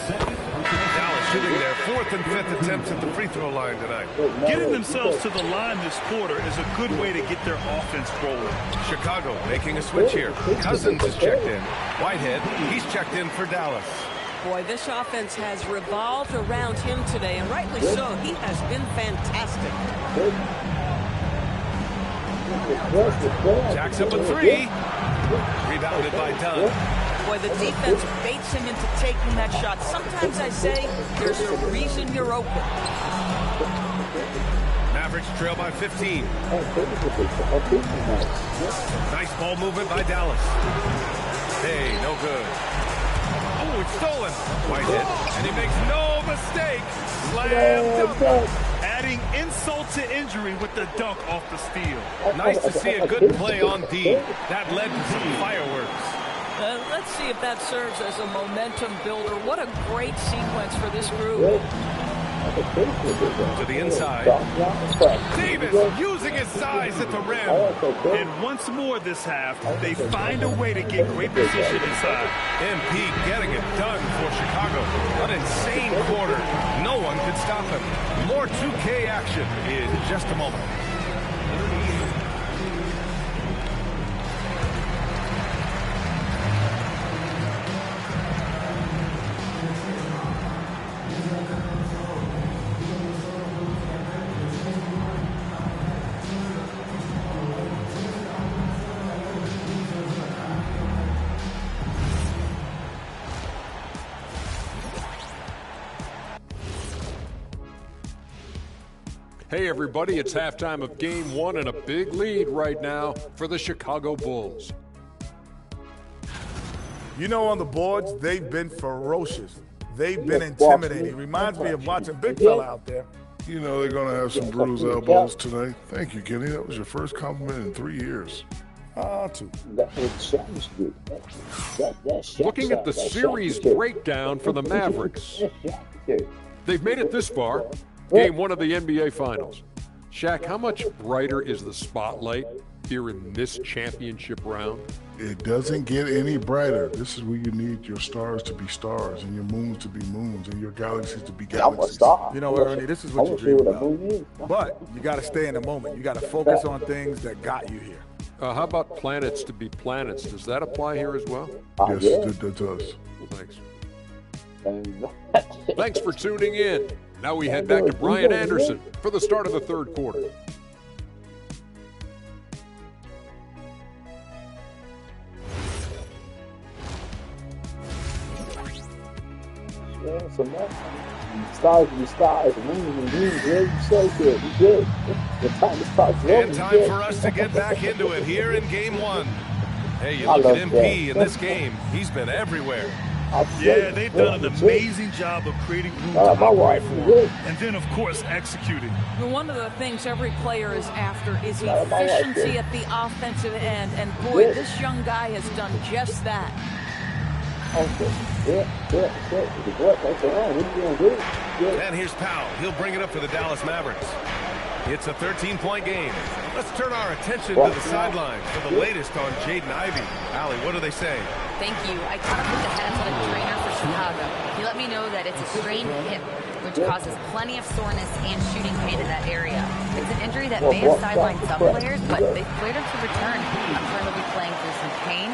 Dallas shooting their 4th and 5th attempts at the free throw line tonight. Getting themselves to the line this quarter is a good way to get their offense rolling. Chicago making a switch here. Cousins is checked in. Whitehead, he's checked in for Dallas. Boy, this offense has revolved around him today, and rightly so. He has been fantastic. Jacks up a 3. Rebounded by Dunn. Boy, the defense baits him into taking that shot. Sometimes I say there's a reason you're open. Mavericks trail by 15. Nice ball movement by Dallas. Hey, no good. Oh, it's stolen. Whitehead, and he makes no mistake. Slam dunk. Adding insult to injury with the dunk off the steal. Nice to see a good play on D. That led to some fireworks. Let's see if that serves as a momentum builder. What a great sequence for this group. To the inside. Davis using his size at the rim. And once more this half, they find a way to get great position inside. MP getting it done for Chicago. An insane quarter. No one could stop him. More 2K action in just a moment. Hey everybody, it's halftime of Game 1 and a big lead right now for the Chicago Bulls. You know, on the boards, they've been ferocious. They've been intimidating. Reminds me of watching Big Fella out there. You know they're going to have some bruised elbows tonight. Thank you, Kenny. That was your first compliment in 3 years. Two. Looking at the series breakdown for the Mavericks. They've made it this far. Game 1 of the NBA Finals. Shaq, how much brighter is the spotlight here in this championship round? It doesn't get any brighter. This is where you need your stars to be stars and your moons to be moons and your galaxies to be galaxies. You know, Ernie, this is what you dream about. But you got to stay in the moment. You got to focus on things that got you here. How about planets to be planets? Does that apply here as well? Yes, it does. Thanks. Thanks for tuning in. Now we head back to Brian Anderson for the start of the third quarter. Yeah, so now, stars and stars, and you say good. You good. The time to start And time for us to get back into it here in game one. Hey, you look at MP in this game. He's been everywhere. Yeah, they've done an amazing job of creating room to operate for, and then, of course, executing. One of the things every player is after is efficiency at the offensive end, and boy, this young guy has done just that. And here's Powell. He'll bring it up for the Dallas Mavericks. It's a 13-point game. Let's turn our attention to the sidelines for the latest on Jaden Ivey. Allie, what do they say? Thank you. I caught up with the head athletic trainer for Chicago. He let me know that it's a strained hip, which causes plenty of soreness and shooting pain in that area. It's an injury that may have sidelined some players, but they've cleared him to return. I'm sure he'll be playing through some pain,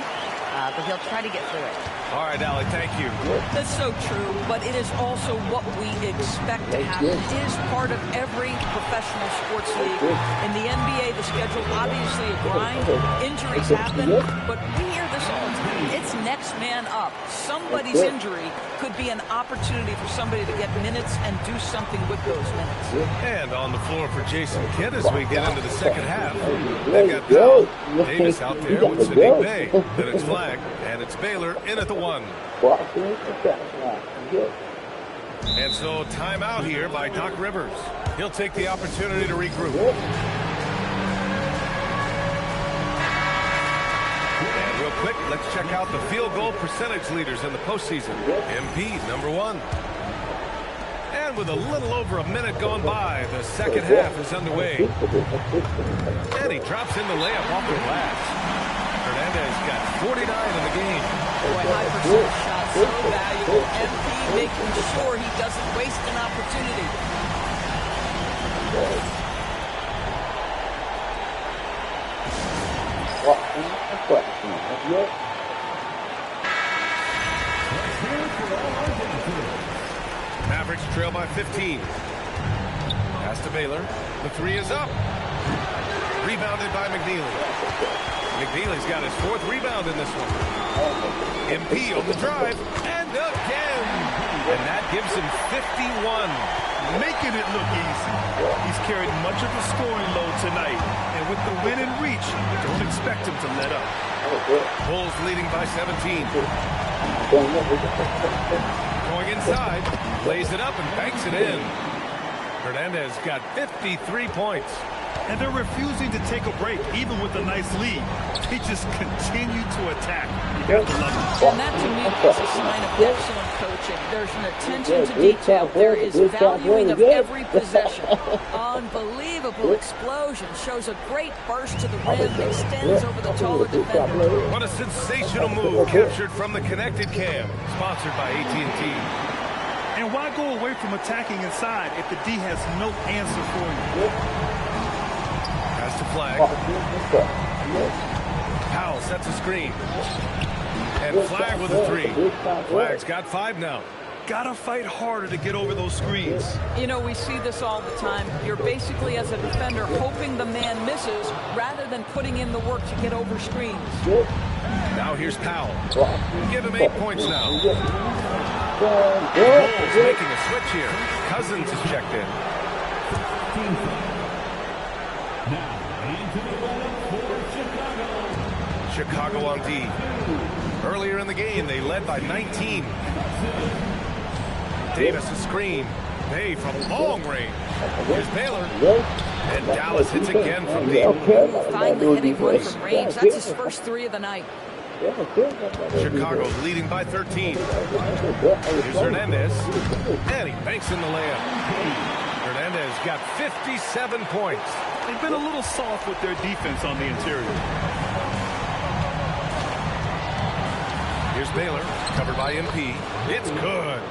but he'll try to get through it. All right, Allie, thank you. That's so true, but it is also what we expect to happen. It is part of every professional sports league. In the NBA, the schedule obviously a grind. Injuries happen, but we hear this all the time. It's next man up. Somebody's injury could be an opportunity for somebody to get minutes and do something with those minutes. And on the floor for Jason Kidd as we get into the second half. They've got Powell, Davis out there with Sadiq Bey. Then it's flagged, and it's Baylor in at the one. And so timeout here by Doc Rivers. He'll take the opportunity to regroup. And real quick, let's check out the field goal percentage leaders in the postseason. MP, number one. And with a little over a minute gone by, the second half is underway. And he drops in the layup off the glass. Hernandez got 49 in the game. Boy, high percentage shot, so valuable. MP making sure he doesn't waste an opportunity. Mavericks trail by 15. Pass to Baylor. The three is up. Rebounded by McNeely. McNeely's got his fourth rebound in this one. MP on the drive, and again! And that gives him 51. Making it look easy. He's carried much of the scoring load tonight, and with the win in reach, don't expect him to let up. Bulls leading by 17. Going inside, lays it up and banks it in. Hernandez got 53 points. And they're refusing to take a break, even with a nice lead. They just continue to attack. You got to love it. And that, to me, is a sign of excellent coaching. There's an attention to detail. There is valuing of every possession. Unbelievable explosion. Shows a great burst to the rim. Extends over the taller defender. What a sensational move captured from the connected cam. Sponsored by AT&T. And why go away from attacking inside if the D has no answer for you? Pass to Flag. Powell sets a screen. And Flag with a three. Flag's got 5 now. Gotta fight harder to get over those screens. You know, we see this all the time. You're basically, as a defender, hoping the man misses rather than putting in the work to get over screens. Now here's Powell. Give him 8 points now. Bulls making a switch here. Cousins is checked in. Chicago on D. Earlier in the game, they led by 19. Davis a screen. Bay from long range. Here's Baylor. And Dallas hits again from deep. Finally hitting one from range. That's his first 3 of the night. Chicago leading by 13. Here's Hernandez. And he banks in the layup. Hernandez got 57 points. They've been a little soft with their defense on the interior. Here's Baylor, covered by MP. It's good.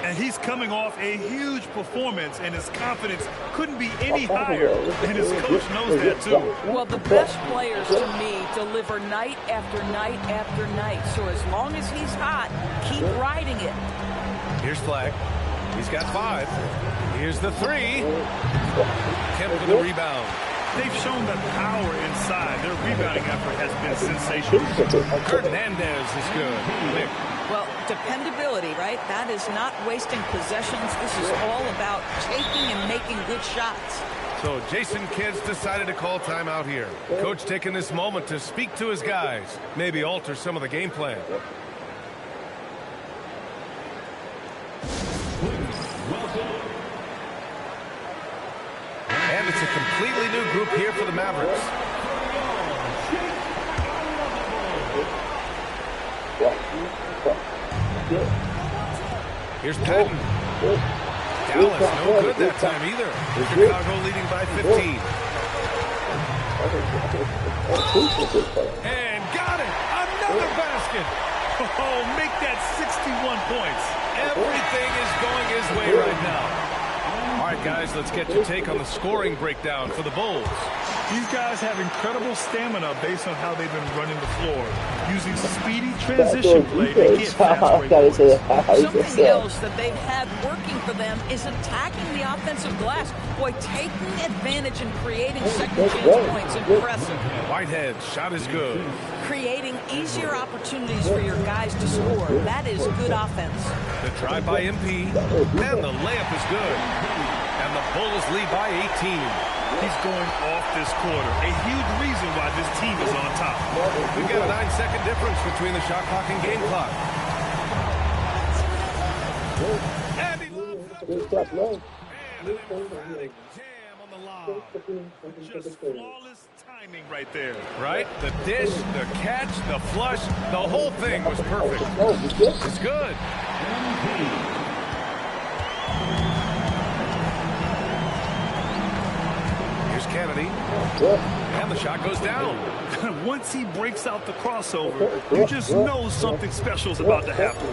And he's coming off a huge performance, and his confidence couldn't be any higher, and his coach knows that too. Well, the best players, to me, deliver night after night after night. So as long as he's hot, keep riding it. Here's Flag. He's got 5. Here's the 3. Kemp for the rebound. They've shown that power inside. Their rebounding effort has been sensational. Hernandez is good. Nick. Well, dependability, right? That is not wasting possessions. This is all about taking and making good shots. So Jason Kidd's decided to call timeout here. Coach taking this moment to speak to his guys, maybe alter some of the game plan. And it's a completely new group here for the Mavericks. Here's Patton. Dallas, no good that time either. Chicago leading by 15. And got it! Another basket! Oh, make that 61 points. Everything is going his way right now. All right, guys, let's get your take on the scoring breakdown for the Bulls. These guys have incredible stamina based on how they've been running the floor, using speedy transition play to get fast break points. Something else that they've had working for them is attacking the offensive glass. Boy, taking advantage and creating second chance points. Impressive. Whitehead, shot is good. Creating easier opportunities for your guys to score. That is good offense. The drive by MP, and the layup is good. And the Bulls lead by 18. He's going off this quarter. A huge reason why this team is on top. We've got a 9-second difference between the shot clock and game clock. And he loves it. Jam on the lob. Just flawless timing right there. Right? The dish, the catch, the flush, the whole thing was perfect. It's good. Kennedy, and the shot goes down. Once he breaks out the crossover, you just know something special is about to happen.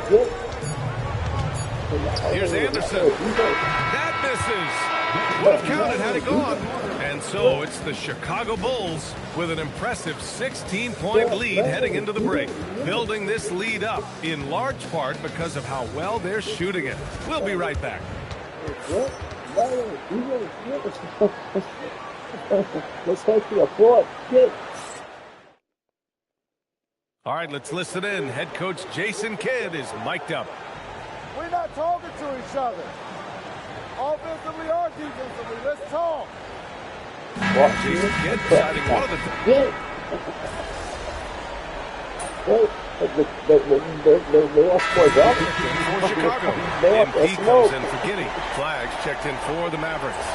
Here's Anderson. That misses. Would have counted had it gone. And so it's the Chicago Bulls with an impressive 16-point lead heading into the break. Building this lead up in large part because of how well they're shooting it. We'll be right back. Let's hope for a fourth kick. All right, let's listen in. Head coach Jason Kidd is mic'd up. We're not talking to each other. Offensively or defensively, let's talk. Jason Kidd deciding one of the... They lost more drops. For Chicago. MP comes in for Giddey. Flags checked in for the Mavericks.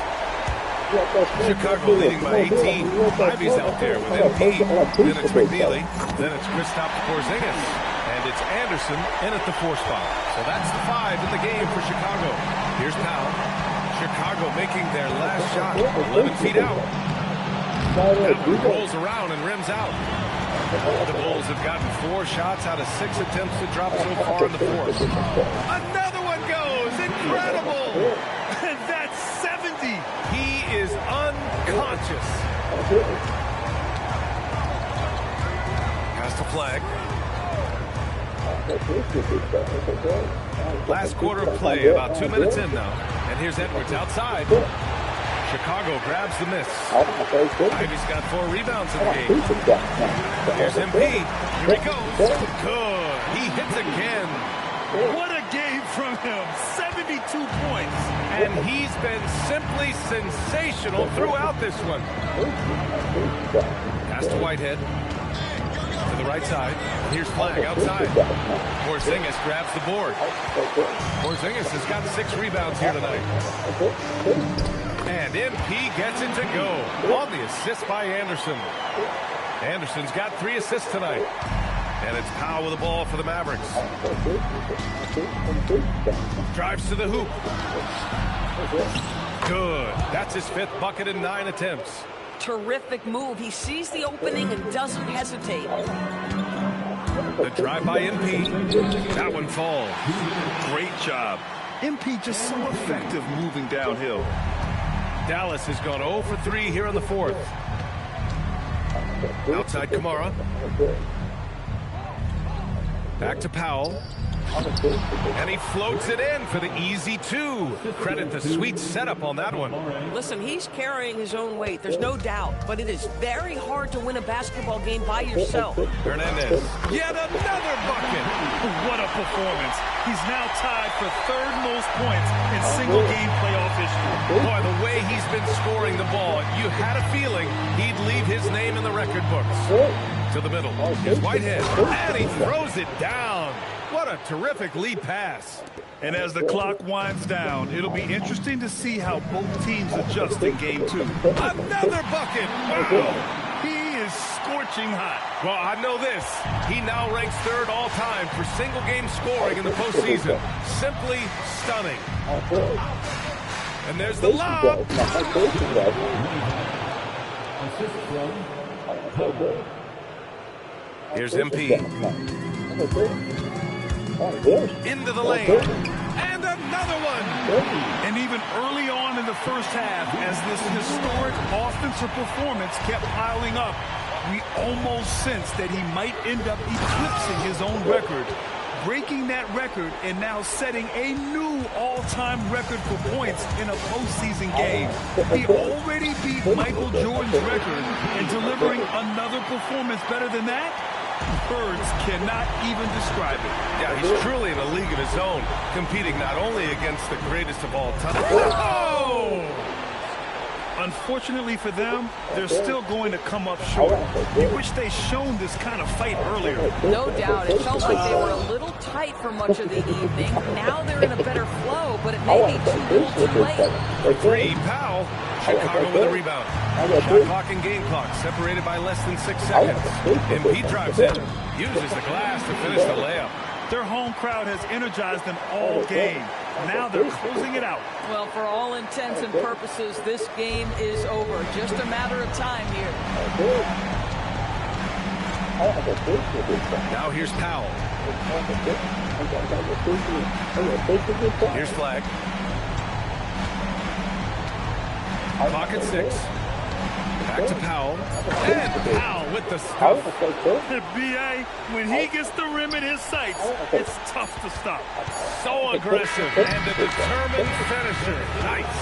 Chicago leading by 18. Ivey's out there with MP. Then it's McNeely. Then it's Kristaps Porzingis. And it's Anderson in at the 4 spot. So that's the 5 in the game for Chicago. Here's Powell. Chicago making their last shot. 11 feet out. Now rolls around and rims out. The Bulls have gotten 4 shots out of 6 attempts to drop so far in the 4th. Another one goes. Incredible. That's 70. He is unconscious. Pass the flag. Last quarter of play, about 2 minutes in now. And here's Edwards outside. Chicago grabs the miss. Ivey's got 4 rebounds in the game. Here's MP. Here he goes. Good. He hits again. What a game from him. 72 points. And he's been simply sensational throughout this one. Pass to Whitehead. To the right side. Here's Flag outside. Porzingis grabs the board. Porzingis has got 6 rebounds here tonight. And MP gets it to go on the assist by Anderson. Anderson's got 3 assists tonight. And it's Powell with the ball for the Mavericks. Drives to the hoop. Good. That's his 5th bucket in 9 attempts. Terrific move. He sees the opening and doesn't hesitate. The drive by MP. That one falls. Great job. MP just so effective moving downhill. Dallas has gone 0 for 3 here in the fourth. Outside Kamara. Back to Powell. And he floats it in for the easy 2. Credit the sweet setup on that one. Listen, he's carrying his own weight. There's no doubt. But it is very hard to win a basketball game by yourself. Hernandez. Yet another bucket. What a performance. He's now tied for third most points in single-game playoff history. Boy, the way he's been scoring the ball, you had a feeling he'd leave his name in the record books. To the middle. Here's Whitehead. And he throws it down. What a terrific lead pass. And as the clock winds down, it'll be interesting to see how both teams adjust in game 2. Another bucket. Wow. He is scorching hot. Well, I know this. He now ranks third all-time for single-game scoring in the postseason. Simply stunning. And there's the lob. Here's MP. Into the lane. And another one. And even early on in the first half, as this historic offensive performance kept piling up, we almost sensed that he might end up eclipsing his own record, breaking that record and now setting a new all-time record for points in a postseason game. He already beat Michael Jordan's record, and delivering another performance better than that, words cannot even describe it. Yeah, he's truly in a league of his own, competing not only against the greatest of all time. Oh! Unfortunately for them, they're still going to come up short. You wish they'd shown this kind of fight earlier. No doubt. It felt like they were a little tight for much of the evening. Now they're in a better flow, but it may be too little too late. For 3, Powell. Chicago with a rebound. Shot clock and game clock separated by less than 6 seconds. MP drives in, uses the glass to finish the layup. Their home crowd has energized them all game. Now they're closing it out. Well, for all intents and purposes, this game is over. Just a matter of time here. Now here's Powell. Here's Flag. Clock at 6. Back to Powell. And Powell with the stuff. B.A., when he gets the rim in his sights, it's tough to stop. So aggressive and a determined finisher. Nice.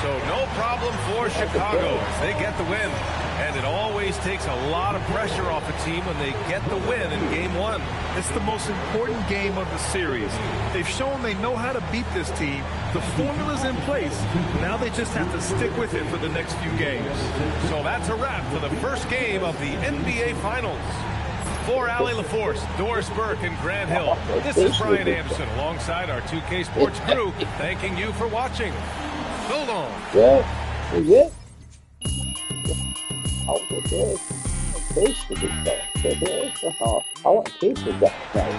So no problem for Chicago as they get the win. And it always takes a lot of pressure off a team when they get the win in game 1. It's the most important game of the series. They've shown they know how to beat this team. The formula's in place. Now they just have to stick with it for the next few games. So that's a wrap for the first game of the NBA Finals. For Allie LaForce, Doris Burke, and Grant Hill, this is Brian Anderson alongside our 2K Sports crew, thanking you for watching. Hold on. Yeah. I want to taste of this stuff. I want to taste of that now.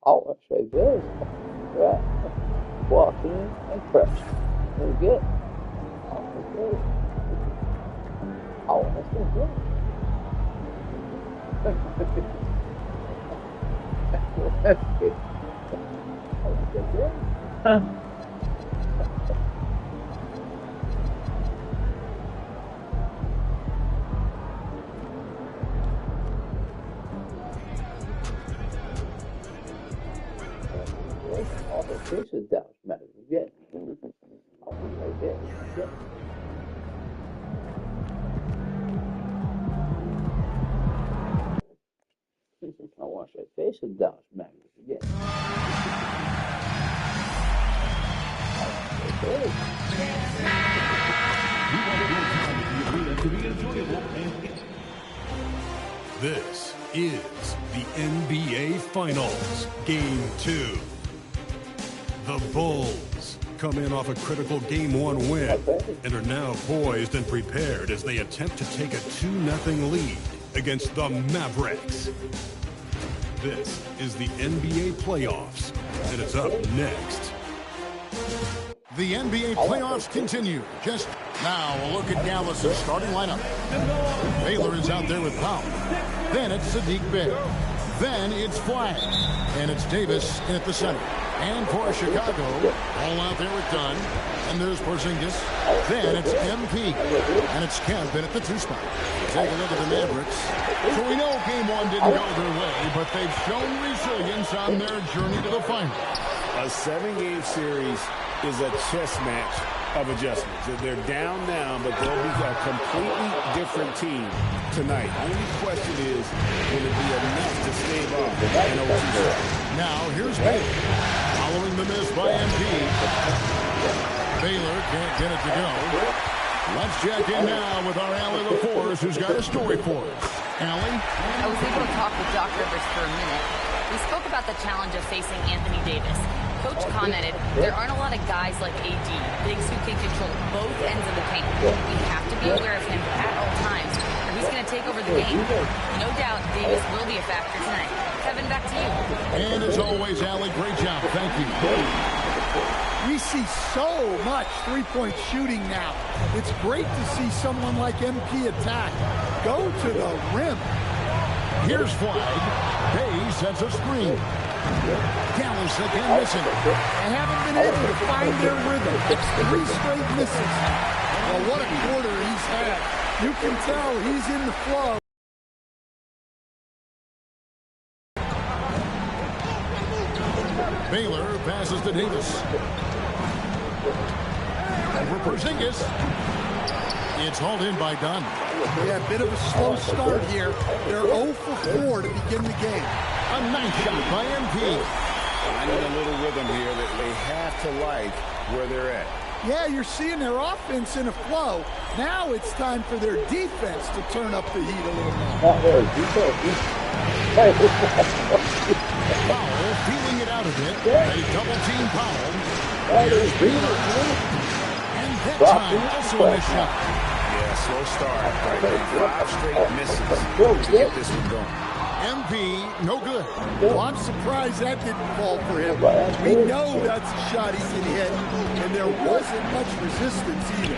I want to say this. Right. Walk in and crush. Very good. I want to say I want to say good. That's good. I want to say good. This is Dallas Mavericks. Yeah. Right there. Yeah. I want to say face of Dallas Mavericks. Yeah. This is the NBA Finals, Game 2. The Bulls come in off a critical Game 1 win and are now poised and prepared as they attempt to take a 2-0 lead against the Mavericks. This is the NBA playoffs, and it's up next. The NBA playoffs continue. Just now, a look at Dallas' starting lineup. Baylor is out there with Powell. Then it's Sadiq Bey. Then it's flagged. And it's Davis in at the center. And for Chicago, all out there with Dunn. And there's Porzingis. Then it's MP. And it's Kemp in at the 2 spot. Take a look at the Mavericks. So we know game 1 didn't go their way, but they've shown resilience on their journey to the final. A 7-game series is a chess match of adjustments. They're down now, but they'll be a completely different team tonight. Only question is, will it be enough to stave off an 0-2? Now, here's Baylor. Following the miss by MP. Baylor can't get it to go. Let's check in now with our Allie LaForce, who's got a story for us. Allie? I was able to talk with Doc Rivers for a minute. We spoke about the challenge of facing Anthony Davis. Coach commented, there aren't a lot of guys like AD, bigs who can control both ends of the paint. We have to be aware of him at all times, or he's going to take over the game. No doubt Davis will be a factor tonight. Kevin, back to you. And as always, Allie, great job. Thank you. We see so much three-point shooting now. It's great to see someone like MP attack. Go to the rim. Here's flag. Bay sets a screen. Dallas again missing. They haven't been able to find their rhythm. It's 3 straight misses. Well, what a quarter he's had. You can tell he's in the flow. Baylor passes to Davis. Over Porzingis. It's hauled in by Dunn. Yeah, a bit of a slow start here. They're 0 for 4 to begin the game. A nice shot by MP. Finding a little rhythm here that they have to like where they're at. Yeah, you're seeing their offense in a flow. Now it's time for their defense to turn up the heat a little more. Powell feeling it out a bit. A double-team Powell. Here's Baylor. And that time also a missed shot. Yeah, slow start. Right? 5 straight misses to get this one going. MP, no good. Well, I'm surprised that didn't fall for him. We know that's a shot he can hit, and there wasn't much resistance either.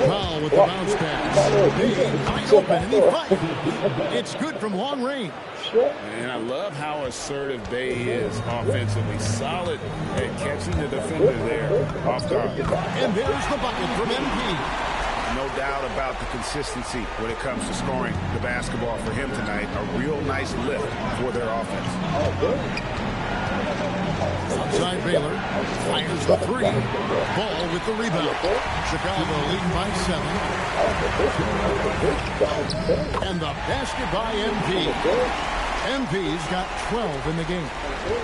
Powell with the bounce pass. Big, wide open, and he fights. It's good from long range. And I love how assertive Bay is offensively. Solid at catching the defender there off guard. And there's the bucket from MP. No doubt about the consistency when it comes to scoring the basketball for him tonight. A real nice lift for their offense. Outside Baylor. Fires the 3. Ball with the rebound. Chicago leading by 7. And the basket by MP. MP's got 12 in the game.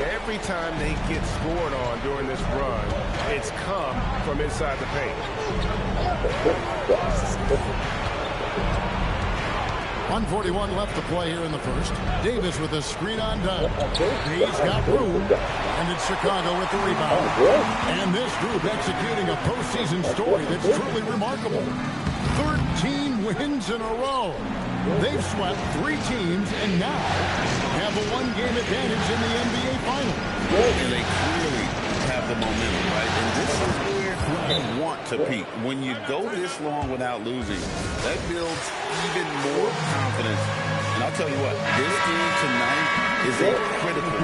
Every time they get scored on during this run, it's come from inside the paint. 1:41 left to play here in the first. Davis with a screen on Dunn. He's got room. And it's Chicago with the rebound. And this group executing a postseason story that's truly remarkable. 13 wins in a row. They've swept 3 teams and now have a 1-game advantage in the NBA Finals. And they clearly have the momentum, right? And this is where you want to peak. When you go this long without losing, that builds even more confidence. And I'll tell you what, this game tonight is a critical.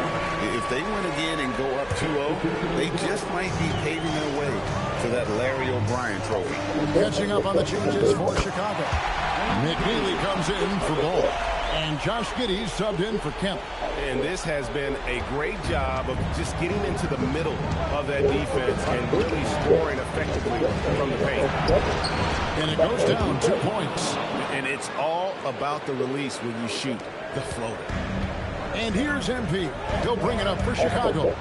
If they win again and go up 2-0, they just might be paving their way to that Larry O'Brien trophy. Catching up on the changes for Chicago. McNeely comes in for Ball. And Josh Giddey subbed in for Kemp. And this has been a great job of just getting into the middle of that defense and really scoring effectively from the paint. And it goes down 2 points. And it's all about the release when you shoot the floater. And here's MP. He'll bring it up for Chicago.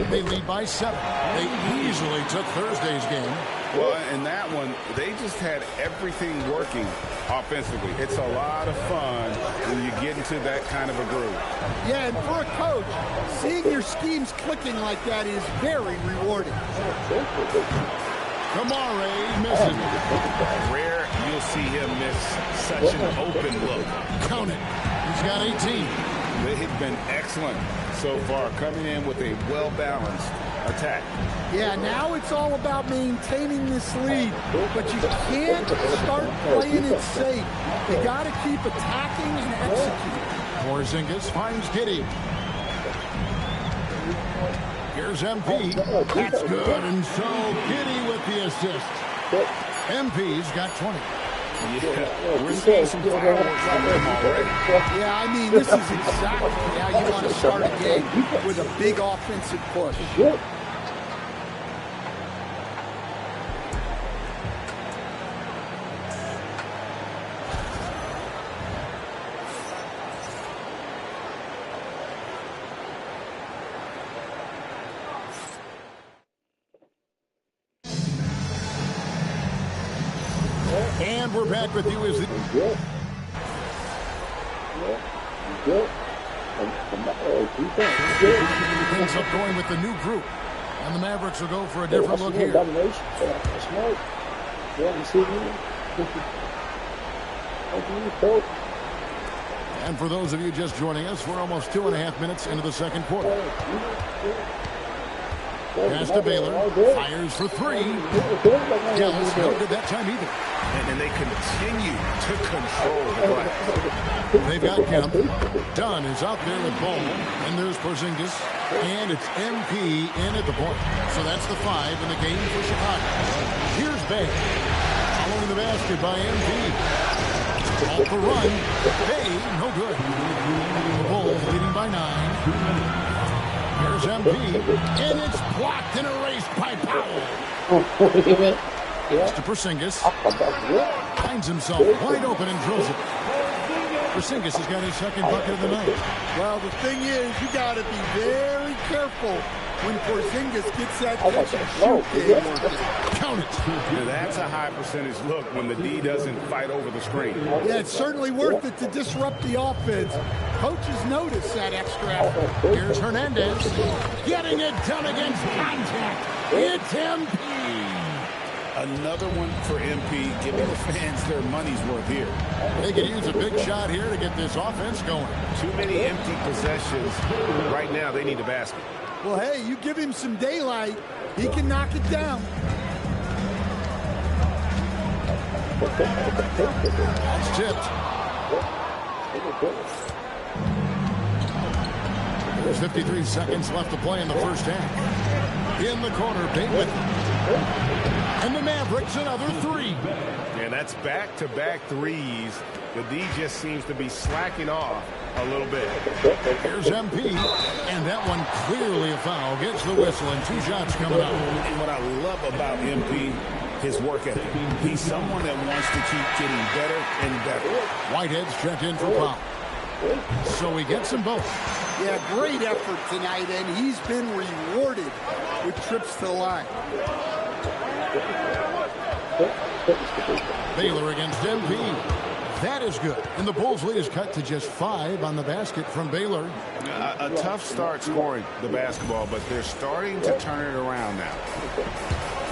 They lead by 7. They easily took Thursday's game. Well, in that one, they just had everything working offensively. It's a lot of fun when you get into that kind of a groove. Yeah, and for a coach, seeing your schemes clicking like that is very rewarding. Kamare misses. Rare you'll see him miss such an open look. Count it. He's got 18. They have been excellent so far, coming in with a well-balanced attack. Yeah, now it's all about maintaining this lead, but you can't start playing it safe. You got to keep attacking and executing. Porzingis finds Giddey. Here's MP. That's good. And so Giddey with the assist. MP's got 20. Yeah, we're seeing some fireworks from them already. Yeah, I mean, this is exactly how you want to start a game, with a big offensive push. And we're back with you as the... Things up going with the new group. And the Mavericks will go for a different look here. And for those of you just joining us, we're almost 2.5 minutes into the second quarter. Pass to Baylor, fires for three. Dallas no good that time either. And they continue to control the glass. They've got Kemp. Dunn is out there with ball. And there's Porzingis. And it's MP in at the point. So that's the 5 in the game for Chicago. Here's Bay. Following the basket by MP. Off the run. Bay, no good. The Bulls leading by 9. Here's MP, and it's blocked and erased by Powell. It's to Porzingis. Finds himself wide open and drills it. Porzingis has got his second bucket of the night. Well, the thing is, you got to be very careful when Porzingis gets that catch and shoot game working. Count it. Yeah, that's a high percentage look when the D doesn't fight over the screen. Yeah, it's certainly worth it to disrupt the offense. Coaches notice that extra effort. Here's Hernandez getting it done against contact. It's MP. Another one for MP, giving the fans their money's worth here. They could use a big shot here to get this offense going. Too many empty possessions. Right now, they need a basket. Well, hey, you give him some daylight, he can knock it down. That's tipped. There's 53 seconds left to play in the first half. In the corner, Big with and the Mavericks another 3. And that's back-to-back threes. The D just seems to be slacking off a little bit. Here's MP, and that one clearly a foul. Gets the whistle, and 2 shots coming up. And what I love about MP, his work ethic. He's someone that wants to keep getting better and better. Whitehead's checked in for foul. So he gets them both. Yeah, great effort tonight, and he's been rewarded with trips to the line. Baylor against MP. That is good. And the Bulls' lead is cut to just 5 on the basket from Baylor. A tough start scoring the basketball, but they're starting to turn it around now.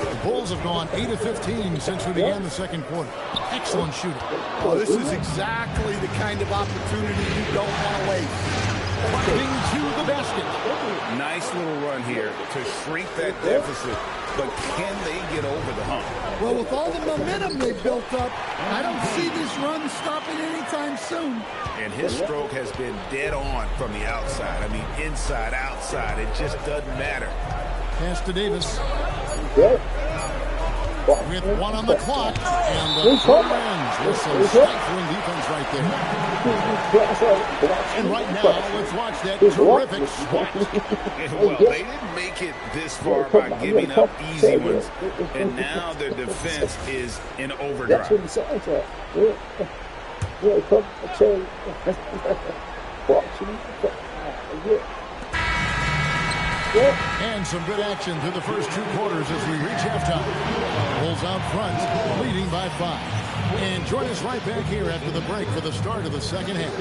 The Bulls have gone 8 of 15 since we began the second quarter. Excellent shooting. Oh, this is exactly the kind of opportunity you don't want to waste. Driving to the basket. Nice little run here to shrink that deficit, but can they get over the hump? Well, with all the momentum they've built up, I don't see this run stopping anytime soon. And his stroke has been dead on from the outside. I mean, inside, outside, it just doesn't matter. Pass to Davis. With 1 on the clock, and the quarter ends with some stifling defense right there. And right now, let's watch that terrific swat. Well, they didn't make it this far by giving up easy ones, and now their defense is in overdrive. And some good action through the first 2 quarters as we reach halftime. Bulls out front, leading by 5. And join us right back here after the break for the start of the second half.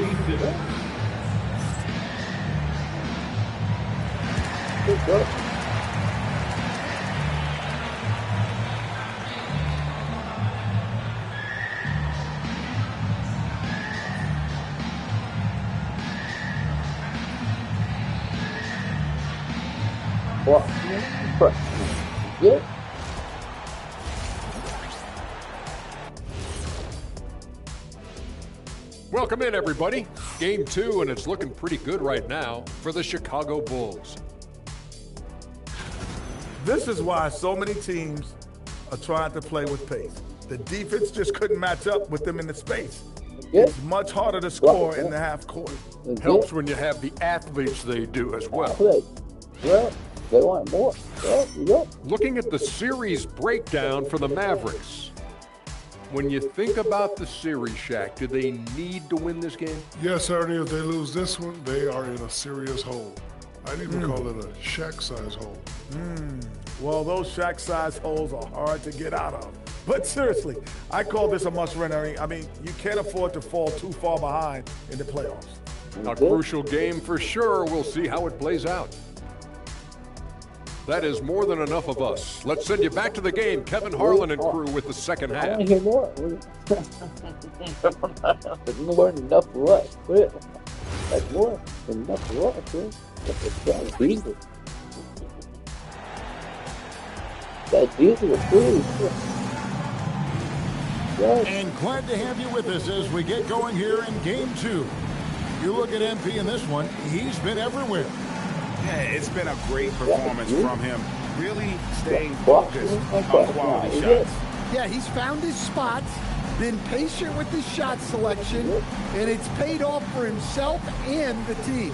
Yeah. Welcome in, everybody. Game 2, and it's looking pretty good right now for the Chicago Bulls. This is why so many teams are trying to play with pace. The defense just couldn't match up with them in the space. It's much harder to score in the half court. Helps when you have the athletes they do as well. Well, they want more. Looking at the series breakdown for the Mavericks. When you think about the series, Shaq, do they need to win this game? Yes, Ernie, if they lose this one, they are in a serious hole. I'd even call it a Shaq-size hole. Well, those Shaq-size holes are hard to get out of. But seriously, I call this a must-win, Ernie. I mean, you can't afford to fall too far behind in the playoffs. A crucial game for sure. We'll see how it plays out. That is more than enough of us. Let's send you back to the game. Kevin Harlan and crew with the second half. I want to hear more. That's more than enough for us. That's more than enough for us. That's easy. That's easy to prove. And glad to have you with us as we get going here in Game 2. You look at MP in this one, he's been everywhere. Yeah, it's been a great performance from him. Really staying focused on quality shots. Yeah, he's found his spots, been patient with his shot selection, and it's paid off for himself and the team.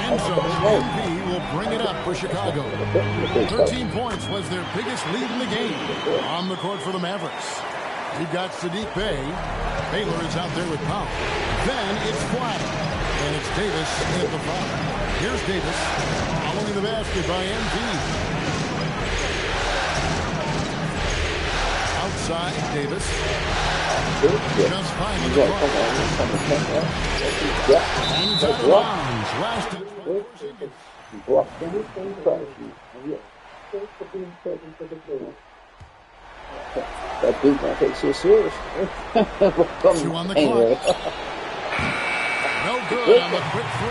And so MP will bring it up for Chicago. 13 points was their biggest lead in the game. On the court for the Mavericks, you've got Sadiq Bey. Baylor is out there with Powell. Then it's Flat. And it's Davis at the foul. Here's Davis following the basket by MP. Outside, Davis. Just fine with the ball. And out of bounds. Last that dude might take so serious. 2 on the clock. No good on the quick 3.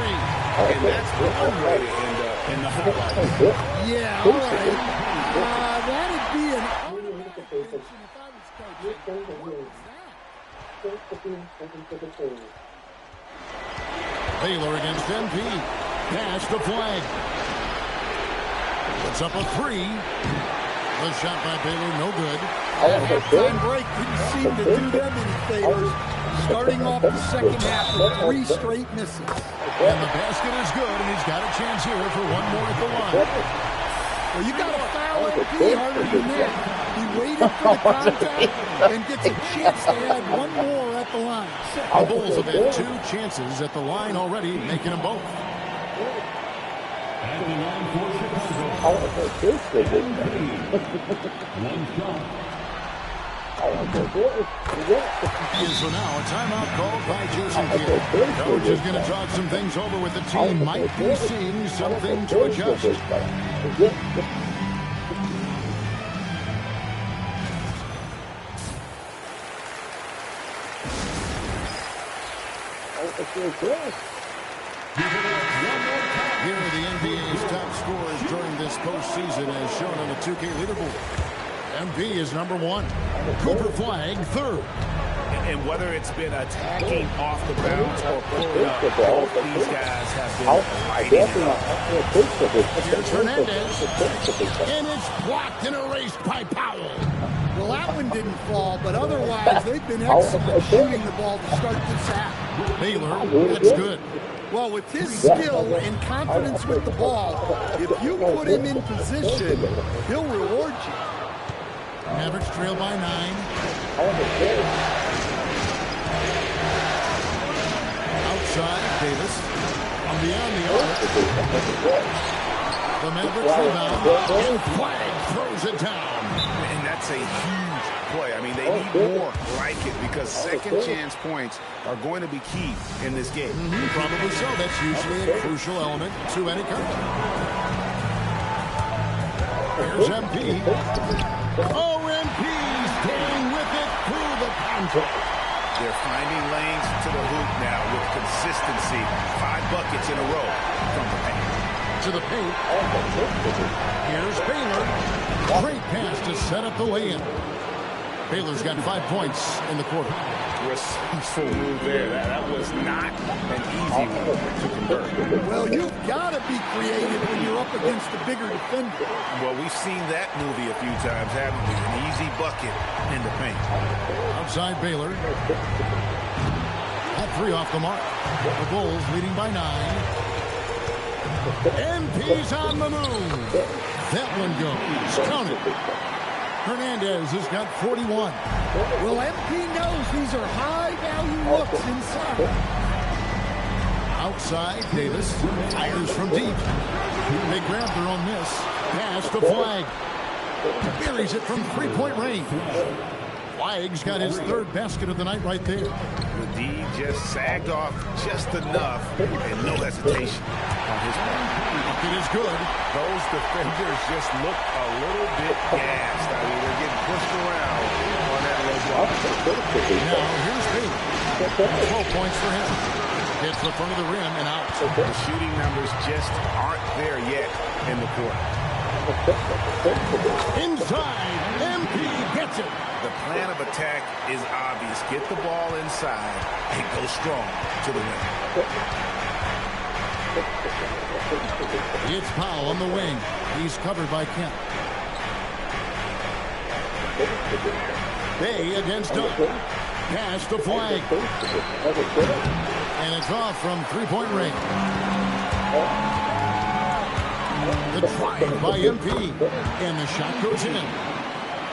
And that's one way to end up in the highlight. Yeah, all right. That'd be an Baylor against MP. Pass the flag. Puts up a 3. The shot by Baylor, no good. halftime break didn't seem to do them any favors. Starting off the second half with 3 straight misses. And the basket is good, and he's got a chance here for one more at the line. Well, you got to foul MP harder than that. He waited for the contact and gets a chance to add one more at the line. The Bulls have had 2 chances at the line already, making them both. At the line for Chicago. One shot. And so now a timeout called by Jason Kidd. Coach is going to talk some things over with the team. Might be seeing something to adjust. Here are the NBA's top scorers during this postseason as shown on the 2K leaderboard. MP is number 1. Cooper Flag, 3rd. And whether it's been attacking off the bounce or pulling up, both these guys have been lighting it up. Here's Hernandez. And it's blocked and erased by Powell. Well, that one didn't fall, but otherwise they've been excellent shooting the ball to start this half. Baylor, that's good. Well, with his skill and confidence with the ball, if you put him in position, he'll reward you. Mavericks trail by 9. Outside, Davis. From beyond the arc. The Mavericks rebound. And Flag throws it down. And that's a huge play. I mean, they need more like it because second chance points are going to be key in this game. Probably so. That's usually a crucial element to any contest. Here's MP. OMP staying with it through the contact. They're finding lanes to the hoop now with consistency. 5 buckets in a row from the paint. To the paint. Here's Baylor. Great pass to set up the lay-in. Baylor's got 5 points in the quarter. Resourceful move there. That was not an easy one to convert. Well, you've got to be creative when you're up against a bigger defender. Well, we've seen that movie a few times, haven't we? An easy bucket in the paint. Outside Baylor. At 3 off the mark. The Bulls leading by 9. MP's on the move. That one goes. Count it. Hernandez has got 41. Well, MP knows these are high-value looks inside. Outside, Davis fires from deep. They grab their own miss. Pass to Flag. Buries it from 3-point range. Flag's got his 3rd basket of the night right there. The D just sagged off just enough and no hesitation on his part. It is good. Those defenders just look a little bit gassed. I mean, they're getting pushed around on that low block. Now here's Baylor. 12 points for him. Hits the front of the rim and out. The shooting numbers just aren't there yet in the quarter. Inside, MP gets it. The plan of attack is obvious. Get the ball inside and go strong to the rim. It's Powell on the wing. He's covered by Kemp. Bay against Dunn. Pass to Flag. And it's off from 3-point range. The drive by MP. And the shot goes in.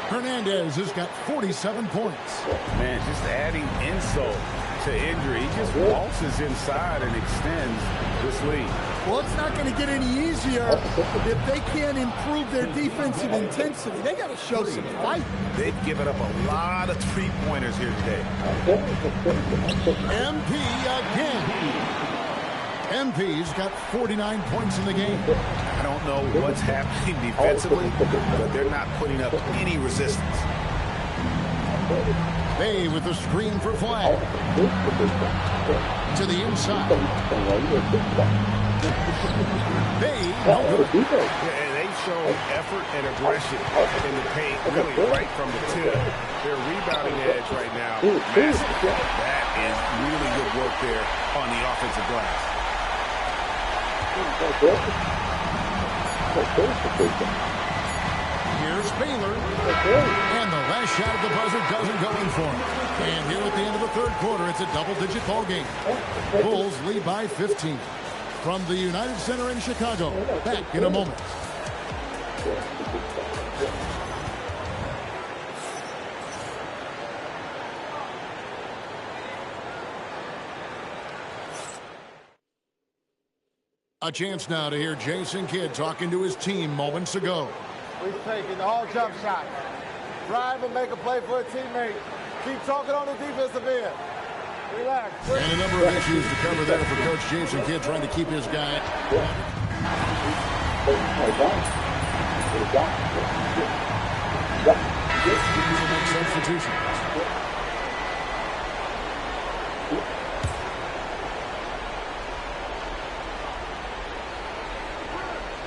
Hernandez has got 47 points. Man, just adding insult to injury. He just waltzes inside and extends this lead. Well, it's not going to get any easier if they can't improve their defensive intensity. They got to show some fight. They've given up a lot of three-pointers here today. MP again. MP's got 49 points in the game. I don't know what's happening defensively, but they're not putting up any resistance. Bay with the screen for Flag. To the inside. Bay, no good. Yeah, and they show effort and aggression in the paint, really right from the tip. Their rebounding edge right now, massive. That is really good work there on the offensive glass. Here's Baylor. And the last shot of the buzzer doesn't go in for him. And here at the end of the 3rd quarter, it's a double-digit ball game. Bulls lead by 15. From the United Center in Chicago. Back in a moment. A chance now to hear Jason Kidd talking to his team moments ago. We've taken all jump shots. Drive and make a play for a teammate. Keep talking on the defensive end. Relax. And a number of issues to cover there for Coach Jason Kidd trying to keep his guy. Substitution.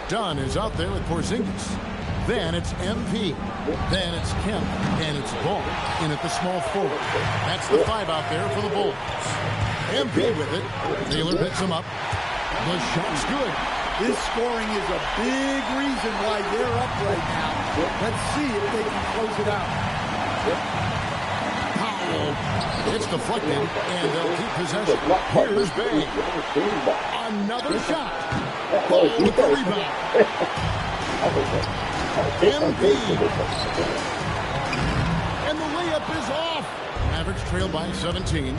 Dunn is out there with Porzingis. Then it's MP. Then it's Kemp. And it's Ball in at the small forward. That's the 5 out there for the Bulls. MP with it. Taylor picks him up. The shot's good. This scoring is a big reason why they're up right now. Let's see if they can close it out. Powell. It's deflected, and they'll keep possession. Here's Bay. Another shot. Ball with the rebound. MP. And the layup is off. Mavericks trail by 17.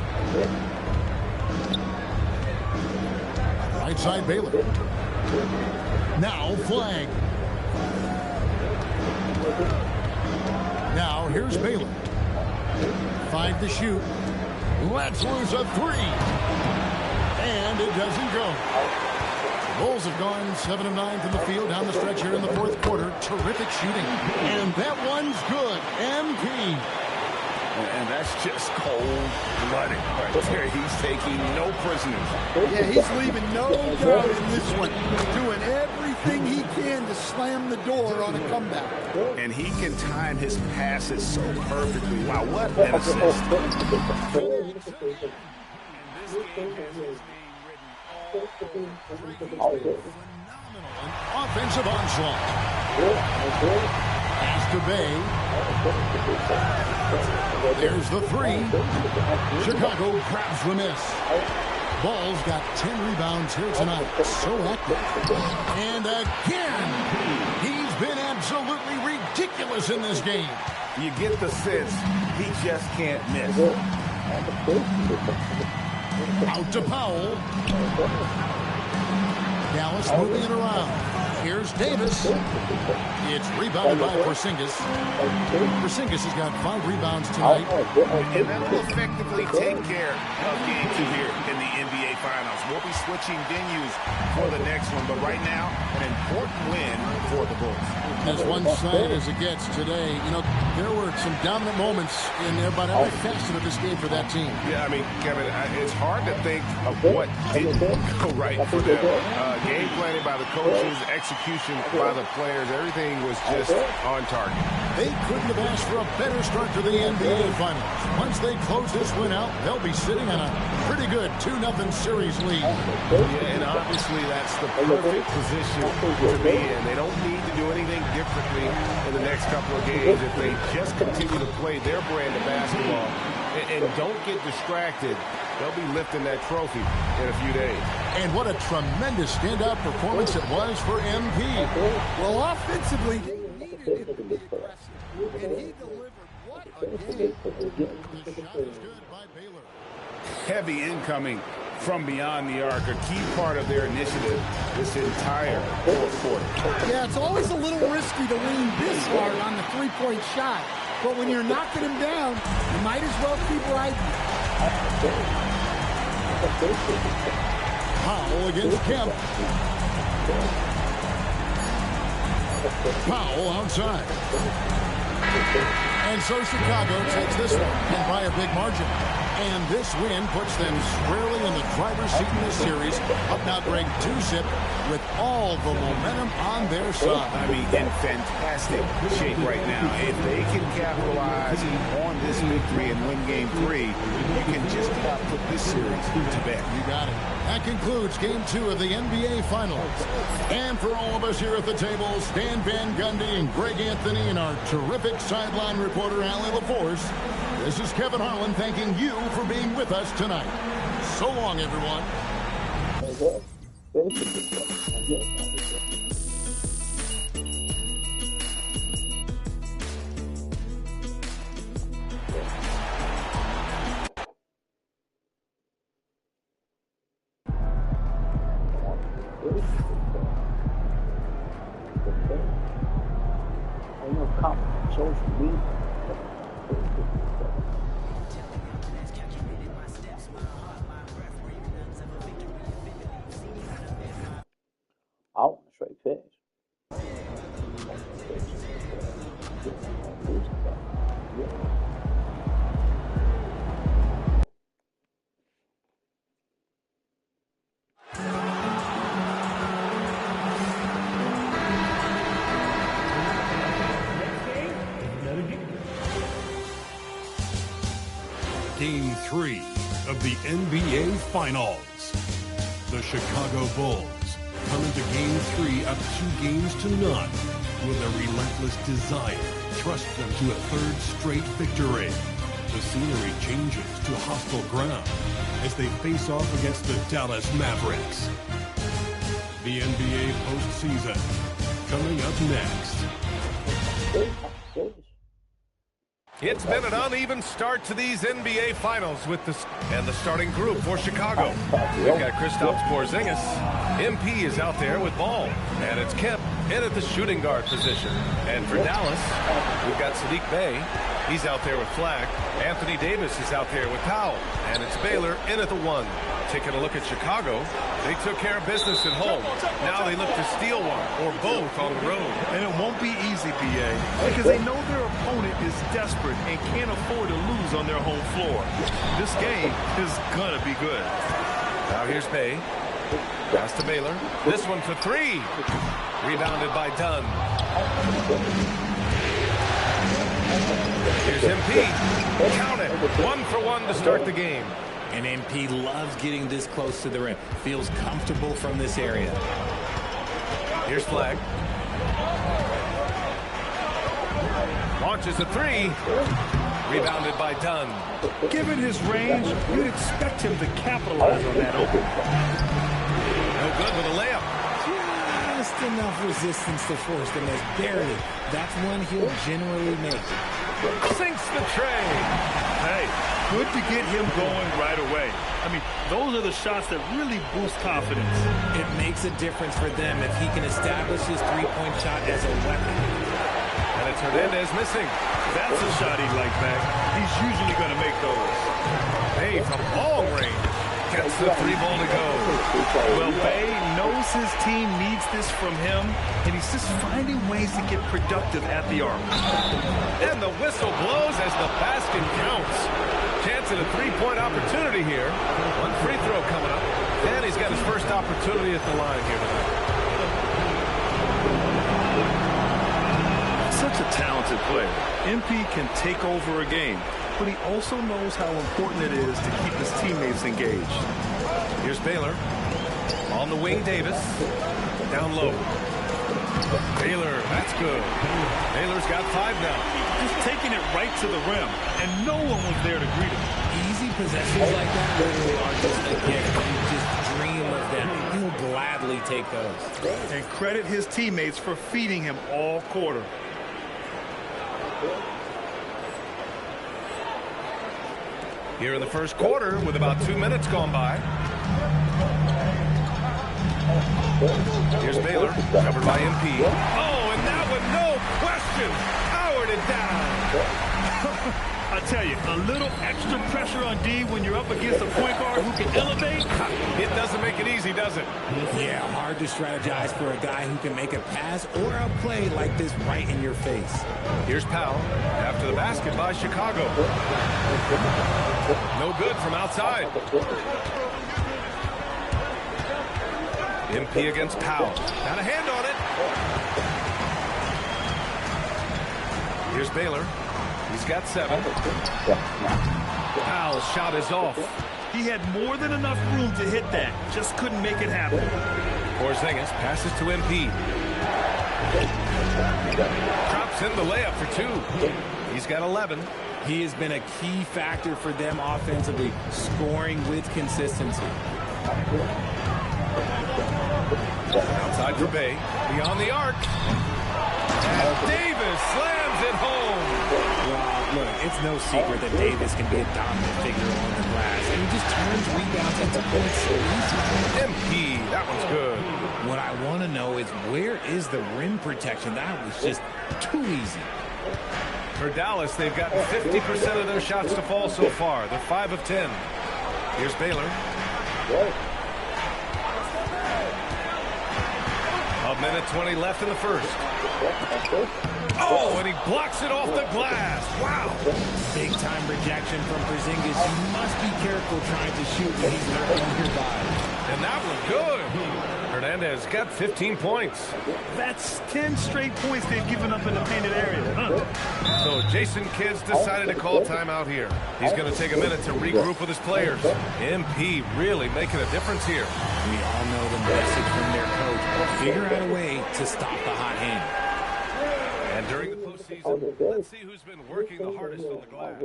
Right side Baylor. Now Flag. Now here's Baylor. 5 to shoot. Let's lose a 3. And it doesn't go. The Bulls have gone 7 of 9 from the field down the stretch here in the 4th quarter. Terrific shooting. And that one's good. MP. And that's just cold-blooded right there. He's taking no prisoners. Yeah, he's leaving no doubt in this one. Doing everything he can to slam the door on a comeback. And he can time his passes so perfectly. Wow, what an assist. Offensive onslaught. Pass to Bay. There's the three. Chicago grabs the miss. Ball's got 10 rebounds here tonight. So active. And again, he's been absolutely ridiculous in this game. You get the sense he just can't miss. Out to Powell. Dallas moving it around. Here's Davis. It's rebounded by Porzingis. Porzingis has got 5 rebounds tonight. And that will effectively take care of game 2 here in the NBA Finals. We'll be switching venues for the next one, but right now, an important win for the Bulls. As one-sided as it gets today, you know, there were some dominant moments in there, but every facet of this game for that team. Yeah, I mean, Kevin, it's hard to think of what didn't go right for them. Game planning by the coaches, execution by the players, everything was just on target. They couldn't have asked for a better start to the NBA Finals. Once they close this win out, they'll be sitting on a pretty good 2-0 series lead. Yeah, and obviously that's the perfect position to be in. They don't need to do anything differently in the next couple of games if they just continue to play their brand of basketball and don't get distracted. They'll be lifting that trophy in a few days. And what a tremendous standout performance it was for MP. Well, offensively, he needed it to be aggressive, and he delivered. What a game. The shot is good by Baylor. Heavy incoming from beyond the arc, a key part of their initiative this entire fourth quarter. Yeah, it's always a little risky to lean this hard on the three-point shot, but when you're knocking him down, you might as well keep riding. Powell against Kemp. Powell outside. And so Chicago takes this one and by a big margin. And this win puts them squarely in the driver's seat in this series, up now ranked 2-zip with all the momentum on their side. I mean, in fantastic shape right now. If they can capitalize on this victory and win game 3, you can just about put this series to bed. You got it. That concludes game 2 of the NBA Finals. And for all of us here at the table, Stan Van Gundy and Greg Anthony and our terrific sideline reporter, Allie LaForce, this is Kevin Harlan thanking you for being with us tonight. So long, everyone. I want a straight pitch. Game 3 of the NBA Finals. The Chicago Bulls come into Game 3 up 2-0 with a relentless desire thrust them to a third straight victory. The scenery changes to hostile ground as they face off against the Dallas Mavericks. The NBA postseason coming up next. It's been an uneven start to these NBA Finals with the starting group for Chicago. We've got Kristaps Porzingis. MP is out there with ball. And it's Kemp in at the shooting guard position. And for Dallas, we've got Sadiq Bey. He's out there with Flack. Anthony Davis is out there with Powell. And it's Baylor in at the 1. Taking a look at Chicago, they took care of business at home. Now they look to steal one or both on the road. And it won't be easy, BA, because they know their opponent is desperate and can't afford to lose on their home floor. This game is going to be good. Now here's Bey. Pass to Baylor. This one for three. Rebounded by Dunn. Here's MP. Count it. 1 for 1 to start the game. And MP loves getting this close to the rim. Feels comfortable from this area. Here's Flag. Launches a three. Rebounded by Dunn. Given his range, you'd expect him to capitalize on that open. No good with a layup. Just enough resistance to force the miss. Barely. That's one he'll generally make. Sinks the tray. Hey, good to get him going right away. I mean, those are the shots that really boost confidence. It makes a difference for them if he can establish his three-point shot as a weapon. And it's Hernandez missing. That's a shot he'd like back. He's usually going to make those. Bay from long range gets the three ball to go. Well, Bay knows his team needs this from him, and he's just finding ways to get productive at the arc. And the whistle blows as the basket counts. Chance at a three-point opportunity here. One free throw coming up. And he's got his first opportunity at the line here tonight. Such a talented player. MP can take over a game, but he also knows how important it is to keep his teammates engaged. Here's Baylor. On the wing, Davis. Down low. Baylor, that's good. Baylor's got 5 now. Just taking it right to the rim, and no one was there to greet him. Easy possessions like that literally are just a gift. You just dream of them. He'll gladly take those. And credit his teammates for feeding him all quarter. Here in the first quarter with about 2 minutes gone by. Here's Baylor, covered by MP. Oh, and that one, no question, powered it down. I tell you, a little extra pressure on D when you're up against a point guard who can elevate. It doesn't make it easy, does it? Yeah, hard to strategize for a guy who can make a pass or a play like this right in your face. Here's Powell after the basket by Chicago. No good from outside. MP against Powell. Got a hand on it. Here's Baylor. He's got 7. Powell's shot is off. He had more than enough room to hit that. Just couldn't make it happen. Porzingis passes to MP. Drops in the layup for 2. He's got 11. He has been a key factor for them offensively, scoring with consistency. Outside for Bay. Beyond the arc. And Davis slams it home. Well, look, it's no secret that Davis can be a dominant figure on the glass. And he just turns rebounds into points so easy. MP, that one's good. What I want to know is where is the rim protection? That was just too easy. For Dallas, they've gotten 50% of their shots to fall so far. They're 5 of 10. Here's Baylor. A minute 20 left in the first. Oh, and he blocks it off the glass. Wow. Big time rejection from Porzingis. You must be careful trying to shoot when he's not nearby. And that was good. Hernandez got 15 points. That's 10 straight points they've given up in the painted area. So Jason Kidd's decided to call timeout here. He's going to take a minute to regroup with his players. MP really making a difference here. We all know the message from their coach. Figure out a way to stop the hot hand. And during the postseason, let's see who's been working the hardest on the glass.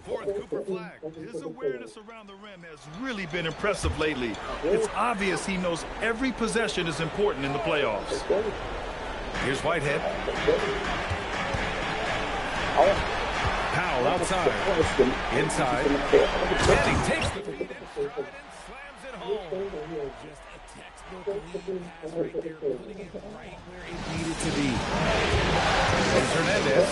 Fourth, Cooper Flag. His awareness around the rim has really been impressive lately. It's obvious he knows every possession is important in the playoffs. Here's Whitehead. Powell outside. Inside. And he takes the lead and slams it home. Just a textbook lead pass right there, putting it right where it needed to be. Here's Hernandez.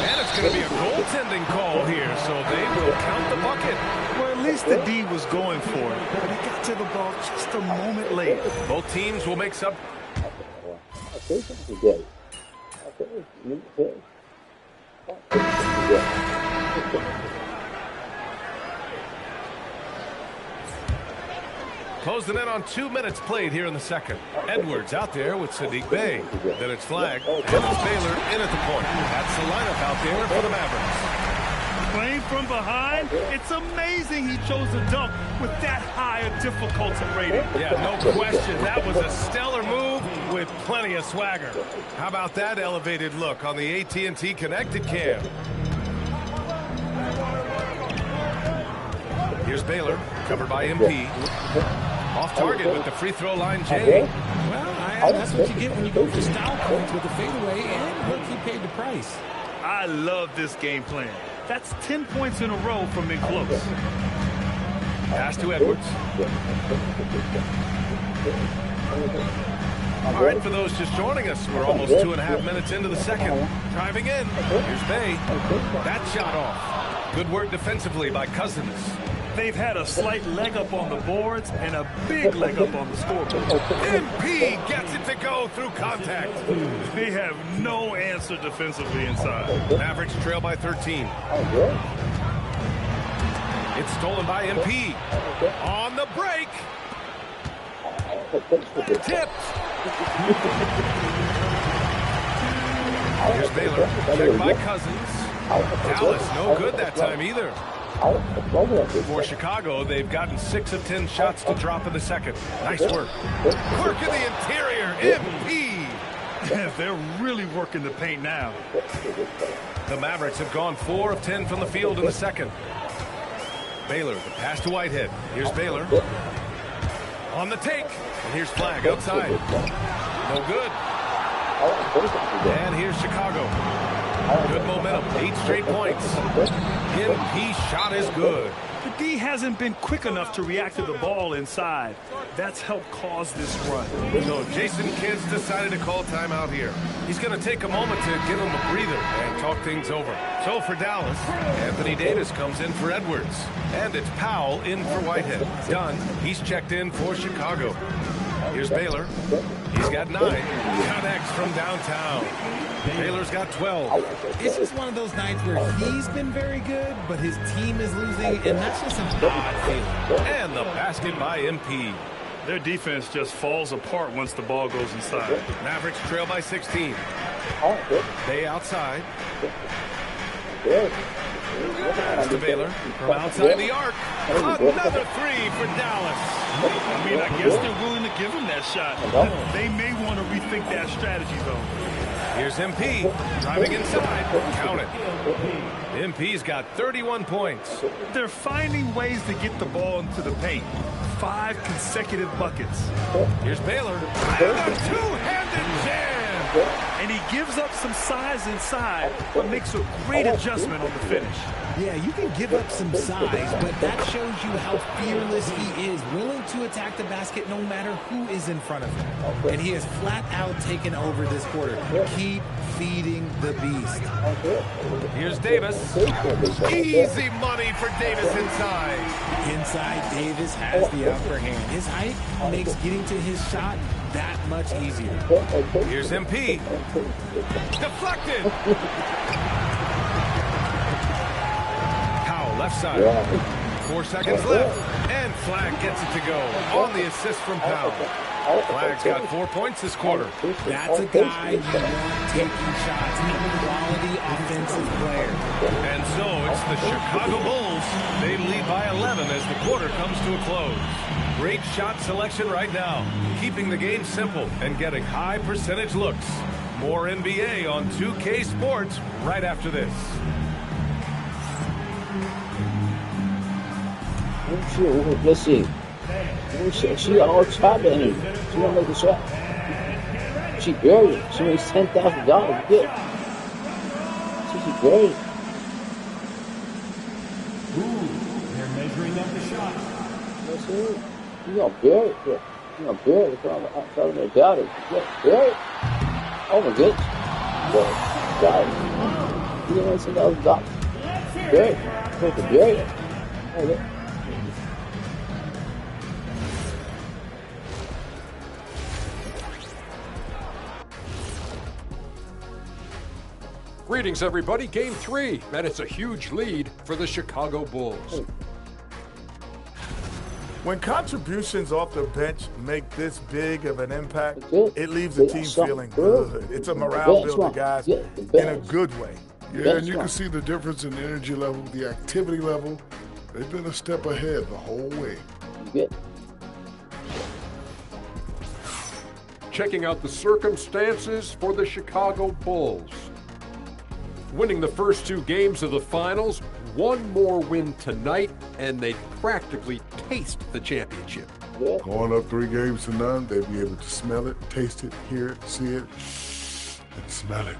And it's going to be a goaltending call here, so they will count the bucket. Well, at least the D was going for it, but he got to the ball just a moment late. Both teams will make some. Closing in on 2 minutes played here in the second. Edwards out there with Sadiq Bey. Then it's flagged. And it's Baylor in at the point. That's the lineup out there for the Mavericks. Playing from behind, it's amazing he chose to dunk with that high a difficulty rating. Yeah, no question. That was a stellar move with plenty of swagger. How about that elevated look on the AT&T Connected Cam? Here's Baylor, covered by MP. Off target with the free throw line, Jay. Well, that's what you get when you go for style points with the fadeaway, and look, he paid the price. I love this game plan. That's 10 points in a row from in close. Pass to Edwards. All right, for those just joining us, we're almost 2.5 minutes into the second. Driving in. Here's Bey. That shot off. Good work defensively by Cousins. They've had a slight leg up on the boards and a big leg up on the scoreboard. MP gets it to go through contact. They have no answer defensively inside. Mavericks trail by 13. It's stolen by MP. On the break. Tipped. Here's Baylor. Checked by Cousins. Dallas, no good that time either. For Chicago, they've gotten 6 of 10 shots to drop in the second. Nice work. Work in the interior. MP. They're really working the paint now. The Mavericks have gone 4 of 10 from the field in the second. Baylor, the pass to Whitehead. Here's Baylor. On the take. And here's Flag outside. No good. And here's Chicago. Good momentum. 8 straight points. MP shot is good. The D hasn't been quick enough to react to the ball inside. That's helped cause this run. So Jason Kidd's decided to call timeout here. He's going to take a moment to give him a breather and talk things over. So for Dallas, Anthony Davis comes in for Edwards. And it's Powell in for Whitehead. Dunn, he's checked in for Chicago. Here's Baylor. He's got 9. Connects from downtown. Baylor's got 12. It's just one of those nights where he's been very good, but his team is losing, and that's just an odd feeling. And the basket by MP. Their defense just falls apart once the ball goes inside. Mavericks trail by 16. Bey outside. Pass to Baylor from outside the arc. Another 3 for Dallas. I mean, I guess they're willing to give him that shot. They may want to rethink that strategy, though. Here's MP driving inside. Count it. MP's got 31 points. They're finding ways to get the ball into the paint. 5 consecutive buckets. Here's Baylor. And a two-handed jam. And he gives up some size inside, but makes a great adjustment on the finish. Yeah, you can give up some size, but that shows you how fearless he is, willing to attack the basket no matter who is in front of him. And he has flat out taken over this quarter. Keep feeding the beast. Here's Davis. Easy money for Davis inside. Inside, Davis has the upper hand. His height makes getting to his shot that much easier. Here's MP. Deflected. Powell, left side. 4 seconds left. And Flag gets it to go on the assist from Powell. Flag's got 4 points this quarter. That's a guy you want taking shots. He's a quality offensive player. And so it's the Chicago Bulls. They lead by 11 as the quarter comes to a close. Great shot selection right now, keeping the game simple and getting high percentage looks. More NBA on 2K Sports right after this. Let's see. She all chopping. She don't make a shot. She buried it. She makes $10,000 good. She buried it. They're measuring up the shot. That's it. You gonna bury it. You gonna bury it. I'm telling you about it. Bury it. Oh my goodness. Got it. You know $10,000. Bury it. I'm supposed to bury it. Oh, look. Greetings, everybody. Game 3, and it's a huge lead for the Chicago Bulls. When contributions off the bench make this big of an impact, it leaves the team feeling good. It's a morale builder, guys, in a good way. Yeah, and you can see the difference in the energy level, the activity level. They've been a step ahead the whole way. Checking out the circumstances for the Chicago Bulls. Winning the first 2 games of the finals, one more win tonight, and they'd practically taste the championship. Going up 3 games to none, they'll be able to smell it, taste it, hear it, see it, and smell it.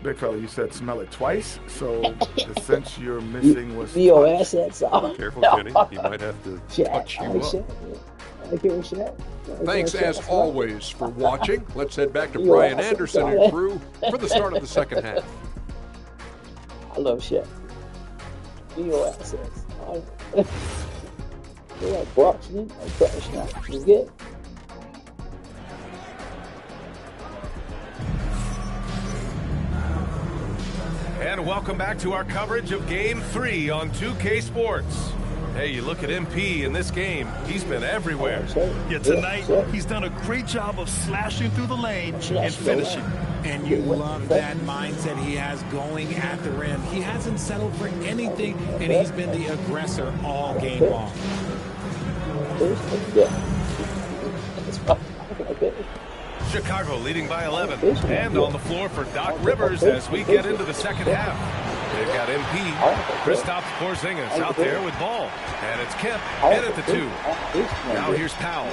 Big fella, you said smell it twice, so the sense you're missing was your assets off. Careful, Kenny. He might have to touch you up. Thanks as always for watching. Let's head back to Brian Anderson and crew for the start of the second half. I love Shaq. Your assets. They're like boxing, like trash now. You get? And welcome back to our coverage of Game 3 on 2K Sports. Hey, you look at MP in this game, he's been everywhere. Yeah, tonight, he's done a great job of slashing through the lane and finishing. And you love that mindset he has going at the rim. He hasn't settled for anything, and he's been the aggressor all game long. Chicago leading by 11. And on the floor for Doc Rivers as we get into the second half. They've got MP, Kristaps Porzingis out there with ball. And it's Kemp in at the 2. Now here's Powell.